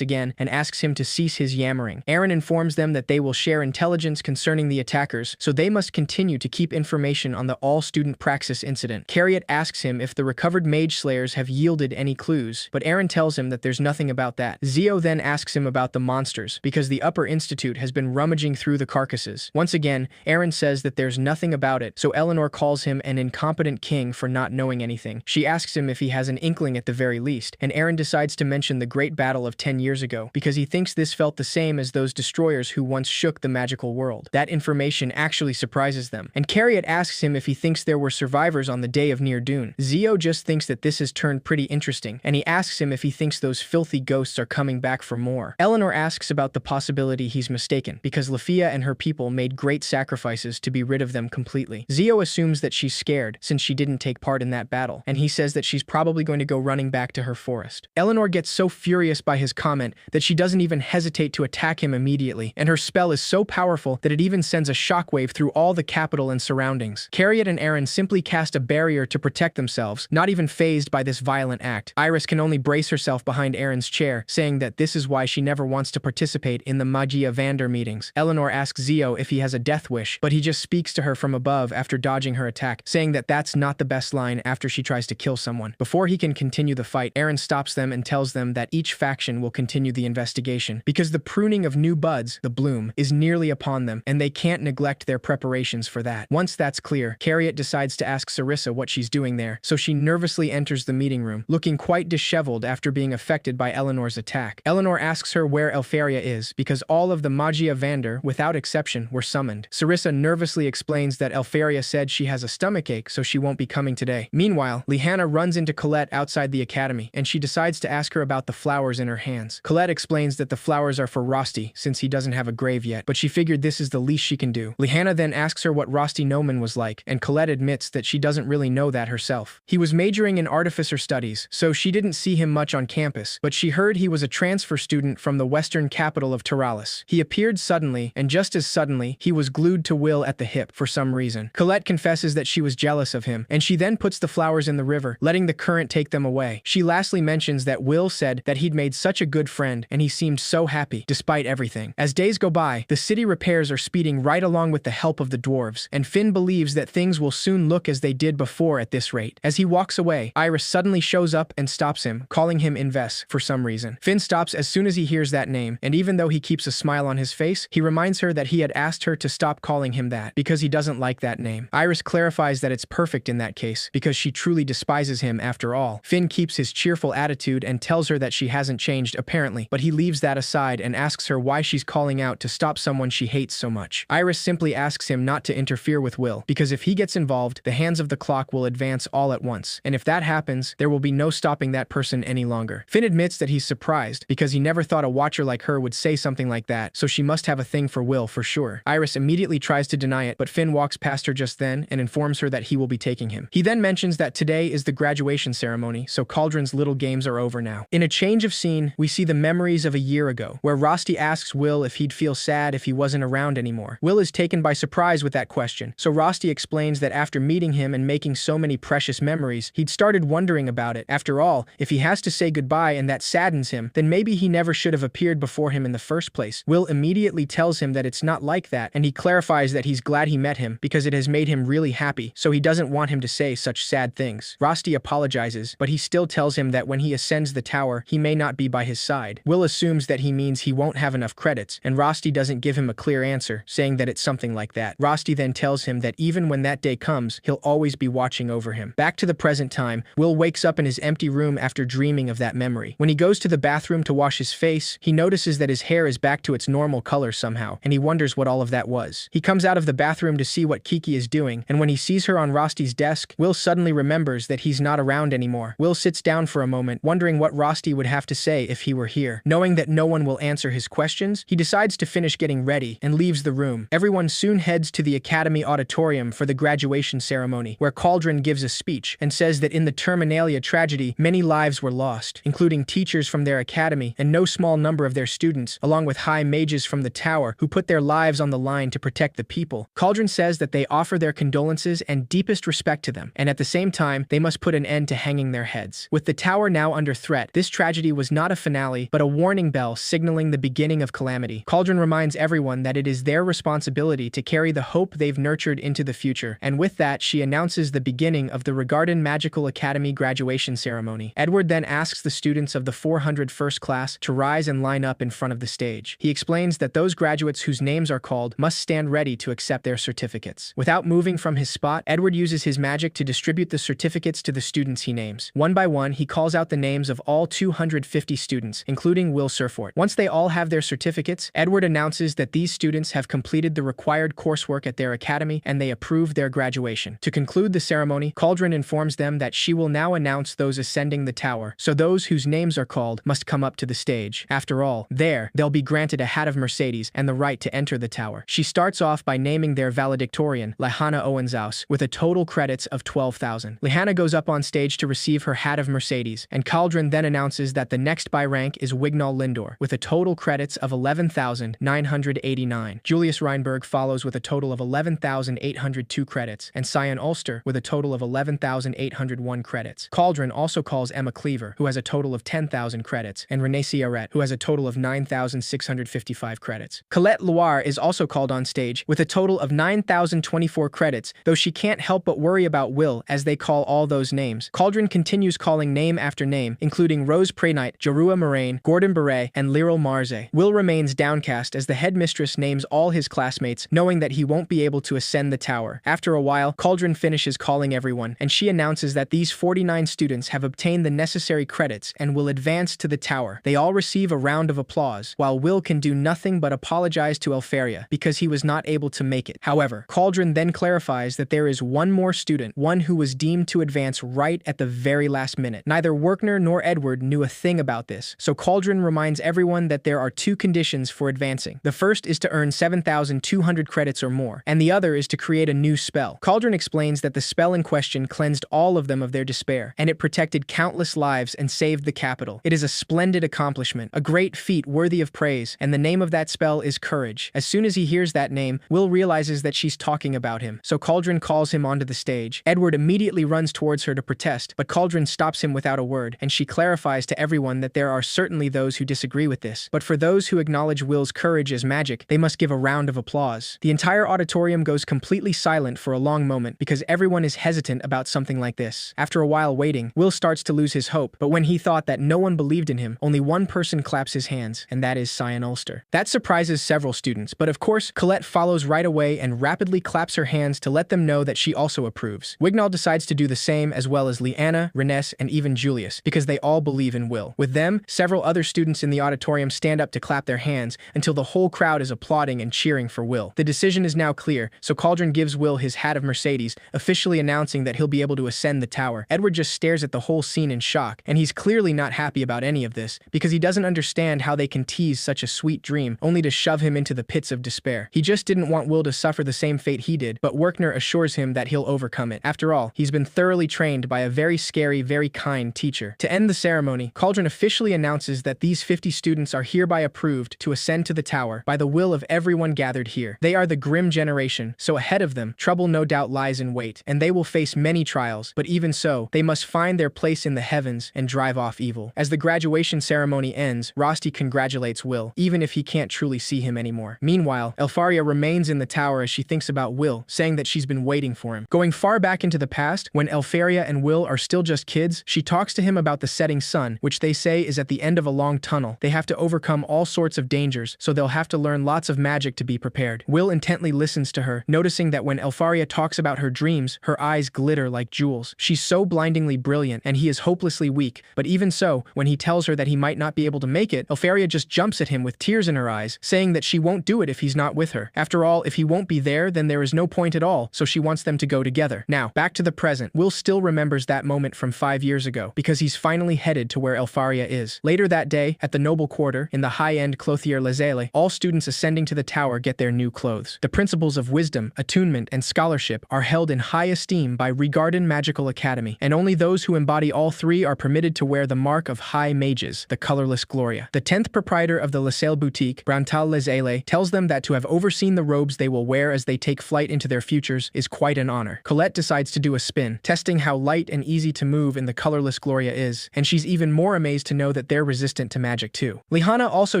again and asks him to cease his yammering. Aaron informs them that they will share intelligence concerning the attackers, so they must continue to keep information on the all-student praxis incident. Carriot asks him if the recovered mage slayers have yielded any clues, but Aaron tells him that there's nothing about that. Zio then asks him about the monsters, because the Upper Institute has been rummaging through the carcasses. Once again, Aaron says that there's nothing about it, so Eleanor calls him an incompetent king for not knowing anything. She asks him if he has an inkling at the very least, and Aaron decides to mention the great battle of 10 years ago, because he thinks this felt the same as those destroyers who once shook the magical world. That information actually surprises them, and Carriot asks him if he thinks there were survivors on the day of Near Dune. Zio just thinks that this has turned pretty interesting, and he asks him if he thinks those filthy ghosts are coming back for more. Eleanor asks about the possibility he's mistaken, because Lafia and her people made great sacrifices to be rid of them completely. Zio assumes that she's scared, since she didn't take part in that battle, and he says that she's probably going to go running back to her forest. Eleanor gets so furious by his comment that she doesn't even hesitate to attack him immediately, and her spell is so powerful that it even sends a shockwave through all the capital and surroundings. Carriot and Aaron simply cast a barrier to protect themselves, not even fazed by this violent act. Iris can only brace herself behind Aaron's chair, saying that this is why she never wants to participate in the Magia Vander meetings. Eleanor asks Zio if he has a death wish, but he just speaks to her from above after dodging her attack, saying that that's not the best line after she tries to kill someone. Before he can continue the fight, Aaron stops them and tells them that each faction will continue the investigation, because the pruning of new buds, the bloom, is nearly upon them, and they can't neglect their preparations for that. Once that's clear, Carriot decides to ask Sarissa what she's doing there, so she nervously enters the meeting room, looking quite disheveled after being affected by Eleanor's attack. Eleanor asks her where Elfaria is, because all of the Magia Vander, without exception, were summoned. Sarissa nervously explains that Elfaria said she has a stomachache, so she won't be coming today. Meanwhile, Lihanna runs into Colette outside the academy, and she decides to ask her about the flowers in her hands. Colette explains that the flowers are for Rosti, since he doesn't have a grave yet, but she figured this is the least she can do. Lihanna then asks her what Rosti Noman was like, and Colette admits that she doesn't really know that herself. He was majoring in artificer studies, so she didn't see him much on campus, but she heard he was a transfer student from the western capital of Taralis. He appeared suddenly, and just as suddenly, he was glued to Will at the hip for some reason. Colette confesses that she was jealous of him, and she then puts the flowers in the river, letting the current take them away. She lastly mentions that Will said that he'd made such a good friend, and he seemed so happy, despite everything. As days go by, the city repairs are speeding right along with the help of the dwarves, and Finn believes that things will soon look as they did before at this rate. As he walks away, Iris suddenly shows up and stops him, calling him Inves for some reason. Finn stops as soon as he hears that name, and even though he keeps a smile on his face, he reminds her that he had asked her to stop calling him that, because he doesn't like that name. Iris clarifies that it's perfect in that case, because she truly despises him after all. Finn keeps his cheerful attitude and tells her that she hasn't changed apparently, but he leaves that aside and asks her why she's calling out to stop someone she hates so much. Iris simply asks him not to interfere with Will, because if he gets involved, the hands of the clock will advance all at once, and if that happens, there will be no stopping that person any longer. Finn admits that he's surprised, because he never thought a watcher like her would say something like that, so she must have a thing for Will for sure. Iris immediately tries to deny it, but Finn walks past her just then and informs her that he will be taking him. He then mentions that today is the graduation ceremony, so Cauldron's little games are over now. In a change of scene, we see the memories of a year ago, where Rosti asks Will if he'd feel sad if he wasn't around anymore. Will is taken by surprise with that question, so Rosti explains that after meeting him and making so many precious memories, he'd started wondering about it. After all, if he has to say goodbye and that saddens him, then maybe he never should have appeared before him in the first place. Will immediately tells him that it's not like that, and he clarifies that he's glad he met him because it has made him really happy, so he doesn't want him to say such sad things. Rosti apologizes, but he still tells him that when he ascends the tower, he may not be by his side. Will assumes that he means he won't have enough credits, and Rosti doesn't give him a clear answer, saying that it's something like that. Rosti then tells him that even when that day comes, he'll always be watching over him. Back to the present time, Will wakes up in his empty room after dreaming of that memory. When he goes to the bathroom to wash his face, he notices that his hair is back to its normal color somehow, and he wonders what all of that was. He comes out of the bathroom to see what Kiki is doing, and when he sees her on Rosti's desk, Will suddenly remembers that he's not around anymore. Will sits down for a moment, wondering what Rosti would have to say if he were here. Knowing that no one will answer his questions, he decides to finish getting ready and leaves the room. Everyone soon heads to the Academy auditorium for the graduation ceremony, where Cauldron gives a speech and says that in the Terminalia tragedy, many lives were lost, including teachers from their academy and no small number of their students, along with high mages from the tower who put their lives on the line to protect the people. Cauldron says that they offer their condolences and deepest respect to them, and at the same time, they must put an end to hanging their heads. With the tower now under threat, this tragedy was not a finale, but a warning bell signaling the beginning of calamity. Cauldron reminds everyone that it is their responsibility to carry the hope they've nurtured into the future, and with that, she announces the beginning of the Regarden Magical Academy graduation ceremony. Edward then asks the students of the 401st class to rise and line up in front of the stage. He explains that those graduates whose names are called must stand ready to accept their certificates. Without moving from his spot, Edward uses his magic to distribute the certificates to the students he names. One by one, he calls out the names of all 250 students, including Will Surfort. Once they all have their certificates, Edward announces that these students have completed the required coursework at their academy and they approve their graduation. To conclude the ceremony, Cauldron informs them that she will now announce those ascending the tower, so those whose names are called must come up to the stage. After all, they'll be granted a hat of Mercedes and the right to enter the tower. She starts off by naming their valedictorian, Lihanna Owenzaus, with a total credits of 12,000. Lihanna goes up on stage to receive her hat of Mercedes, and Cauldron then announces that the next by rank is Wignall Lindor, with a total credits of 11,989. Julius Reinberg follows with a total of 11,802 credits, and Cyan Ulster with a total of 11,801 credits. Cauldron also calls Emma Cleaver, who has a total of 10,000 credits, and Renee Ciaret, who has a total of 9,655 credits. Colette Loire is also called on stage with a total of 9,024 credits, though she can't help but worry about Will as they call all those names. Cauldron continues calling name after name, including Rose Praenight, Jarua Moraine, Gordon Beret, and Lyral Marze. Will remains downcast as the headmistress names all his classmates, knowing that he won't be able to ascend the tower. After a while, Cauldron finishes calling everyone, and she announces that these 49 students have obtained the necessary credits and will advance to the tower. They all receive a round of applause, while Will can do nothing but apologize to Elfaria because he was not able to make it. However, Cauldron then clarifies that there is one more student, one who was deemed to advance right at the very last minute. Neither Werkner nor Edward knew a thing about this, so Cauldron reminds everyone that there are two conditions for advancing. The first is to earn 7,200 credits or more, and the other is to create a new spell. Cauldron explains that the spell in question cleansed all of them of their despair, and it protected countless lives and saved the capital. It is a splendid accomplishment, a great feat worthy of praise, and the name of that spell is Courage. As soon as he hears that name, Will realizes that she's talking about him, so Cauldron calls him onto the stage. Edward immediately runs towards her to protest, but Cauldron stops him without a word, and she clarifies to everyone that there are certainly those who disagree with this, but for those who acknowledge Will's courage as magic, they must give a round of applause. The entire auditorium goes completely silent for a long moment because everyone is hesitant about something like this. After a while waiting, Will starts to lose his hope, but when he thought that no one believed in him, only one person claps his hands, and that is Cyan Ulster. That surprises several students, but of course, Colette follows right away and rapidly claps her hands to let them know that she also approves. Wignall decides to do the same, as well as Lianna, Renesse, and even Julius, because they all believe in Will. With them, several other students in the auditorium stand up to clap their hands until the whole crowd is applauding and cheering for Will. The decision is now clear, so Cauldron gives Will his hat of Mercedes, officially announcing that he'll be able to ascend the tower. Edward just stares at the whole scene in shock, and he's clearly not happy about any of this, because he doesn't understand how they can tease such a sweet dream, only to shove him into the pits of despair. He just didn't want Will to suffer the same fate he did, but Werkner assures him that he'll overcome it. After all, he's been thoroughly trained by a very scary, very kind teacher. To end the ceremony, Cauldron officially announces that these 50 students are hereby approved to ascend to the tower by the will of everyone gathered here. They are the grim generation, so ahead of them, trouble no doubt lies in wait, and they will face many trials, but even so, they must find their place in the heavens and drive off evil. As the graduation ceremony ends, Rosti congratulates Will, even if he can't truly see him anymore. Meanwhile, Elfaria remains in the tower as she thinks about Will, saying that she's been waiting for him. Going far back into the past, when Elfaria and Will are still just kids, she talks to him about the setting sun, which they say is at the end of a long tunnel. They have to overcome all sorts of dangers, so they'll have to learn lots of magic to be prepared. Will intently listens to her, noticing that when Elfaria talks about her dreams, her eyes glitter like jewels. She's so blindingly brilliant, and he is hopelessly weak, but even so, when he tells her that he might not be able to make it, Elfaria just jumps at him with tears in her eyes, saying that she won't do it if he's not with her. After all, if he won't be there, then there is no point at all, so she wants them to go together. Now, back to the present. Will still remembers that moment from 5 years ago, because he's finally headed to where Elfaria is. Later that day, at the Noble Quarter, in the high-end Clothier Lazele, all students ascending to the tower get their new clothes. The principles of wisdom, attunement, and scholarship are held in high esteem by Regarden Magical Academy, and only those who embody all three are permitted to wear the mark of High Mages, the colorless Gloria. The 10th proprietor of the Lassalle Boutique, Brantal Lazele, tells them that to have overseen the robes they will wear as they take flight into their futures is quite an honor. Colette decides to do a spin, testing how light and easy to move in the colorless Gloria is, and she's even more amazed to know that they're resistant to magic too. Lihanna also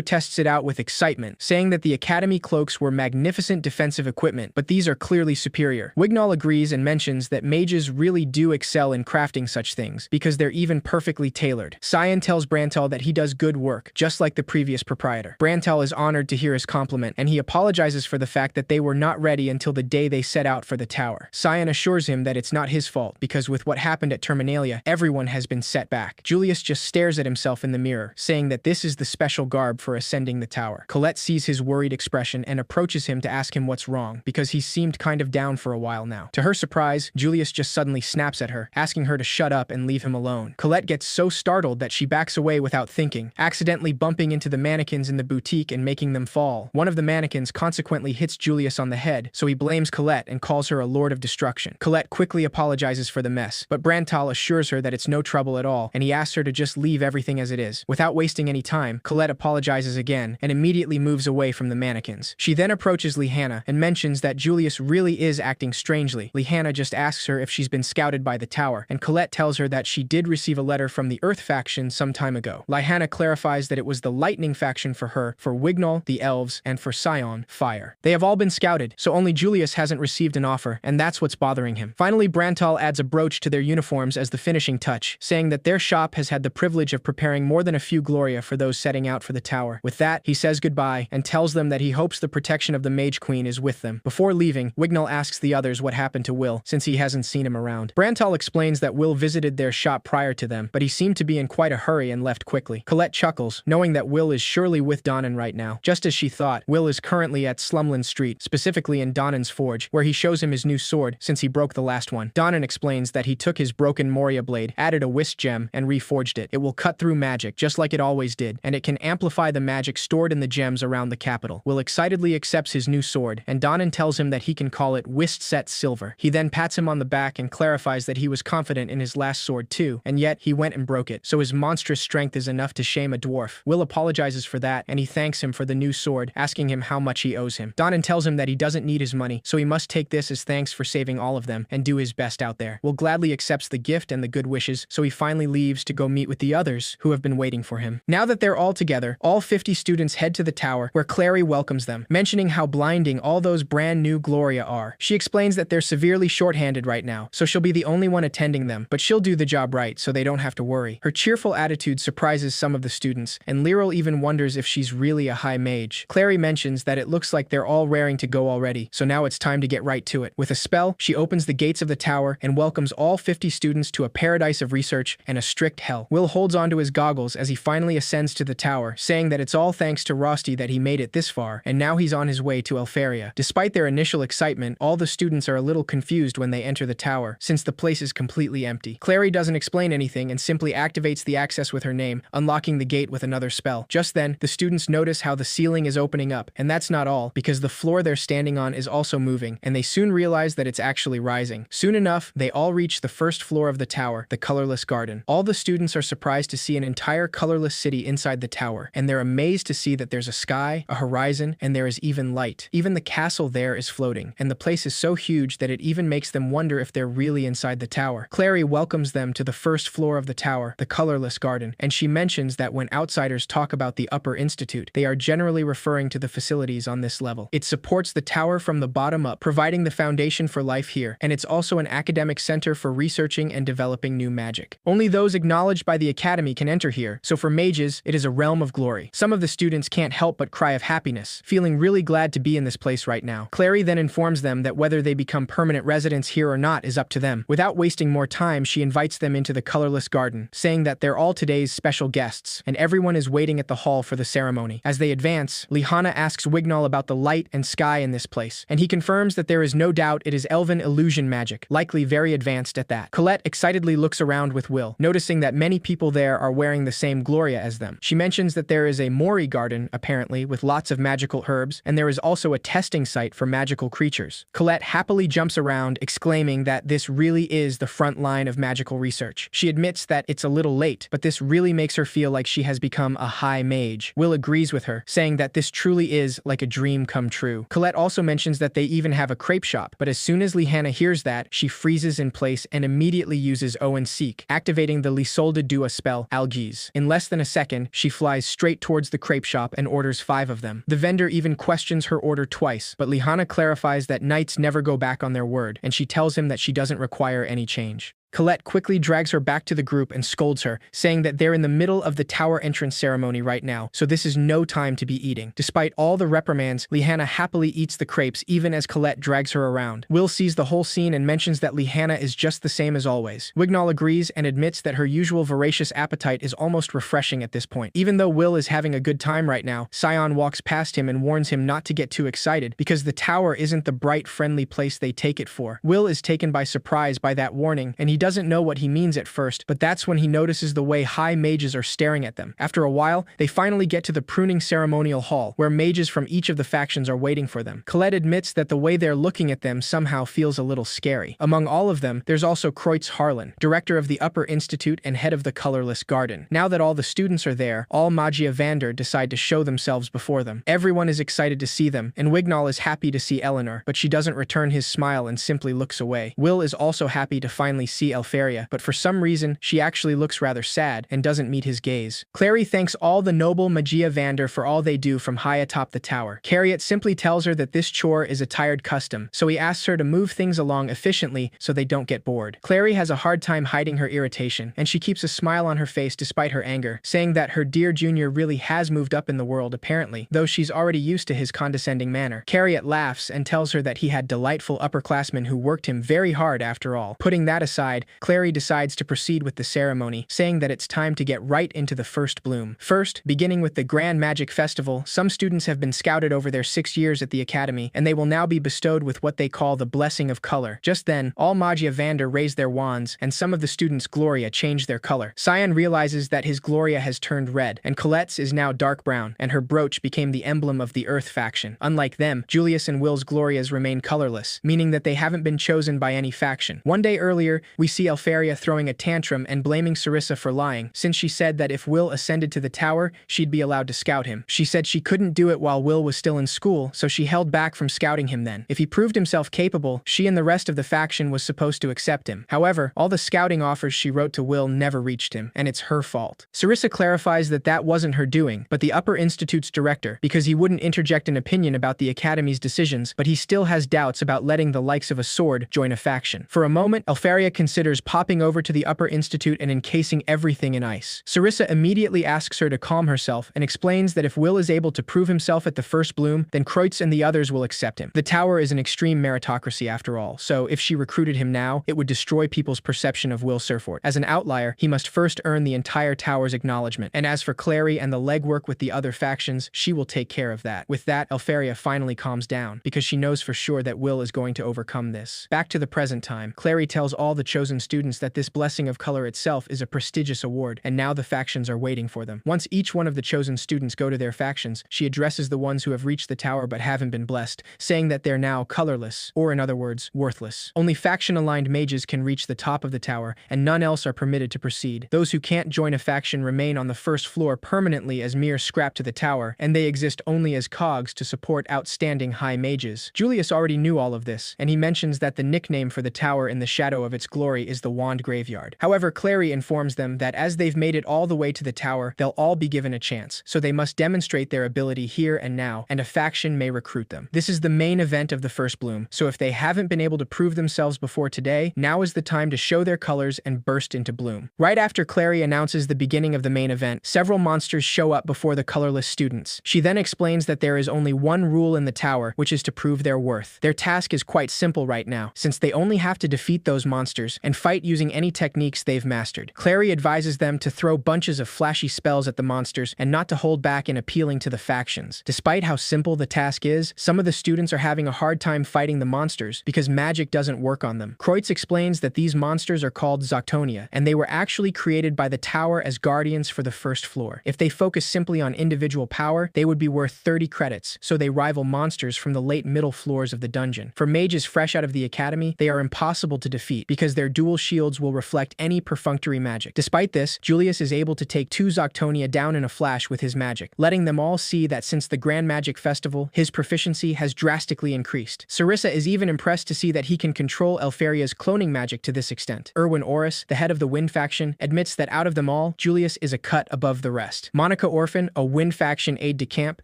tests it out with excitement, saying that the Academy cloaks were magnificent defensive equipment, but these are clearly superior. Wignall agrees and mentions that mages really do excel in crafting such things, because they're even perfectly tailored. Cyan tells Brantal that he does good work, just like the previous proprietor. Brantal is honored to hear his compliment, and he apologizes for the fact that they were not ready until the day they set out for the tower. Cyan assures him that it's not his fault, because with what happened at Terminalia, everyone has been set back. Julius just stares at himself in the mirror, saying that this is the special garb for ascending the tower. Colette sees his worried expression and approaches him to ask him what's wrong, because he seemed kind of down for a while now. To her surprise, Julius just suddenly snaps at her, asking her to shut up and leave him alone. Colette gets so startled that she backs away without thinking, accidentally bumping into the mannequins in the boutique and making them fall. One of the mannequins consequently hits Julius on the head, so he blames Colette and calls her a lord of destruction. distraction. Colette quickly apologizes for the mess, but Brantal assures her that it's no trouble at all, and he asks her to just leave everything as it is. Without wasting any time, Colette apologizes again and immediately moves away from the mannequins. She then approaches Lihanna and mentions that Julius really is acting strangely. Lihanna just asks her if she's been scouted by the tower, and Colette tells her that she did receive a letter from the Earth faction some time ago. Lihanna clarifies that it was the Lightning faction for her, for Wignall, the Elves, and for Sion, Fire. They have all been scouted, so only Julius hasn't received an offer, and that's what's bothering him. Finally, Brantal adds a brooch to their uniforms as the finishing touch, saying that their shop has had the privilege of preparing more than a few Gloria for those setting out for the tower. With that, he says goodbye and tells them that he hopes the protection of the Mage Queen is with them. Before leaving, Wignall asks the others what happened to Will, since he hasn't seen him around. Brantal explains that Will visited their shop prior to them, but he seemed to be in quite a hurry and left quickly. Colette chuckles, knowing that Will is surely with Donnan right now. Just as she thought, Will is currently at Slumland Street, specifically in Donnan's forge, where he shows him his new sword since he broke the last one. Donnan explains that he took his broken Moria blade, added a Whist gem, and reforged it. It will cut through magic, just like it always did, and it can amplify the magic stored in the gems around the capital. Will excitedly accepts his new sword, and Donnan tells him that he can call it Whist Set Silver. He then pats him on the back and clarifies that he was confident in his last sword too, and yet he went and broke it, so his monstrous strength is enough to shame a dwarf. Will apologizes for that, and he thanks him for the new sword, asking him how much he owes him. Donnan tells him that he doesn't need his money, so he must take this as thanks for saving all of them, and do his best out there. Will gladly accepts the gift and the good wishes, so he finally leaves to go meet with the others, who have been waiting for him. Now that they're all together, all 50 students head to the tower, where Clary welcomes them, mentioning how blinding all those brand new Gloria are. She explains that they're severely short-handed right now, so she'll be the only one attending them, but she'll do the job right so they don't have to worry. Her cheerful attitude surprises some of the students, and Lyral even wonders if she's really a high mage. Clary mentions that it looks like they're all raring to go already, so now it's time to get right to it. With a spell, she opens the gates of the tower and welcomes all 50 students to a paradise of research and a strict hell. Will holds onto his goggles as he finally ascends to the tower, saying that it's all thanks to Rosti that he made it this far, and now he's on his way to Elfaria. Despite their initial excitement, all the students are a little confused when they enter the tower, since the place is completely empty. Clary doesn't explain anything and simply activates the access with her name, unlocking the gate with another spell. Just then, the students notice how the ceiling is opening up, and that's not all, because the floor they're standing on is also moving, and they soon realize that it's actually rising. Soon enough, they all reach the first floor of the tower, the colorless garden. All the students are surprised to see an entire colorless city inside the tower, and they're amazed to see that there's a sky, a horizon, and there is even light. Even the castle there is floating, and the place is so huge that it even makes them wonder if they're really inside the tower. Clary welcomes them to the first floor of the tower, the colorless garden, and she mentions that when outsiders talk about the Upper Institute, they are generally referring to the facilities on this level. It supports the tower from the bottom up, providing the foundation for life here, and it's also an academic center for researching and developing new magic. Only those acknowledged by the Academy can enter here, so for mages, it is a realm of glory. Some of the students can't help but cry of happiness, feeling really glad to be in this place right now. Clary then informs them that whether they become permanent residents here or not is up to them. Without wasting more time, she invites them into the colorless garden, saying that they're all today's special guests, and everyone is waiting at the hall for the ceremony. As they advance, Lihanna asks Wignall about the light and sky in this place, and he confirms that there is no doubt it is elven illusion magic, likely very advanced at that. Colette excitedly looks around with Will, noticing that many people there are wearing the same Gloria as them. She mentions that there is a Mori garden, apparently, with lots of magical herbs, and there is also a testing site for magical creatures. Colette happily jumps around, exclaiming that this really is the front line of magical research. She admits that it's a little late, but this really makes her feel like she has become a high mage. Will agrees with her, saying that this truly is like a dream come true. Colette also mentions that they even have a crepe shop, but as soon as Lihanna hears that, she freezes in place and immediately uses Owen Seek, activating the Lisolde Dua spell, Algiz. In less than a second, she flies straight towards the crepe shop and orders 5 of them. The vendor even questions her order twice, but Lihanna clarifies that knights never go back on their word, and she tells him that she doesn't require any change. Colette quickly drags her back to the group and scolds her, saying that they're in the middle of the tower entrance ceremony right now, so this is no time to be eating. Despite all the reprimands, Lihanna happily eats the crepes even as Colette drags her around. Will sees the whole scene and mentions that Lihanna is just the same as always. Wignall agrees and admits that her usual voracious appetite is almost refreshing at this point. Even though Will is having a good time right now, Sion walks past him and warns him not to get too excited because the tower isn't the bright, friendly place they take it for. Will is taken by surprise by that warning, and he doesn't know what he means at first, but that's when he notices the way high mages are staring at them. After a while, they finally get to the pruning ceremonial hall, where mages from each of the factions are waiting for them. Colette admits that the way they're looking at them somehow feels a little scary. Among all of them, there's also Kreutz Harlan, director of the Upper Institute and head of the Colorless Garden. Now that all the students are there, all Magia Vander decide to show themselves before them. Everyone is excited to see them, and Wignall is happy to see Eleanor, but she doesn't return his smile and simply looks away. Will is also happy to finally see Elferia, but for some reason, she actually looks rather sad and doesn't meet his gaze. Clary thanks all the noble Magia Vander for all they do from high atop the tower. Carriot simply tells her that this chore is a tired custom, so he asks her to move things along efficiently so they don't get bored. Clary has a hard time hiding her irritation, and she keeps a smile on her face despite her anger, saying that her dear Junior really has moved up in the world apparently, though she's already used to his condescending manner. Carriot laughs and tells her that he had delightful upperclassmen who worked him very hard after all. Putting that aside, Clary decides to proceed with the ceremony, saying that it's time to get right into the first bloom. First, beginning with the Grand Magic Festival, some students have been scouted over their 6 years at the Academy, and they will now be bestowed with what they call the Blessing of Color. Just then, all Magia Vander raise their wands, and some of the students' Gloria change their color. Cyan realizes that his Gloria has turned red, and Colette's is now dark brown, and her brooch became the emblem of the Earth faction. Unlike them, Julius and Will's Glorias remain colorless, meaning that they haven't been chosen by any faction. One day earlier, we see Elferia throwing a tantrum and blaming Sarissa for lying, since she said that if Will ascended to the tower, she'd be allowed to scout him. She said she couldn't do it while Will was still in school, so she held back from scouting him then. If he proved himself capable, she and the rest of the faction was supposed to accept him. However, all the scouting offers she wrote to Will never reached him, and it's her fault. Sarissa clarifies that that wasn't her doing, but the Upper Institute's director, because he wouldn't interject an opinion about the Academy's decisions, but he still has doubts about letting the likes of a sword join a faction. For a moment, Elferia considers popping over to the Upper Institute and encasing everything in ice. Sarissa immediately asks her to calm herself and explains that if Will is able to prove himself at the first bloom, then Kreutz and the others will accept him. The tower is an extreme meritocracy after all, so if she recruited him now, it would destroy people's perception of Will Surfort. As an outlier, he must first earn the entire tower's acknowledgement, and as for Clary and the legwork with the other factions, she will take care of that. With that, Elferia finally calms down, because she knows for sure that Will is going to overcome this. Back to the present time, Clary tells all the chosen students that this Blessing of Color itself is a prestigious award, and now the factions are waiting for them. Once each one of the chosen students go to their factions, she addresses the ones who have reached the tower but haven't been blessed, saying that they're now colorless, or in other words, worthless. Only faction-aligned mages can reach the top of the tower, and none else are permitted to proceed. Those who can't join a faction remain on the first floor permanently as mere scrap to the tower, and they exist only as cogs to support outstanding high mages. Julius already knew all of this, and he mentions that the nickname for the tower in the shadow of its glory is the Wand Graveyard. However, Clary informs them that as they've made it all the way to the tower, they'll all be given a chance, so they must demonstrate their ability here and now, and a faction may recruit them. This is the main event of the first bloom, so if they haven't been able to prove themselves before today, now is the time to show their colors and burst into bloom. Right after Clary announces the beginning of the main event, several monsters show up before the colorless students. She then explains that there is only one rule in the tower, which is to prove their worth. Their task is quite simple right now, since they only have to defeat those monsters and fight using any techniques they've mastered. Clary advises them to throw bunches of flashy spells at the monsters and not to hold back in appealing to the factions. Despite how simple the task is, some of the students are having a hard time fighting the monsters because magic doesn't work on them. Kreutz explains that these monsters are called Zoctonia, and they were actually created by the tower as guardians for the first floor. If they focus simply on individual power, they would be worth 30 credits, so they rival monsters from the late middle floors of the dungeon. For mages fresh out of the academy, they are impossible to defeat because their dual shields will reflect any perfunctory magic. Despite this, Julius is able to take 2 Zoctonia down in a flash with his magic, letting them all see that since the Grand Magic Festival, his proficiency has drastically increased. Sarissa is even impressed to see that he can control Elferia's cloning magic to this extent. Erwin Oris, the head of the Wind faction, admits that out of them all, Julius is a cut above the rest. Monica Orphan, a Wind faction aide-de-camp,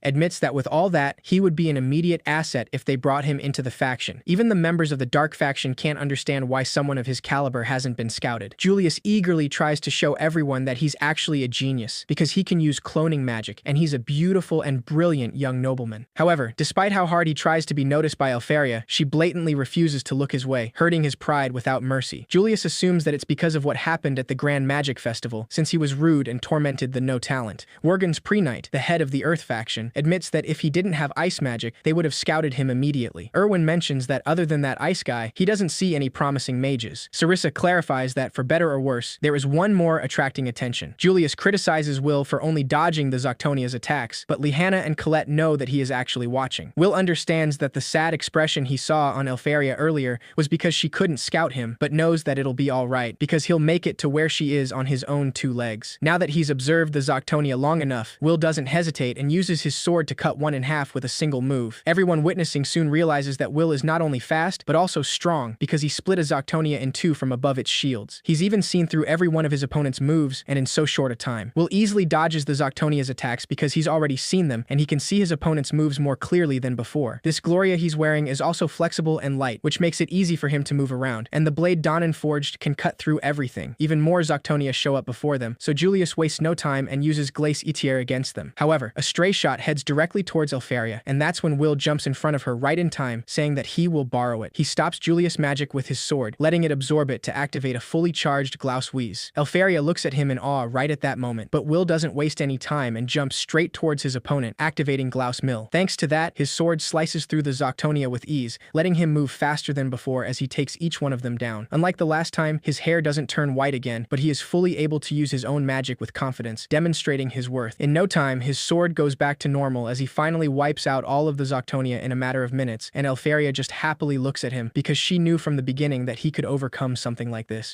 admits that with all that, he would be an immediate asset if they brought him into the faction. Even the members of the Dark faction can't understand why someone of his caliber hasn't been scouted. Julius eagerly tries to show everyone that he's actually a genius, because he can use cloning magic, and he's a beautiful and brilliant young nobleman. However, despite how hard he tries to be noticed by Elferia, she blatantly refuses to look his way, hurting his pride without mercy. Julius assumes that it's because of what happened at the Grand Magic Festival, since he was rude and tormented the no-talent. Worgen's Pre-Knight, the head of the Earth faction, admits that if he didn't have ice magic, they would have scouted him immediately. Erwin mentions that other than that ice guy, he doesn't see any promising mages. Sarissa clarifies that, for better or worse, there is one more attracting attention. Julius criticizes Will for only dodging the Zoctonia's attacks, but Lihanna and Colette know that he is actually watching. Will understands that the sad expression he saw on Elfaria earlier was because she couldn't scout him, but knows that it'll be alright, because he'll make it to where she is on his own 2 legs. Now that he's observed the Zoctonia long enough, Will doesn't hesitate and uses his sword to cut one in half with a single move. Everyone witnessing soon realizes that Will is not only fast, but also strong, because he split a Zoctonia in 2 from above its shields. He's even seen through every one of his opponent's moves, and in so short a time. Will easily dodges the Zoctonia's attacks because he's already seen them, and he can see his opponent's moves more clearly than before. This Gloria he's wearing is also flexible and light, which makes it easy for him to move around, and the blade Donan forged can cut through everything. Even more Zoctonia show up before them, so Julius wastes no time and uses Glace Etier against them. However, a stray shot heads directly towards Elfaria, and that's when Will jumps in front of her right in time, saying that he will borrow it. He stops Julius' magic with his sword, letting it absorb it to activate a fully charged Glaus Whiz. Elfaria looks at him in awe right at that moment, but Will doesn't waste any time and jumps straight towards his opponent, activating Glaus Mill. Thanks to that, his sword slices through the Zoctonia with ease, letting him move faster than before as he takes each one of them down. Unlike the last time, his hair doesn't turn white again, but he is fully able to use his own magic with confidence, demonstrating his worth. In no time, his sword goes back to normal as he finally wipes out all of the Zoctonia in a matter of minutes, and Elfaria just happily looks at him because she knew from the beginning that he could overcome something like this.